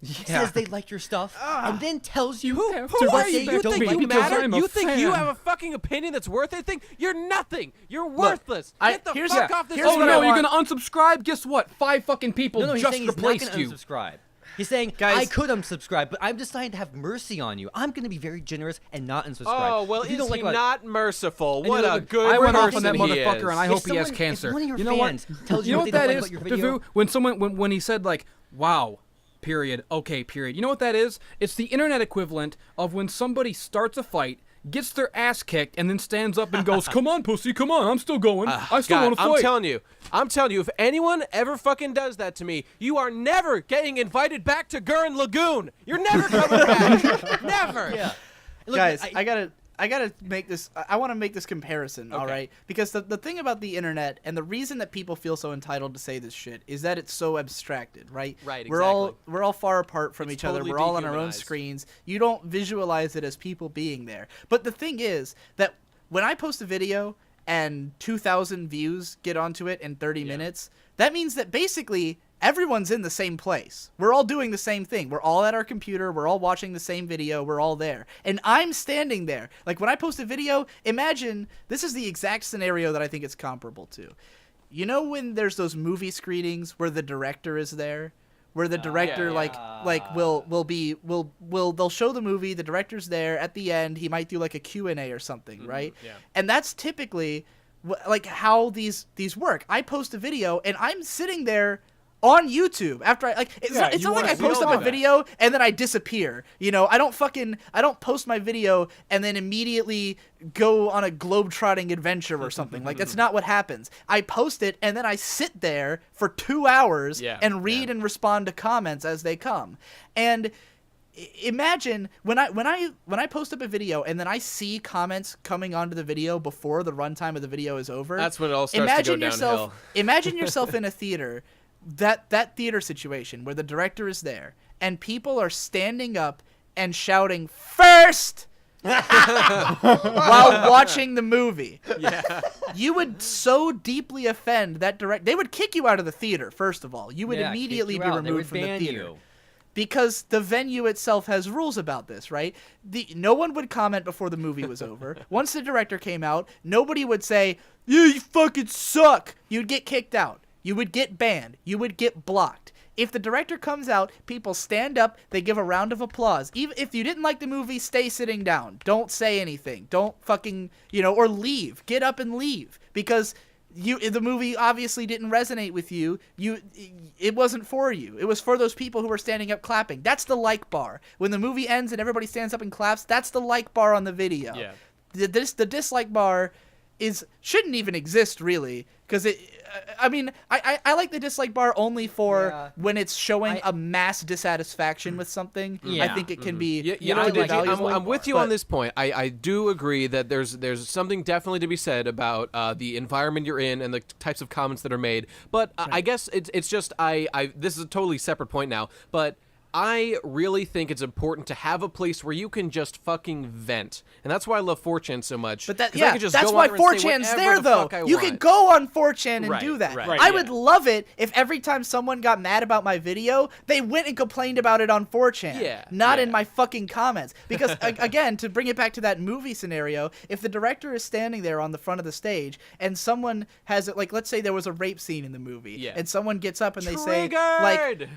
says they like your stuff and then tells you Who to are say you? You don't think like you it, because matter? I'm a You think you fan. have a fucking opinion that's worth anything? You're nothing. You're worthless. Get the here's- fuck off this here's Oh what no, I you're want. gonna unsubscribe? Guess what? 5 fucking people No, he's just saying he's not replaced gonna you. unsubscribe. He's saying, Guys- I could unsubscribe, but I'm deciding to have mercy on you. I'm going to be very generous and not unsubscribe. Oh, well, If you is don't he like what- not merciful? you What know, a good I went off person on that he motherfucker, is. and I If hope he has someone- if cancer. one of your You know what? fans tells You know what what they that don't is, like about your video? Devu? When someone when he said like, "Wow, period, okay, period." You know what that is? It's the internet equivalent of when somebody starts a fight, gets their ass kicked, and then stands up and goes, "Come on, pussy, come on, I'm still going. I still God, want to fight." I'm telling you, if anyone ever fucking does that to me, you are never getting invited back to Gurren Lagoon. You're never coming back. Never. Yeah. Look, Guys, I gotta make this. I want to make this comparison, all Okay. right? Because the thing about the internet and the reason that people feel so entitled to say this shit is that it's so abstracted, right? Right, We're all far apart from It's each other. totally We're all on our own dehumanized. screens. You don't visualize it as people being there. But the thing is that when I post a video and 2,000 views get onto it in 30 minutes, that means that basically everyone's in the same place. We're all doing the same thing. We're all at our computer. We're all watching the same video. We're all there. And I'm standing there. Like when I post a video, imagine this is the exact scenario that I think it's comparable to. You know when there's those movie screenings where the director is there? Where the director they'll show the movie, the director's there, at the end he might do like a Q&A or something, right? yeah. And that's typically like how these work. I post a video and I'm sitting there on YouTube after it's not you like wanna I post see up all a that. video and then I disappear. You know, I don't post my video and then immediately go on a globe-trotting adventure or something. Like that's not what happens. I post it and then I sit there for 2 hours and read and respond to comments as they come. And imagine when I post up a video and then I see comments coming onto the video before the runtime of the video is over. That's when it all starts to go downhill. Imagine yourself in a theater, that theater situation where the director is there and people are standing up and shouting first while watching the movie. Yeah. You would so deeply offend that direct. They would kick you out of the theater. First of all, you would immediately be removed from the theater. Because the venue itself has rules about this, right? No one would comment before the movie was over. Once the director came out, nobody would say, "Yeah, you fucking suck." You'd get kicked out. You would get banned. You would get blocked. If the director comes out, people stand up, they give a round of applause. Even if you didn't like the movie, stay sitting down. Don't say anything. Don't fucking, or leave. Get up and leave. Because the movie obviously didn't resonate with you. It wasn't for you. It was for those people who were standing up clapping. That's the like bar. When the movie ends and everybody stands up and claps, that's the like bar on the video. Yeah. The dislike bar shouldn't even exist, really, because I like the dislike bar only for when it's showing a mass dissatisfaction with something. I think it can be I'm with you on this point. I do agree that there's something definitely to be said about the environment you're in and the types of comments that are made. But I guess it's just this is a totally separate point now, but I really think it's important to have a place where you can just fucking vent. And that's why I love 4chan so much. But that's why 4chan's there, though. You can go on 4chan and do that. Right, I would love it if every time someone got mad about my video, they went and complained about it on 4chan. Not in my fucking comments. Because, again, to bring it back to that movie scenario, if the director is standing there on the front of the stage and someone has it, like, let's say there was a rape scene in the movie, and someone gets up and they say,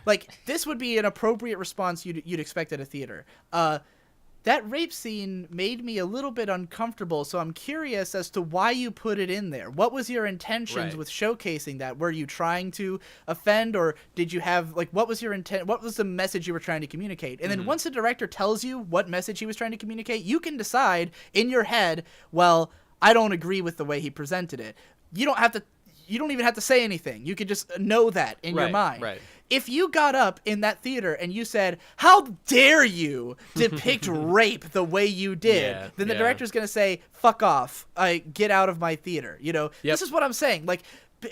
like, this would be an appropriate response you'd expect at a theater. That rape scene made me a little bit uncomfortable, so I'm curious as to why you put it in there. What was your intentions with showcasing that? Were you trying to offend, or did you have, like, what was your intent? What was the message you were trying to communicate? And then once the director tells you what message he was trying to communicate, you can decide in your head, well, I don't agree with the way he presented it. You don't even have to say anything. You could just know that in your mind. Right. If you got up in that theater and you said, "How dare you depict rape the way you did," then the director's going to say, "Fuck off. Get out of my theater." This is what I'm saying. Like,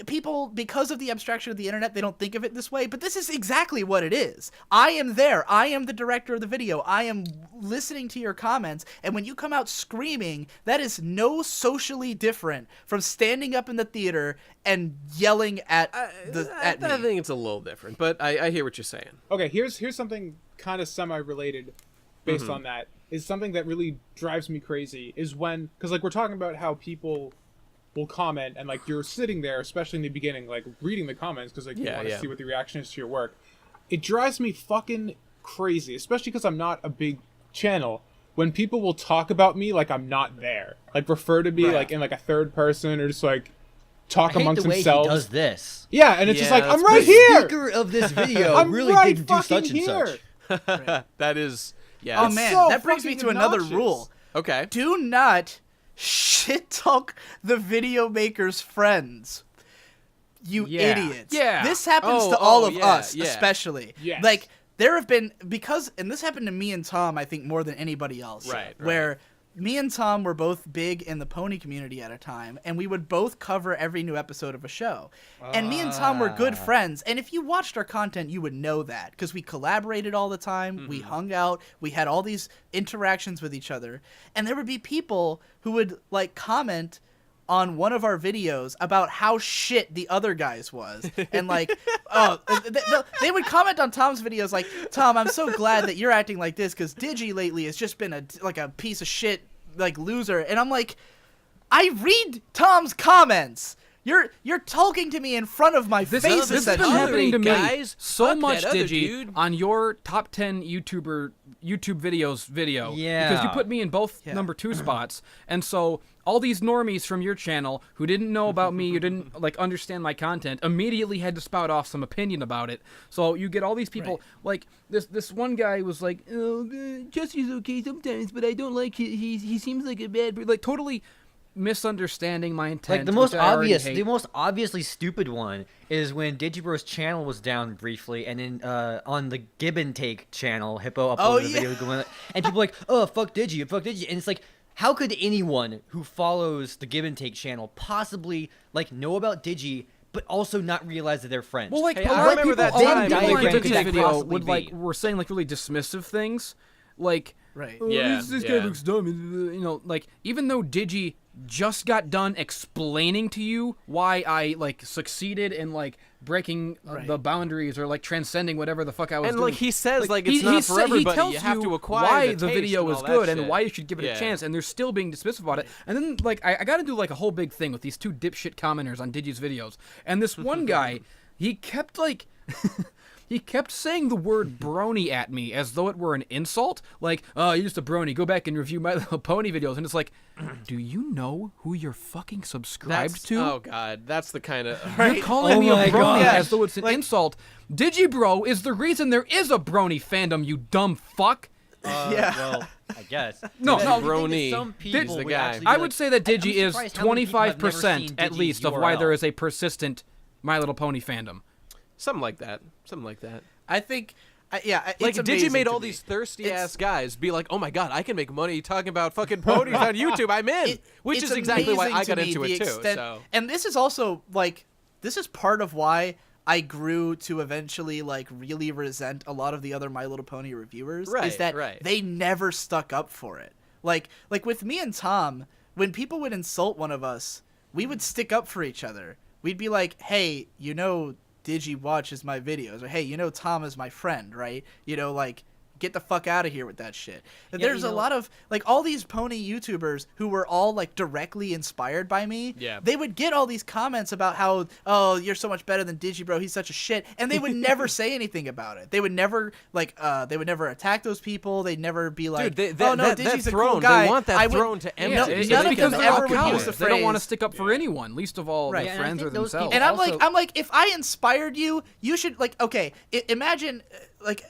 people, because of the abstraction of the internet, they don't think of it this way, but this is exactly what it is. I am there. I am the director of the video. I am listening to your comments, and when you come out screaming, that is no socially different from standing up in the theater and yelling at me. I think it's a little different, but I hear what you're saying. Okay, here's something kind of semi-related based on that. Is something that really drives me crazy is when, because like we're talking about how people will comment and like you're sitting there, especially in the beginning, like reading the comments because like you want to see what the reaction is to your work. It drives me fucking crazy, especially because I'm not a big channel. When people will talk about me like I'm not there, like refer to me like in like a third person or just like talk amongst themselves. The way he does this. Yeah, and it's just like I'm right here. The speaker of this video I'm really right didn't do such here. and such. That is Oh man, so that brings me to another obnoxious. rule. okay. Do not shit talk the video maker's friends. You idiots. Yeah. This happens to all of us, yeah. especially. Yes. Like, there have been, and this happened to me and Tom, I think, more than anybody else. Right. Where me and Tom were both big in the pony community at a time, and we would both cover every new episode of a show. And me and Tom were good friends, and if you watched our content, you would know that, because we collaborated all the time, we hung out, we had all these interactions with each other, and there would be people who would, like, comment on one of our videos about how shit the other guy's was. And like, they would comment on Tom's videos like, "Tom, I'm so glad that you're acting like this because Digi lately has just been a piece of shit, like, loser." And I'm like, I read Tom's comments. You're talking to me in front of my face. This has been happening to me guys. so Fuck much, that other Digi, dude. on your top 10 YouTube videos video. Yeah. Because you put me in both number 2 spots. And so all these normies from your channel who didn't know about me, who didn't like understand my content, immediately had to spout off some opinion about it. So you get all these people, like this one guy was like, "Oh, Jesse's okay sometimes, but I don't like he seems like a bad," like totally misunderstanding my intent. Like the most obviously stupid one is when Digibro's channel was down briefly, and then on the Give and Take channel, Hippo uploaded a video going, and people were like, "Oh, fuck Digi," and it's like, how could anyone who follows the Give and Take channel possibly like know about Digi but also not realize that they're friends? Well, like Hey, a I lot of remember people, that a lot time of in people the in Give and this Take video possibly would be? like were saying like really dismissive things. like, Right. "Oh, Yeah, this yeah. guy looks dumb," you know, like, even though Digi just got done explaining to you why I like succeeded in like breaking the boundaries or like transcending whatever the fuck I was And doing. like he says, like it's not for everybody. Tells You have to acquire why the the taste video and is all good that and shit. why you should give it Yeah. a chance, and they're still being dismissive about it. And then like I got to do like a whole big thing with these two dipshit commenters on Digi's videos, and this one guy, he kept like. He kept saying the word brony at me as though it were an insult. Like, oh, you're just a brony. Go back and review My Little Pony videos. And it's like, do you know who you're fucking subscribed to? Oh god, that's the kind of You're calling me a my brony God. as though it's an insult. Digibro is the reason there is a brony fandom, you dumb fuck. Well, I guess. No, But no, the thing is, Brony some people is the would guy. actually be I like- would say that Digi I'm is surprised how many people have never 25% seen at Digi's least of why URL. there is a persistent My Little Pony fandom. something like that. Something like that. I think, it's Like Digi amazing made to all me. these thirsty It's- ass guys be like, "Oh my god, I can make money talking about fucking ponies on YouTube. I'm in." Which It's is exactly why amazing I to got me into the it too. extent- So And this is also like, this is part of why I grew to eventually like really resent a lot of the other My Little Pony reviewers. Is Right, that right. they never stuck up for it. Like with me and Tom, when people would insult one of us, we would stick up for each other. We'd be like, hey, you know, Digi watches my videos, or hey, you know, Tom is my friend, right? You know, like, get the fuck out of here with that shit. And Yeah, there's you a know- lot of like all these pony YouTubers who were all like directly inspired by me. Yeah. They would get all these comments about how, oh, you're so much better than Digi, bro. He's such a shit, and they would never say anything about it. They would never like, they would never attack those people. They'd never be like, Dude, oh no, that Digi's a throne, cool guy. they want that I would- throne to empty. No, It's none of because them they're all ever would use cowards. the They don't want to phrase- stick up for anyone, least of all Right. their Yeah, and I friends or think those themselves. people And also- I'm like, if I inspired you, you should like, okay, imagine like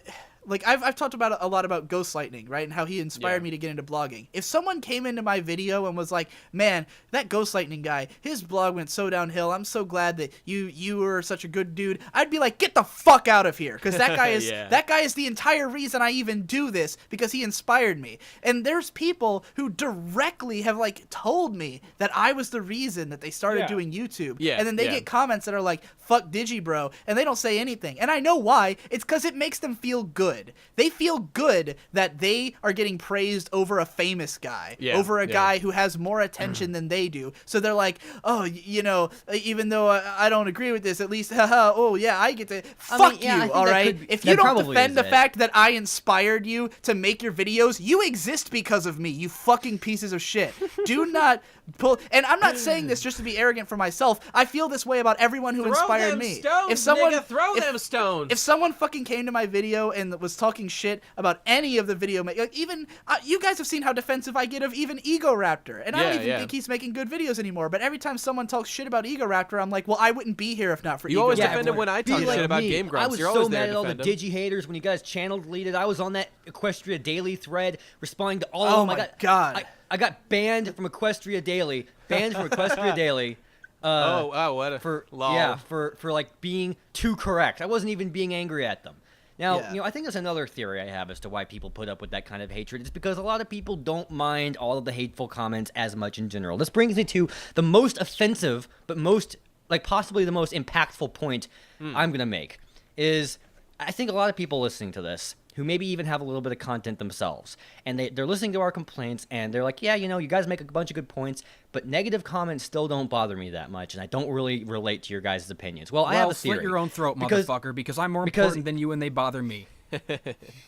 I've talked about a lot about Ghost Lightning, right, and how he inspired me to get into blogging. If someone came into my video and was like, man, that Ghost Lightning guy, his blog went so downhill. I'm so glad that you were such a good dude. I'd be like, get the fuck out of here, because that guy is Yeah. that guy is the entire reason I even do this, because he inspired me. And there's people who directly have like told me that I was the reason that they started Yeah. doing YouTube. Yeah, And then they yeah. get comments that are like, fuck Digi, bro, and they don't say anything. And I know why. It's because it makes them feel good. They feel good that they are getting praised over a famous guy, Yeah, over a yeah. guy who has more attention than they do. So they're like, oh, you know, even though I don't agree with this, at least, haha, oh yeah, I get to fuck yeah, I you, think all that right? could- If that you don't probably defend is the it. fact that I inspired you to make your videos, you exist because of me, you fucking pieces of shit. Do not pull. And I'm not saying this just to be arrogant for myself. I feel this way about everyone who inspired me. Stones, if someone nigga, throw if- them stones. if someone fucking came to my video and was talking shit about any of the video, like even you guys have seen how defensive I get of even Ego Raptor, and I don't Yeah, even yeah. think he's making good videos anymore. But every time someone talks shit about Ego Raptor, I'm like, well, I wouldn't be here if not for You Ego always Raptor. defend him when I Be talk like shit about me. Game Grumps. I was You're so always mad there at to all the defend him. Digi haters when you guys channel deleted. I was on that Equestria Daily thread responding to all Oh of them. my God. I got banned from Equestria Daily. Banned from Equestria Daily. What a For lol. yeah, for like being too correct. I wasn't even being angry at them. Now, Yeah. I think there's another theory I have as to why people put up with that kind of hatred. It's because a lot of people don't mind all of the hateful comments as much in general. This brings me to the most offensive, but most, like possibly the most impactful point I'm going to make is I think a lot of people listening to this who maybe even have a little bit of content themselves, and they're listening to our complaints, and they're like, yeah, you guys make a bunch of good points, but negative comments still don't bother me that much, and I don't really relate to your guys' opinions. Well, I have a theory. slit your own throat, Because- motherfucker, because I'm more because- important than you and they bother me.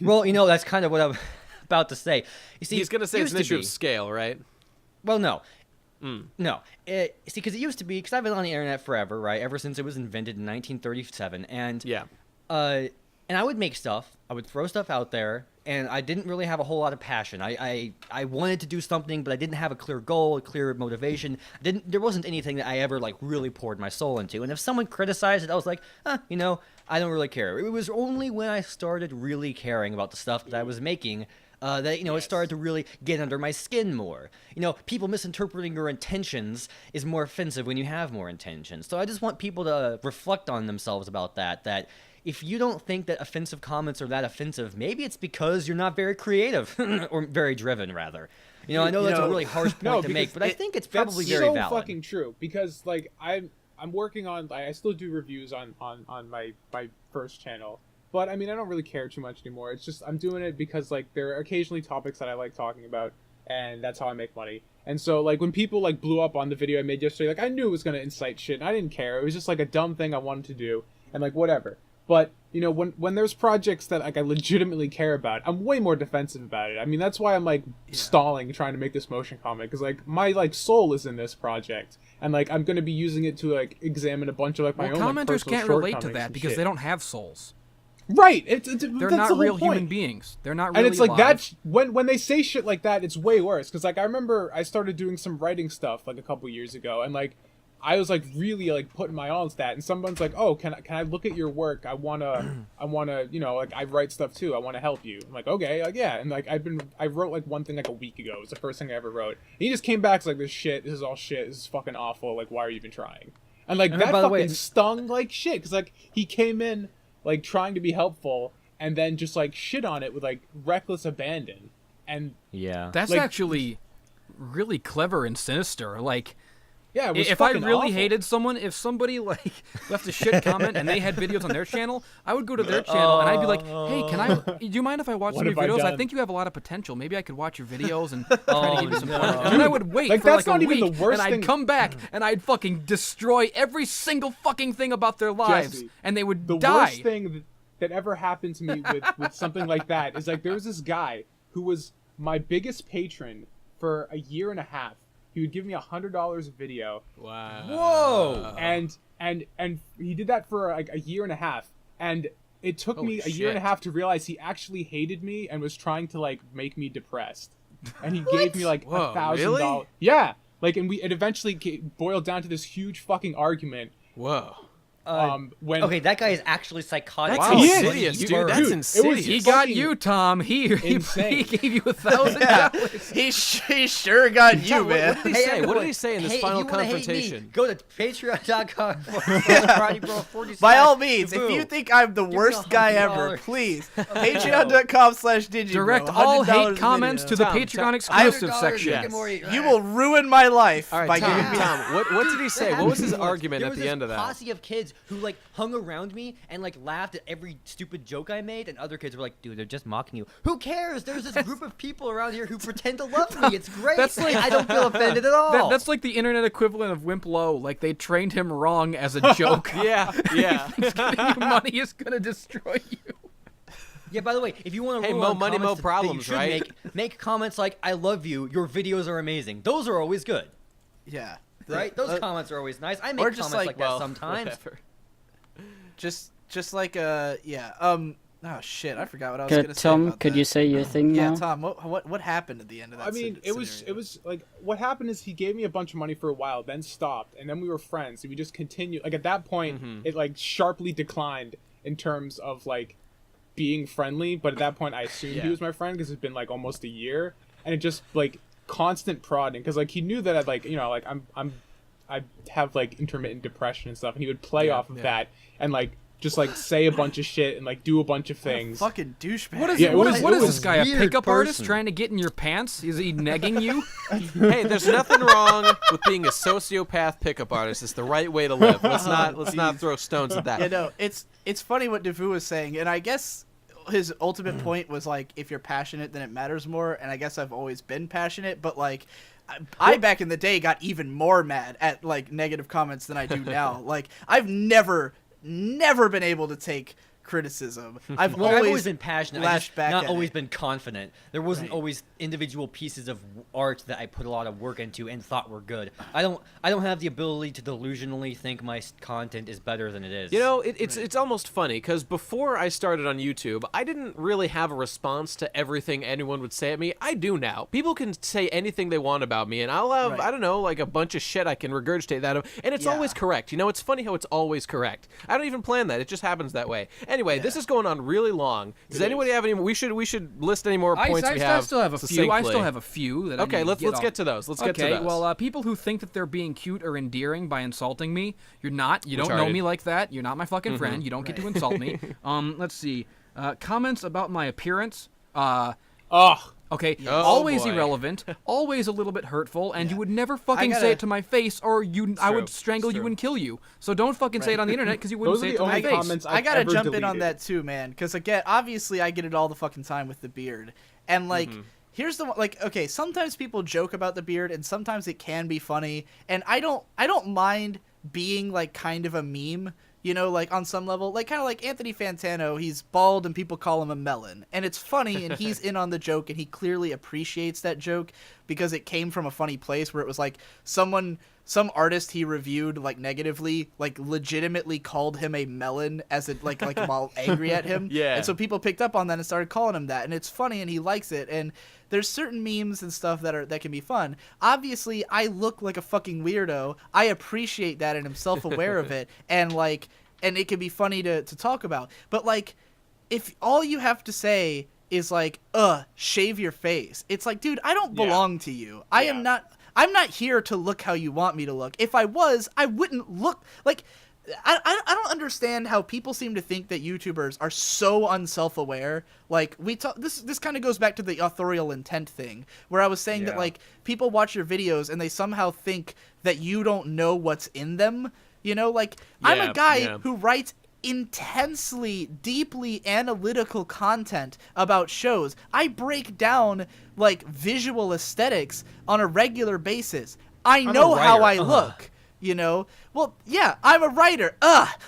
Well, that's kind of what I'm about to say. You see, He's gonna say it's used an to issue be- of scale, right? Well, no. No. See, because it used to be, because I've been on the internet forever, right? Ever since it was invented in 1937. And, Yeah. and I would make stuff. I would throw stuff out there, and I didn't really have a whole lot of passion. I wanted to do something, but I didn't have a clear goal, a clear motivation. There wasn't anything that I ever, like, really poured my soul into. And if someone criticized it, I was like, I don't really care. It was only when I started really caring about the stuff that I was making that it started to really get under my skin more. People misinterpreting your intentions is more offensive when you have more intentions. So I just want people to reflect on themselves about that. That if you don't think that offensive comments are that offensive, maybe it's because you're not very creative or very driven, rather. I know that's a really harsh point No, to make, because but I think it's That's probably very so valid. fucking true, because like I'm working on, I still do reviews on my first channel, But I mean, I don't really care too much anymore. It's just I'm doing it because like there are occasionally topics that I like talking about, and that's how I make money. And so like when people like blew up on the video I made yesterday, like I knew it was gonna incite shit, and I didn't care. It was just like a dumb thing I wanted to do, and like whatever. But you know, when there's projects that like I legitimately care about, I'm way more defensive about it. I mean, that's why I'm like stalling trying to make this motion comic, because like my like soul is in this project, and like I'm gonna be using it to like examine a bunch of like my own like, commenters personal can't relate to shortcomings that and because shit. they don't have souls. Right. They're They're not real human beings. They're not really and it's like alive. that when they say shit like that, it's way worse. Because like I remember I started doing some writing stuff like a couple years ago, and like I was like really like putting my all into that. And someone's like, "Oh, can I look at your work? I wanna you know like I write stuff too. I want to help you." I'm like, "Okay, like yeah." And like I wrote like one thing like a week ago. It was the first thing I ever wrote. And he just came back it's like this is all shit. This is fucking awful. Like why are you even trying? And like that by the fucking way- stung like shit. Because like he came in like trying to be helpful, and then just like shit on it with like reckless abandon. And Yeah. That's like- actually really clever and sinister. Like, yeah, it was if I fucking really awful. hated someone, if somebody like left a shit comment and they had videos on their channel, I would go to their channel and I'd be like, "Hey, do you mind if I watch What some of your have I videos? I done?" think you have a lot of potential. Maybe I could watch your videos and try to give you some pointers." And then I would wait Like, for that's like a not even week, the worst and I'd thing- come back and I'd fucking destroy every single fucking thing about their lives, Jesse, and they would The die. worst thing that ever happened to me with something like that is like there was this guy who was my biggest patron for a year and a half. He would give me $100 a video, Wow. Whoa! and he did that for like a year and a half, and it took Holy me a year and a shit. half to realize he actually hated me and was trying to like make me depressed, and he gave me like Whoa, $1,000. really? Yeah, like, and it eventually boiled down to this huge fucking argument. Whoa. When Okay, that guy is actually psychotic. That's Wow, he is. insidious, dude. Dude, That's it was insidious. He got fucking you, Tom. He insane. gave you $1,000. He sure got you, Tom, man. what did he say? What everyone, did he say in this hey, final if you wanna hate me, confrontation? go to patreon.com/FridayBro46. By all means, if Taboo. you think I'm the me worst guy ever, $100. please. Patreon.com/Digibro. Direct all $100 hate a comments video. to the Tom, Patreon I- exclusive $100 section. Rick and Morty. You will ruin my life All right, by Tom, giving me. Tom, what did he say? What was his argument There at was the this end of that? posse of kids who like hung around me and like laughed at every stupid joke I made, and other kids were like, "Dude, they're just mocking you. Who cares? There's this group of people around here who pretend to love me. It's great. That's like- I don't feel offended at all." That's like the internet equivalent of Wimp Low. Like they trained him wrong as a joke. Yeah, yeah. Getting you money is gonna destroy you. Yeah, by the way, if you want to Hey, rule mo on money, mo comments that you problems, should right? make comments like "I love you," "Your videos are amazing." Those are always good, Yeah. right? Those comments are always nice. I make or just comments like, well, that sometimes. Whatever. Just like yeah. Oh shit! I forgot what I was gonna say Tom, about could that. you say your thing Yeah, now? Tom. What happened at the end of that? I mean, it scenario? was like what happened is he gave me a bunch of money for a while, then stopped, and then we were friends, and we just continued. Like at that point, it like sharply declined in terms of like being friendly. But at that point, I assumed he was my friend because it's been like almost a year, and it just like constant prodding because like he knew that I'd like like I have like intermittent depression and stuff, and he would play off of that and like just like say a bunch of shit and like do a bunch of things. fucking douchebag. What is Yeah, it what was- is- what it is was this guy? A weird pickup artist person. trying to get in your pants? Is he negging you? Hey, there's nothing wrong with being a sociopath pickup artist. It's the right way to live. Let's not throw stones at that. You know, it's funny what Devu was saying, and I guess his ultimate point was like, if you're passionate, then it matters more. And I guess I've always been passionate, but like, I back in the day got even more mad at like negative comments than I do now. Like, I've never been able to take criticism. I've Well, I've always always been passionate. I lashed just back not at always it. been confident. There wasn't Right. always individual pieces of art that I put a lot of work into and thought were good. I don't have the ability to delusionally think my content is better than it is. You know, it's almost funny because before I started on YouTube, I didn't really have a response to everything anyone would say at me. I do now. People can say anything they want about me, and I'll have, Right. I don't know, like a bunch of shit I can regurgitate that of, and it's Yeah. always correct. You know, it's funny how it's always correct. I don't even plan that. It just happens that way. Anyway, this is going on really long. Does anybody have any? We should list any more points we I have. still have a few. I succinctly. still have a few. That I Okay, need to let's off. get to those. Let's get to Okay, those. well, people who think that they're being cute or endearing by insulting me, you're not. You don't know Retarded. me like that. You're not my fucking friend. You don't get to insult me. Let's see. Comments about my appearance. Ugh. Okay, Oh, always boy. irrelevant, always a little bit hurtful, and you would never I fucking gotta- say it to my face, or I true. would strangle It's you true. and kill you. So don't fucking say it on the internet because you wouldn't Those say are it the to my only face. comments I I've gotta ever jump in deleted. on that too, man. Because again, obviously, I get it all the fucking time with the beard, and like, here's the one. Like, okay, sometimes people joke about the beard, and sometimes it can be funny, and I don't mind being like kind of a meme. You know, like on some level, like kind of like Anthony Fantano, he's bald and people call him a melon. And it's funny and he's in on the joke and he clearly appreciates that joke because it came from a funny place where it was like some artist he reviewed like negatively, like legitimately called him a melon as it like while angry at him. Yeah. And so people picked up on that and started calling him that. And it's funny and he likes it. And there's certain memes and stuff that can be fun. Obviously, I look like a fucking weirdo. I appreciate that and I'm self-aware of it. And it can be funny to talk about. But like, if all you have to say is like, shave your face. It's like, dude, I don't belong to you. I'm not here to look how you want me to look. If I was, I wouldn't look like. I don't understand how people seem to think that YouTubers are so unself-aware. Like this kind of goes back to the authorial intent thing, where I was saying that like people watch your videos and they somehow think that you don't know what's in them. You know, like I'm a guy who writes intensely, deeply analytical content about shows. I break down like visual aesthetics on a regular basis. I know how I look. You know, well, yeah, I'm a writer.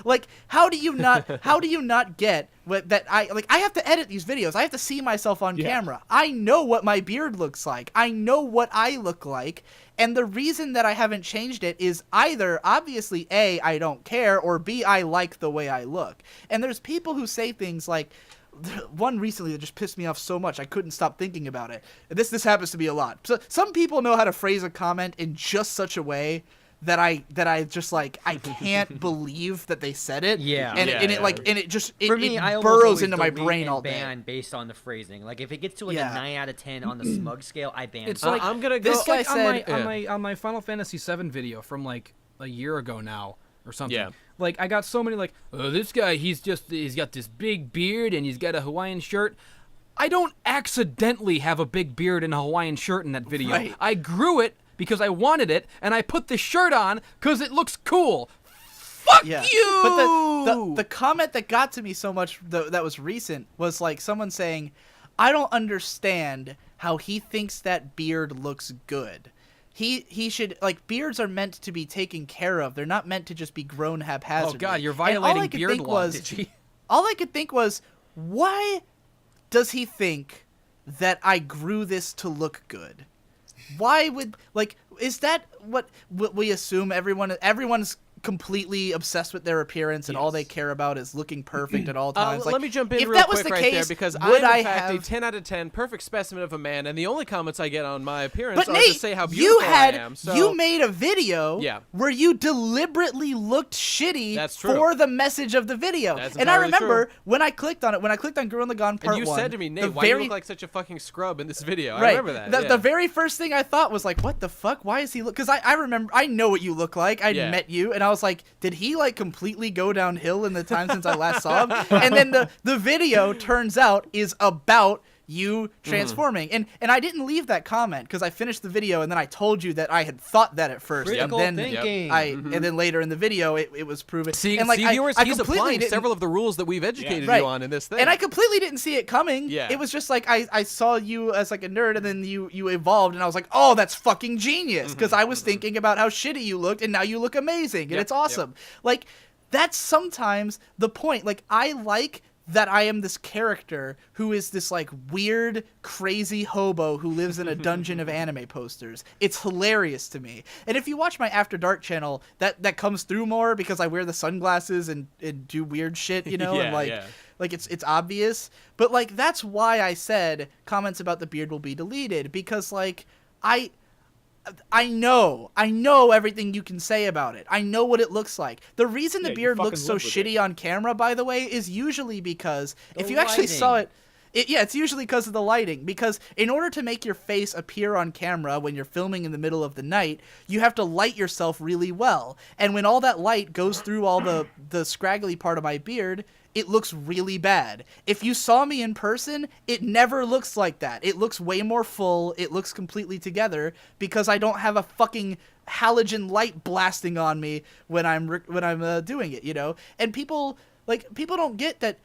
Like, how do you not get that I have to edit these videos. I have to see myself on camera. I know what my beard looks like. I know what I look like. And the reason that I haven't changed it is either, obviously, A, I don't care, or B, I like the way I look. And there's people who say things like, one recently that just pissed me off so much I couldn't stop thinking about it. This happens to be a lot. So some people know how to phrase a comment in just such a way that I just like I can't believe that they said it. For me, I almost burrows always into my delete brain and all day. ban based on the phrasing. Like if it gets to like a 9 out of 10 on the smug scale, I ban. It's it. like I'm gonna go. this guy like said- on my Final Fantasy VII video from like a year ago now or something. Yeah. Like I got so many like, oh, this guy he's got this big beard and he's got a Hawaiian shirt. I don't accidentally have a big beard and a Hawaiian shirt in that video. Right. I grew it because I wanted it, and I put the shirt on because it looks cool. Fuck you! But the comment that got to me so much that was recent was like someone saying, I don't understand how he thinks that beard looks good. He should, like, beards are meant to be taken care of. They're not meant to just be grown haphazardly. Oh god, you're And all I violating could beard think law, was, Digi. all I could think was, why does he think that I grew this to look good? Why would, like, is that what we assume everyone's completely obsessed with their appearance and all they care about is looking perfect at all times? Let me jump in if real that was quick the right case, there because would I'm I in fact have... a 10 out of 10 perfect specimen of a man, and the only comments I get on my appearance But are Nate, to say how beautiful I am. So you made a video where you deliberately looked shitty That's true. for the message of the video. That's And I entirely remember true. when I clicked on it, when I clicked on Gurren Lagann Part 1, and you said to me, Nate, why do you look like such a fucking scrub in this video? I remember that. The very first thing I thought was like, what the fuck? Why is he look? Because I remember, I know what you look like. I met you, and I was like, did he like completely go downhill in the time since I last saw him? And then the video turns out is about you transforming. And I didn't leave that comment because I finished the video and then I told you that I had thought that at first. Critical and then thinking. and then later in the video it was proven. See, and like, viewers, I he's completely applying didn't- several of the rules that we've educated Right. you on in this thing. And I completely didn't see it coming. Yeah. It was just like I saw you as like a nerd, and then you evolved, and I was like, oh, that's fucking genius, because I was thinking about how shitty you looked, and now you look amazing, and it's awesome. Like, that's sometimes the point. Like, I like that I am this character who is this like weird, crazy hobo who lives in a dungeon of anime posters. It's hilarious to me. And if you watch my After Dark channel, that comes through more because I wear the sunglasses and do weird shit, you know, and like it's obvious. But like that's why I said comments about the beard will be deleted, because like I know everything you can say about it. I know what it looks like. The reason the beard looks so shitty on camera, by the way, is usually because if you actually saw it, it's usually because of the lighting. Because in order to make your face appear on camera when you're filming in the middle of the night, you have to light yourself really well. And when all that light goes through all the scraggly part of my beard, it looks really bad. If you saw me in person, it never looks like that. It looks way more full. It looks completely together because I don't have a fucking halogen light blasting on me when I'm doing it, you know? And people don't get that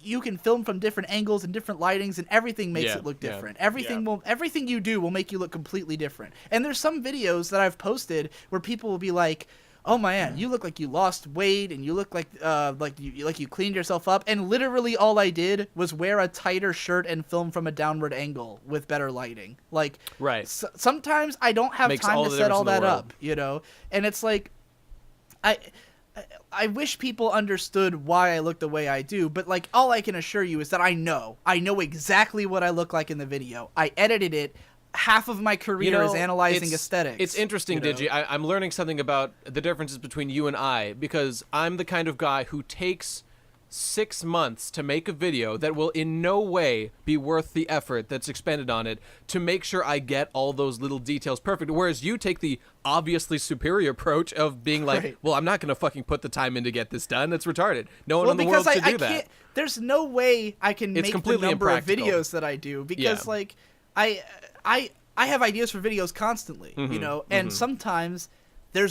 you can film from different angles and different lightings, and everything makes it look different. Everything you do will make you look completely different. And there's some videos that I've posted where people will be like, "Oh man, you look like you lost weight, and you look like you cleaned yourself up." And literally all I did was wear a tighter shirt and film from a downward angle with better lighting. Like, Right. Sometimes I don't have Makes time all to the set all difference in the that world. up, you know. And it's like, I wish people understood why I look the way I do, but like all I can assure you is that I know exactly what I look like in the video. I edited it. Half of my career is analyzing aesthetics. It's interesting, Digi. I'm learning something about the differences between you and I, because I'm the kind of guy who takes 6 months to make a video that will in no way be worth the effort that's expended on it to make sure I get all those little details perfect. Whereas you take the obviously superior approach of being like, Right. well, I'm not going to fucking put the time in to get this done. That's retarded. No one in the world should do that. There's no way I can It's make the completely number of impractical. videos that I do because Yeah. like I have ideas for videos constantly, you know, and sometimes there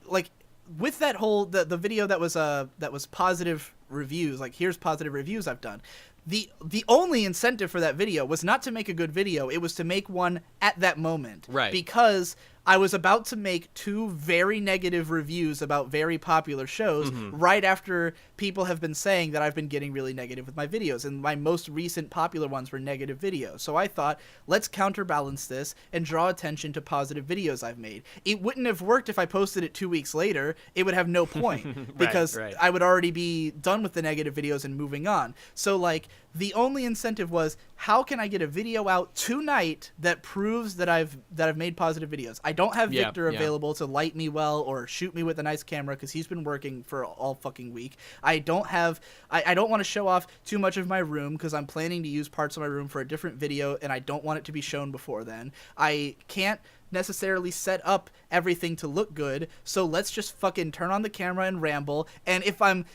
like with that whole the video that was positive reviews, like here's positive reviews I've done. The only incentive for that video was not to make a good video, it was to make one at that moment. Right. Because I was about to make 2 very negative reviews about very popular shows right after people have been saying that I've been getting really negative with my videos, and my most recent popular ones were negative videos. So I thought, let's counterbalance this and draw attention to positive videos I've made. It wouldn't have worked if I posted it 2 weeks later. It would have no point because right. I would already be done with the negative videos and moving on. So like the only incentive was, how can I get a video out tonight that proves that I've made positive videos? I don't have Yeah, Victor yeah. available to light me well or shoot me with a nice camera because he's been working for all fucking week. I don't want to show off too much of my room because I'm planning to use parts of my room for a different video, and I don't want it to be shown before then. I can't necessarily set up everything to look good, so let's just fucking turn on the camera and ramble. And if I'm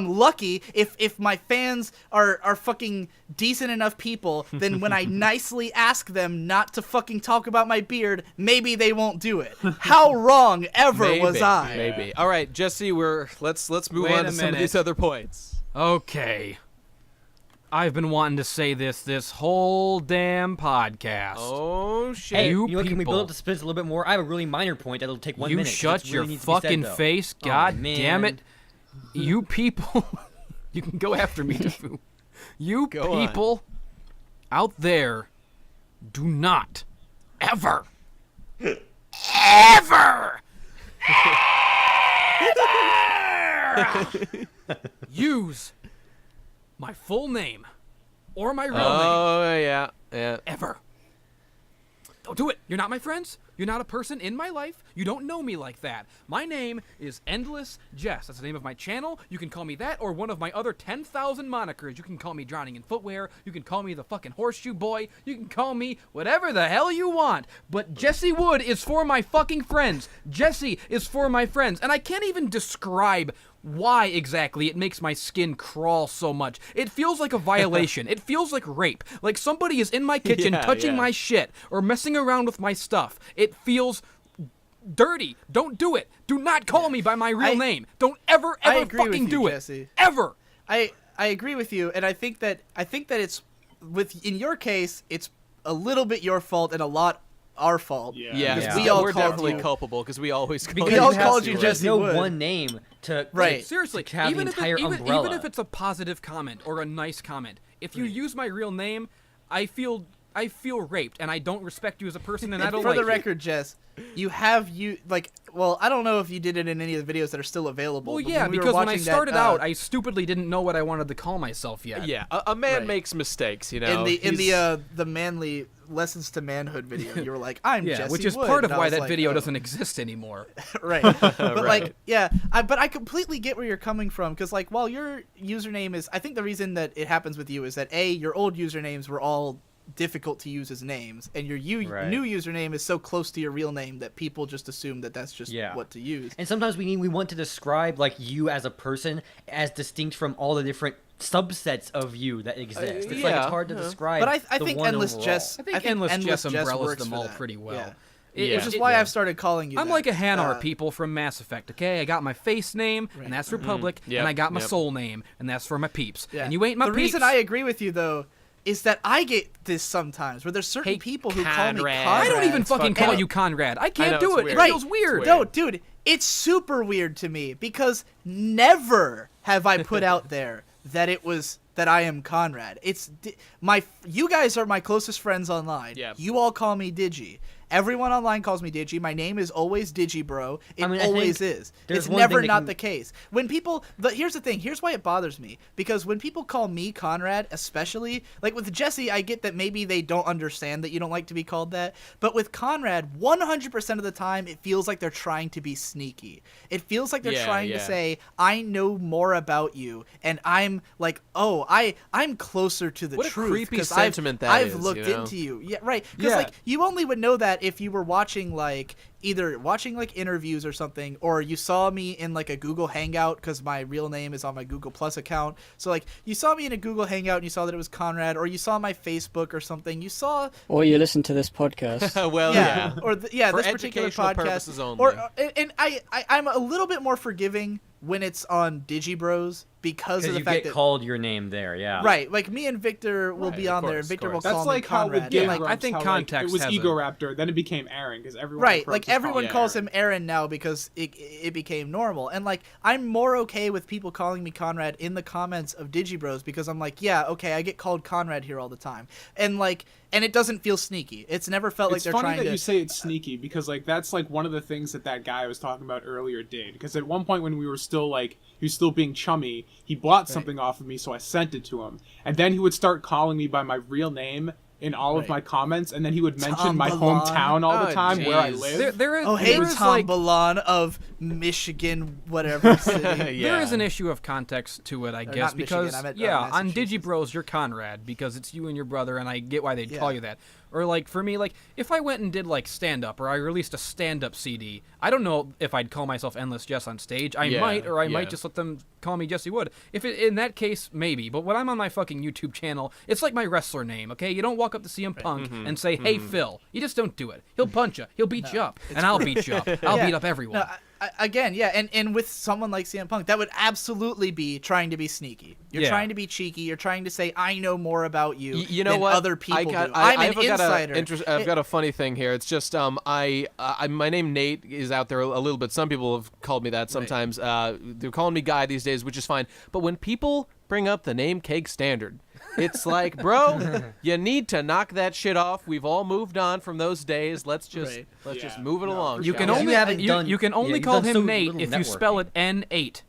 lucky, if my fans are fucking decent enough people, then when I nicely ask them not to fucking talk about my beard, maybe they won't do it. How wrong ever was I? Maybe. All right, Jesse, let's move Wait on a to some of minute. these other points. Okay. I've been wanting to say this whole damn podcast. Oh shit. Hey, You you know what, can we people. build up the suspense a little bit more? I have a really minor point that'll take 1 You minute. 'cause shut it your really needs to be said, fucking though. face. Oh, God man. damn it. You people. You can go after me, Defu. You Go on. people out there do not ever use my full name or my real name Oh yeah. ever. Don't do it. You're not my friends. You're not a person in my life. You don't know me like that. My name is Endless Jess. That's the name of my channel. You can call me that or one of my other 10,000 monikers. You can call me Drowning in Footwear. You can call me the fucking Horseshoe Boy. You can call me whatever the hell you want. But Jesse Wood is for my fucking friends. Jesse is for my friends. And I can't even describe why exactly it makes my skin crawl so much. It feels like a violation. It feels like rape. Like somebody is in my kitchen Yeah, touching yeah. my shit or messing around with my stuff. It feels dirty. Don't do it. Do not call me by my real name. Don't ever I agree with fucking you, do it. Jesse. Ever. I agree with you, and I think that it's in your case, it's a little bit your fault and a lot our fault. Yeah, Yeah. Because we all we're called definitely you. culpable because we always call Because We all you have- called you there's Jesse no Wood. one name to Right. Seriously, to have even the if entire even umbrella. if it's a positive comment or a nice comment, if you use my real name, I feel raped, and I don't respect you as a person, and I And don't for like the you. record, Jess, well, I don't know if you did it in any of the videos that are still available. Well, but yeah, when we were because when I watching started that, out, I stupidly didn't know what I wanted to call myself yet. Yeah, a man Right. makes mistakes, you know. in He's- the manly lessons to manhood video, you were like, "I'm Yeah, Jesse which is Wood," part of and I why was that like, video oh. doesn't exist anymore. Right. But Right. like, yeah, but I completely get where you're coming from because like, while your username is, I think the reason that it happens with you is that A, your old usernames were all difficult to use as names, and your Right. new username is so close to your real name that people just assume that that's just Yeah. what to use. And sometimes we want to describe like you as a person as distinct from all the different subsets of you that exist. It's like yeah, it's hard to describe. But I the think one Endless overall. Jess. I think Endless Jess umbrellas works them for all that. pretty well. Yeah. It- Which is it- why I've started calling you. I'm that. like a Hanar people from Mass Effect, okay? I got my face name, and that's Republic, Yep, and I got my yep. soul name, and that's for my peeps. Yeah. And you ain't my the peeps. reason I agree with you though is that I get this sometimes where there's certain Hey, people who call me Conrad. Conrad. I don't even fucking call And- you Conrad. I can't know, do it's it. weird. It feels It's weird. weird. No, dude, it's super weird to me because never have I put out there that it was that I am Conrad. You guys are my closest friends online. Yeah. You all call me Digi. Everyone online calls me Digi. My name is always Digibro. It I mean, I always think is. there's It's one never thing that not can- the case. When people, here's the thing. Here's why it bothers me. Because when people call me Conrad, especially like with Jesse, I get that maybe they don't understand that you don't like to be called that. But with Conrad, 100% of the time, it feels like they're trying to be sneaky. It feels like they're Yeah, trying to yeah. say, "I know more about you," and I'm like, "Oh, I'm closer to the What a truth." creepy 'cause sentiment that I've is, looked you know? into you. Yeah, right. Because Yeah. like you only would know that if you were watching like either watching like interviews or something, or you saw me in like a Google Hangout because my real name is on my Google Plus account. So like you saw me in a Google Hangout and you saw that it was Conrad, or you saw my Facebook or something. You saw Or you listen to this podcast. Well, yeah. or this particular educational podcast. purposes only. Or and I'm a little bit more forgiving when it's on Digibros because of Because the you fact get that called your name there, yeah. right, like me and Victor will Right, be of on there, course, and Victor of will course. call That's me like how Conrad. with Game And, like, Grumps, I think how, context it was has Ego a- Raptor, then it became Aaron because everyone right, at like Grumps is everyone called calls Aaron. him Aaron now because it became normal. And like I'm more okay with people calling me Conrad in the comments of Digibros because I'm like, yeah, okay, I get called Conrad here all the time, and like, and it doesn't feel sneaky. It's never felt like It's they're funny trying that to. you say it's sneaky because like that's like one of the things that guy I was talking about earlier did. Because at one point when we were still like he was still being chummy, he bought something off of me, so I sent it to him, and then he would start calling me by my real name in all of Right. my comments, and then he would mention Tom my Balan. hometown all the Oh, time where I jeez. live. There is, Oh, hey, there is, Tom like, Balan of Michigan, whatever city. There is an issue of context to it, I guess, not Michigan, because I meant, yeah, on Massachusetts. Digibros you're Conrad because it's you and your brother, and I get why they'd call Yeah. you that. Or like for me, like if I went and did like stand up, or I released a stand up CD, I don't know if I'd call myself Endless Jess on stage. I Yeah, might, or I yeah. might just let them call me Jesse Wood. If it, in that case, maybe. But when I'm on my fucking YouTube channel, it's like my wrestler name. Okay, you don't walk up to CM Punk and say, "Hey Phil," you just don't do it. He'll punch you, he'll beat you up, and I'll beat you up. I'll Yeah. beat up everyone. No, again, yeah, and with someone like CM Punk, that would absolutely be trying to be sneaky. You're Yeah. trying to be cheeky. You're trying to say, "I know more about you." You know than what? other people do. I'm I've an insider. I've got a funny thing here. It's just my name Nate is out there a little bit. Some people have called me that sometimes. They're calling me Guy these days, which is fine. But when people bring up the name Keg Standard, it's like, bro, you need to knock that shit off. We've all moved on from those days. Let's just Yeah. move it No, along. for You sure. can Yeah, only you haven't you, done- you can yeah, only you've call done him so Nate little if you spell networking. it N8.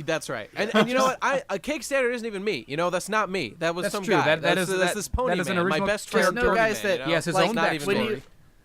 That's right. And you know what? A Cake Standard isn't even me. You know, that's not me. That was That's some true. guy. That's this pony that is an man, my original best There's friend. no Dirty guys man, that you know? He has his like, own not even when me. you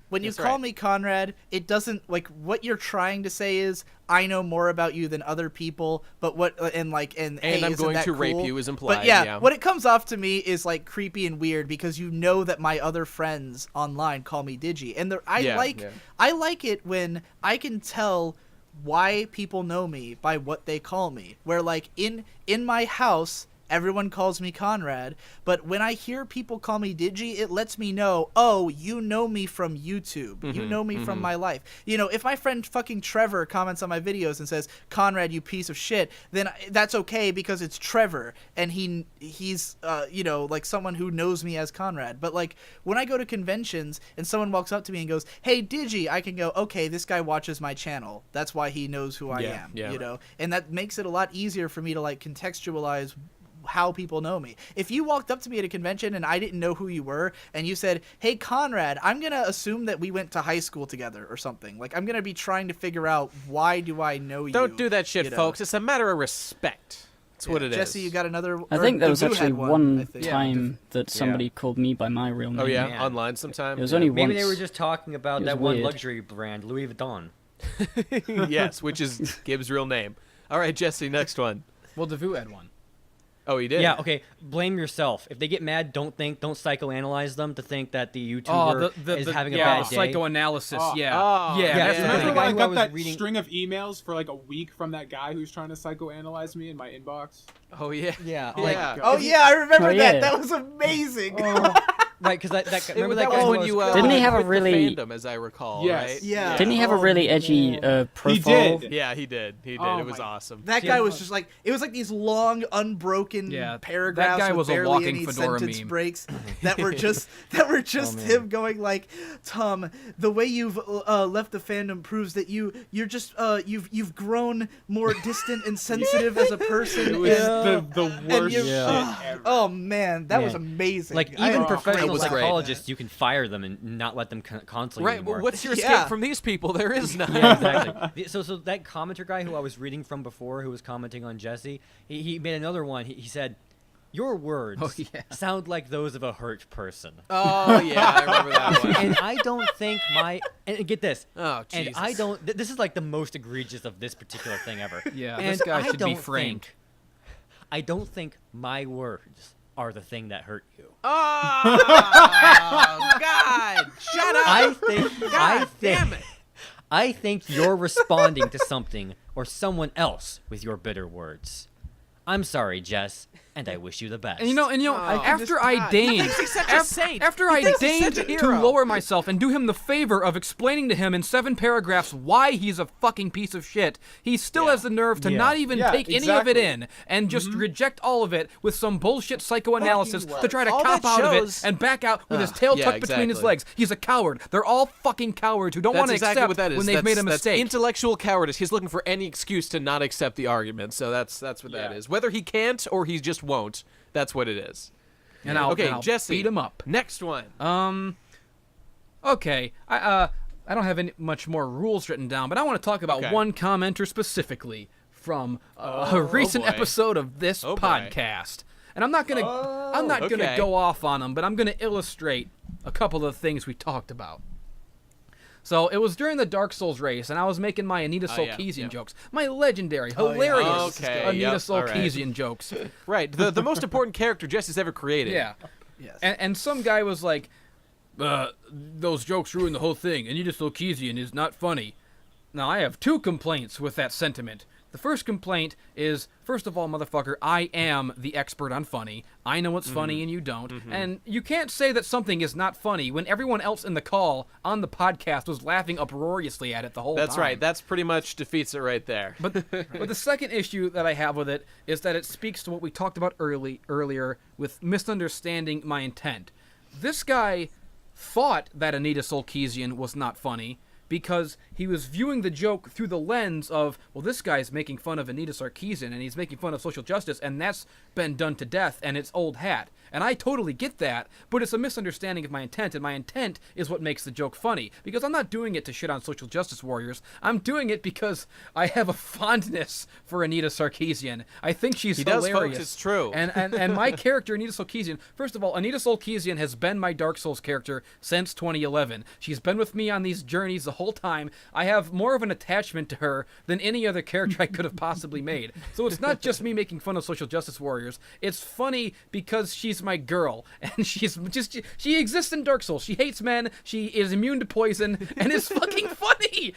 when you That's call right. me Conrad, it doesn't like what you're trying to say is I know more about you than other people, but what and hey, I'm isn't going that to rape cool? you is implied, But yeah, yeah. what it comes off to me is like creepy and weird because you know that my other friends online call me Digi, and I Yeah, like yeah. I like it when I can tell why people know me by what they call me. Where like in my house, everyone calls me Conrad, but when I hear people call me Digi, it lets me know, oh, you know me from YouTube. You know me from my life. You know, if my friend fucking Trevor comments on my videos and says, Conrad, you piece of shit, then that's okay because it's Trevor, and he's you know, like someone who knows me as Conrad. But like when I go to conventions and someone walks up to me and goes, hey, Digi, I can go, okay, this guy watches my channel. That's why he knows who I am. yeah. You know, and that makes it a lot easier for me to like contextualize how people know me. If you walked up to me at a convention and I didn't know who you were and you said, hey, Conrad, I'm going to assume that we went to high school together or something. Like, I'm going to be trying to figure out why do I know you. Don't do that shit, you know? folks. It's a matter of respect. That's what it is. Jesse, you got another... I or think there was Davu actually had one I think. time that somebody called me by my real name. Oh yeah, Man. online sometime. It was Yeah. only Maybe once. they were just talking about It that was one weird. luxury brand, Louis Vuitton. Yes, which is Gibbs' real name. All right, Jesse, next one. Well, Davu had one. Oh, he did. Yeah, okay. Blame yourself. If they get mad, don't psychoanalyze them to think that the YouTuber is having a bad day. Psychoanalysis. Oh. yeah, Oh. yeah. Yeah, That's yeah. the Remember thing. when I who I got was that reading- string of emails for like a week from that guy who's trying to psychoanalyze me in my inbox? Oh yeah. Yeah, Oh, like, yeah. Oh yeah, I remember Oh, that. yeah. That was amazing. right, because remember that that guy was who when I was you Didn't he have a quit the really- fandom, as I recall, Yes. right? Yeah. Didn't he have a really edgy profile? did. Yeah, he did. He did. Oh It was my- awesome. That guy was just like, it was like these long, unbroken paragraphs that guy with was a barely walking any Fedora sentence meme. breaks that were just him going like, Tom, the way you've left the fandom proves that you're just you've grown more distant and sensitive as a person. It was and- the and worst you- shit ever. Oh man, that was Yeah. amazing. Like I- even it professional was great. psychologists, you can fire them and not let them console you Right. anymore. Well, what's your escape Yeah. from these people? There is none. Yeah, exactly. So that commenter guy who I was reading from before, who was commenting on Jesse, he made another one. He said, "Your words sound like those of a hurt person." Oh yeah, I remember that one. And I don't think and get this. Oh And Jesus. I don't. This is like the most egregious of this particular thing ever. Yeah, and this guy I should be don't framed. I don't think my words are the thing that hurt you. Oh God! Shut up! I think. Damn it! I think you're responding to something or someone else with your bitter words. I'm sorry, Jess, and I wish you the best. And after I God. deigned, He thinks he's such a saint. after He I thinks he's deigned such a to hero. lower myself and do him the favor of explaining to him in 7 paragraphs why he's a fucking piece of shit, he still has the nerve to not even take any of it in and just reject all of it with some bullshit psychoanalysis to try to All cop that out of it shows- and back out with his tail yeah, tucked between his exactly. legs. He's a coward. They're all fucking cowards who don't That's want to exactly accept what that is. when they've made a That's mistake. intellectual cowardice. He's looking for any excuse to not accept the argument. So that's what that is. Whether he can't or he just won't, that's what it is. and I'll Jesse, beat him up. Next one. Okay, I don't have any much more rules written down, but I want to talk about Okay. one commenter specifically from a recent boy. episode of this Oh, boy. podcast. And I'm not gonna okay. go off on them, but I'm gonna illustrate a couple of things we talked about. So it was during the Dark Souls race, and I was making my Anita Oh, yeah, Sarkeesian yeah. jokes, my legendary, Oh, yeah. hilarious Okay, Anita yep, all right. Sarkeesian jokes. Right. The most important character Jesse's ever created. Yeah. Yes. And some guy was like, those jokes ruin the whole thing. Anita Sarkeesian is not funny. Now, I have 2 complaints with that sentiment. The first complaint is, first of all, motherfucker, I am the expert on funny. I know what's funny and you don't. And you can't say that something is not funny when everyone else in the call on the podcast was laughing uproariously at it the whole time. That's right. That's pretty much defeats it right there. But the second issue that I have with it is that it speaks to what we talked about earlier with misunderstanding my intent. This guy thought that Anita Sarkeesian was not funny because he was viewing the joke through the lens of, well, this guy's making fun of Anita Sarkeesian and he's making fun of social justice, and that's been done to death and it's old hat. And I totally get that, but it's a misunderstanding of my intent, and my intent is what makes the joke funny, because I'm not doing it to shit on social justice warriors. I'm doing it because I have a fondness for Anita Sarkeesian. I think she's He does, hilarious. folks, it's true. And my character, Anita Sarkeesian, first of all, Anita Sarkeesian has been my Dark Souls character since 2011. She's been with me on these journeys the whole time. I have more of an attachment to her than any other character I could have possibly made. So it's not just me making fun of social justice warriors. It's funny because she's my girl, and she exists in Dark Souls. She hates men, she is immune to poison, and it's fucking funny.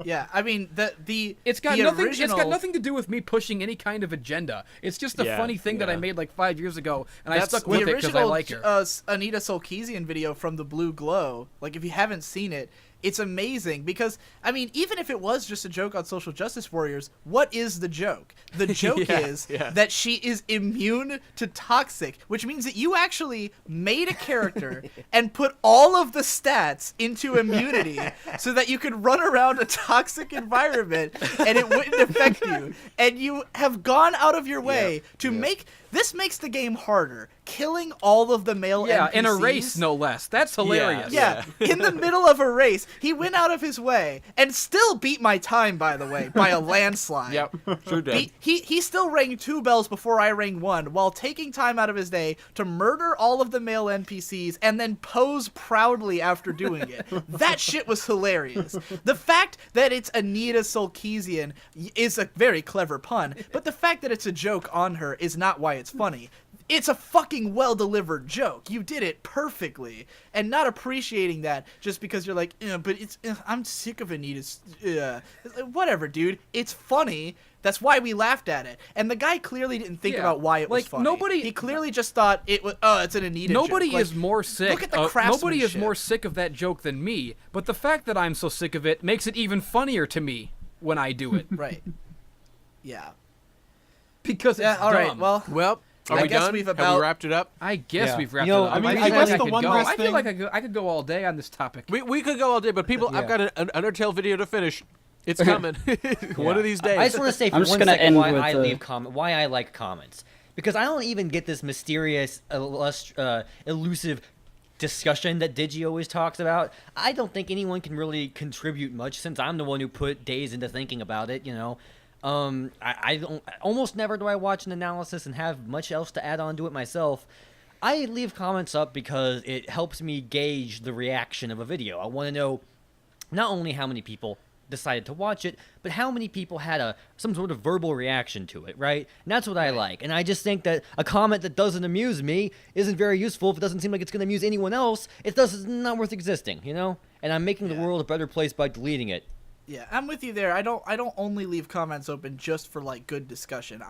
Yeah, I mean It's got the nothing. Original... It's got nothing to do with me pushing any kind of agenda. It's just a Yeah, funny thing that I yeah. made like 5 years ago, and I That's stuck with the it because I original like her. Anita Sarkeesian video from the Blue Glow. Like, if you haven't seen it, it's amazing because, I mean, even if it was just a joke on social justice warriors, what is the joke? The joke is that she is immune to toxic, which means that you actually made a character and put all of the stats into immunity so that you could run around a toxic environment and it wouldn't affect you. And you have gone out of your way to make... This makes the game harder. Killing all of the male NPCs. In a race, no less. That's hilarious. Yeah, in the middle of a race. He went out of his way and still beat my time, by the way, by a landslide. Yep, sure did. He still rang 2 bells before I rang 1, while taking time out of his day to murder all of the male NPCs and then pose proudly after doing it. That shit was hilarious. The fact that it's Anita Solkesian is a very clever pun, but the fact that it's a joke on her is not why it's funny. It's a fucking well-delivered joke. You did it perfectly. And not appreciating that just because you're like, but it's I'm sick of Anita's... Whatever, dude. It's funny. That's why we laughed at it. And the guy clearly didn't think about why it was funny. He clearly just thought it was, it's an Anita joke. Nobody is more sick. Look at the Nobody is craftsmanship. more sick of that joke than me, but the fact that I'm so sick of it makes it even funnier to me when I do it. Right. Yeah. Because it's all right, dumb. well, Are I we guess done? we've Have about... we wrapped it up? I guess we've wrapped You know, it up. I mean, feel I guess like the could one go. last I feel thing- like I could go all day on this topic. We could go all day, but people, I've got an Undertale video to finish. It's coming. One of these days. I just want to say for I'm just 1 gonna second end why with I the- leave why I like comments, because I don't even get this mysterious, elusive discussion that Digi always talks about. I don't think anyone can really contribute much since I'm the one who put days into thinking about it. You know, I don't almost never do I watch an analysis and have much else to add on to it myself. I leave comments up because it helps me gauge the reaction of a video. I want to know not only how many people decided to watch it, but how many people had some sort of verbal reaction to it, right? And that's what I like. And I just think that a comment that doesn't amuse me isn't very useful. If it doesn't seem like it's going to amuse anyone else, it's not worth existing, you know? And I'm making the world a better place by deleting it. Yeah, I'm with you there. I don't only leave comments open just for like good discussion.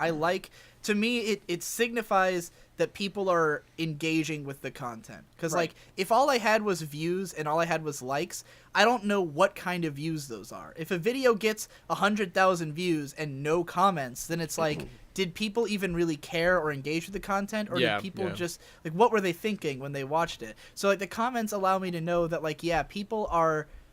To me it signifies that people are engaging with the content. Cuz like if all I had was views and all I had was likes, I don't know what kind of views those are. If a video gets 100,000 views and no comments, then it's like did people even really care or engage with the content, or did people just like what were they thinking when they watched it? So like the comments allow me to know that like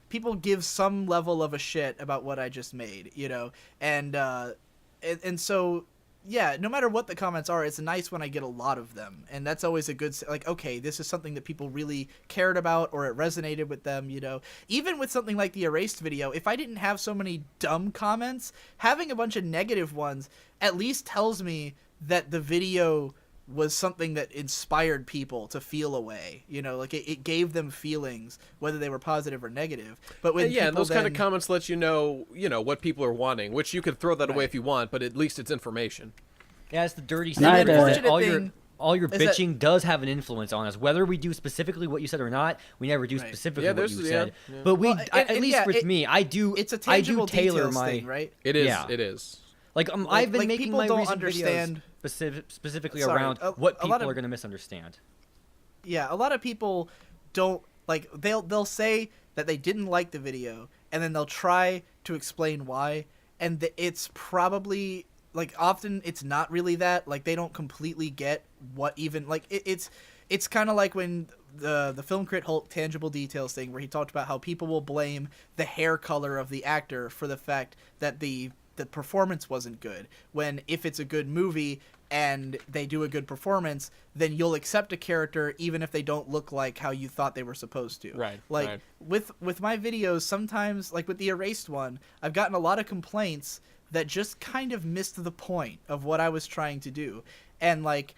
people give some level of a shit about what I just made, you know? And so, yeah, no matter what the comments are, it's nice when I get a lot of them. And that's always a good, like, okay, this is something that people really cared about or it resonated with them, you know? Even with something like the Erased video, if I didn't have so many dumb comments, having a bunch of negative ones at least tells me that the video was something that inspired people to feel a way, you know, like it gave them feelings, whether they were positive or negative. But when and those kind of then- comments let you know what people are wanting, which you could throw that away if you want, but at least it's information. Yeah, it's the dirty And I'd, secret. is that unfortunate all your is that- bitching does have an influence on us. Whether we do specifically what you said or not, we never do specifically Yeah, what there's- you yeah, said. yeah. But we, Well, at and least yeah, with me, I do. it's a I do tangible tailor details my thing, right? It is. Yeah. It is. Like I've been like, making people my don't recent understand- videos specifically Sorry, around a- what a lot people of- are going to misunderstand. Yeah, a lot of people don't like they'll say that they didn't like the video and then they'll try to explain why, and it's probably like often it's not really that, like they don't completely get what even like it's kind of like when the Film Crit Hulk tangible details thing where he talked about how people will blame the hair color of the actor for the fact that the performance wasn't good, when if it's a good movie and they do a good performance, then you'll accept a character even if they don't look like how you thought they were supposed to. Right, Like right. with my videos, sometimes like with the Erased one, I've gotten a lot of complaints that just kind of missed the point of what I was trying to do. And like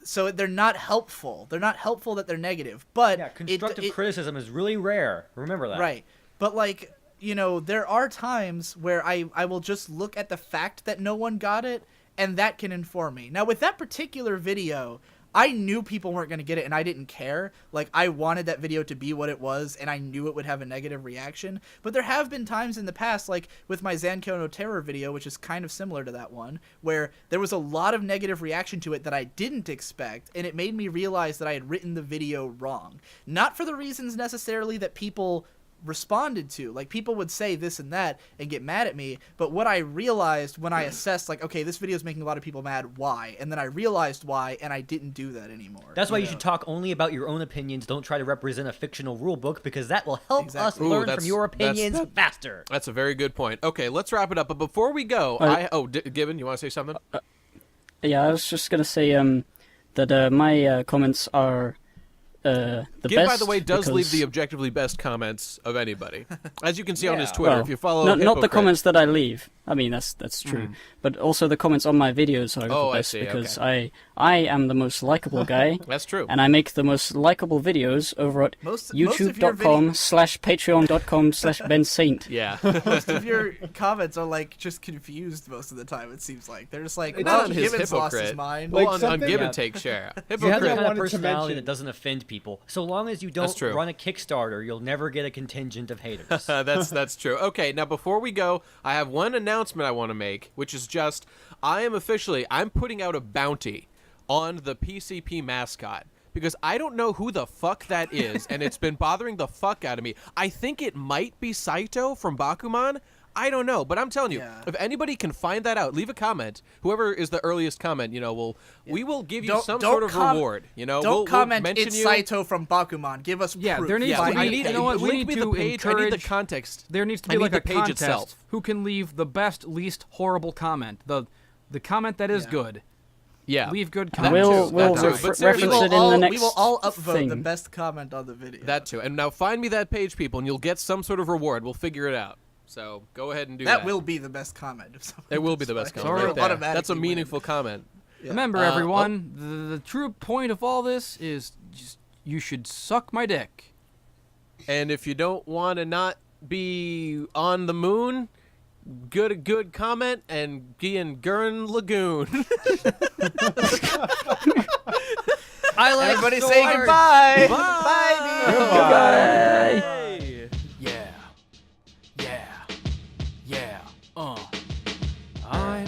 so they're not helpful. They're not helpful that they're negative. But Yeah, constructive criticism is really rare. Remember that. Right. But like, you know, there are times where I will just look at the fact that no one got it, and that can inform me. Now, with that particular video, I knew people weren't going to get it, and I didn't care. Like, I wanted that video to be what it was, and I knew it would have a negative reaction. But there have been times in the past, like with my Zanko no Terror video, which is kind of similar to that one, where there was a lot of negative reaction to it that I didn't expect, and it made me realize that I had written the video wrong. Not for the reasons necessarily that people responded to. Like, people would say this and that and get mad at me, but what I realized when I assessed, like, okay, this video is making a lot of people mad, why? And then I realized why, and I didn't do that anymore. That's why you know? should talk only about your own opinions. Don't try to represent a fictional rule book, because that will help us Exactly. learn that's- from your that's- opinions faster. That's a very good point. Okay, let's wrap it up. But before we go, Gibbon, you want to say something? Yeah, I was just gonna say that my comments are the Gib, best. by the way, does leave because- the objectively best comments of anybody, as you can see on his Twitter. Well, If you follow, not the Hypocrite. comments that I leave. I mean, that's true. But also the comments on my videos are Oh, the I best see, because I am the most likable guy. That's true. And I make the most likable videos over at Most of your youtube.com/patreon.com/bensaint. Yeah. Most of your comments are like just confused most of the time. It seems like they're just like, Not well, on his Gibbons lost his hypocrite. mind. Like Well, on something- Gibbon Yeah. take share. You have the Hypocrite. kind of wanted to personality mention- that doesn't offend people. So long as you don't true. run a Kickstarter, you'll never get a contingent of haters. That's true. Okay, now before we go, I have one announcement I want to make, which is just I'm putting out a bounty on the PCP mascot because I don't know who the fuck that is, and it's been bothering the fuck out of me. I think it might be Saito from Bakuman. I don't know, but I'm telling you, Yeah. if anybody can find that out, leave a comment. Whoever is the earliest comment, we will give you some sort of reward. Don't comment mention it's you. Saito from Bakuman. Give us Yeah, proof. there needs Yeah, to we be. need, You know what? We link need me to the page. I need the encourage. context. There needs to I be need like the a page contest. itself. Who can leave the best, least horrible comment? The comment that is good. Yeah. Leave good That comments. too, We'll that too. refer- But seriously, reference it in the next we will all upvote thing. the best comment on the video. That too. And now find me that page, people, and you'll get some sort of reward. We'll figure it out. So go ahead and do that. That will be the best comment. If someone It will be the does best like- comment. Sorry. Right there. Automatically That's a win. meaningful comment. Yeah. Remember, everyone, the true point of all this is just you should suck my dick. And if you don't want to not be on the moon, good comment and be in Gurren Lagoon. I like Everybody swords. say goodbye. Bye. Goodbye. Yeah. I'm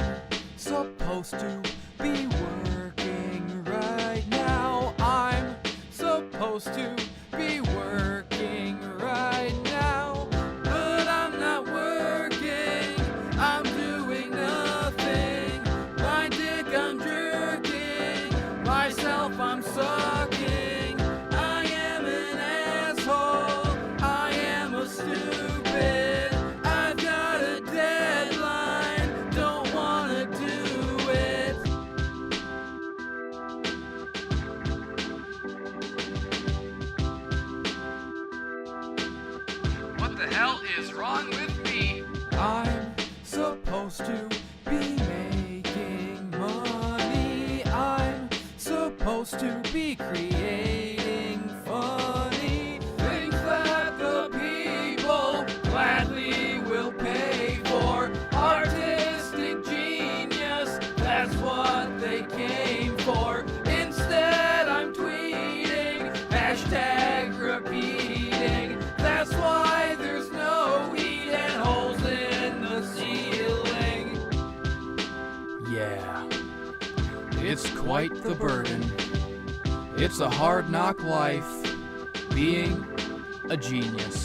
supposed to be working right now. I'm supposed to be working right now. But I'm not working. I'm doing nothing. My dick I'm jerking. Myself I'm sucking. I am an asshole. I am a stupid. I've got a deadline. Don't wanna do it. What the hell is wrong with me? I'm supposed to be making money. I'm supposed to be creating funny things that the people gladly will pay for. Artistic genius, that's what they came for. Instead, I'm tweeting, hashtag repeating. That's why there's no heat and holes in the ceiling. Yeah, it's quite the burden. It's a hard knock life, being a genius.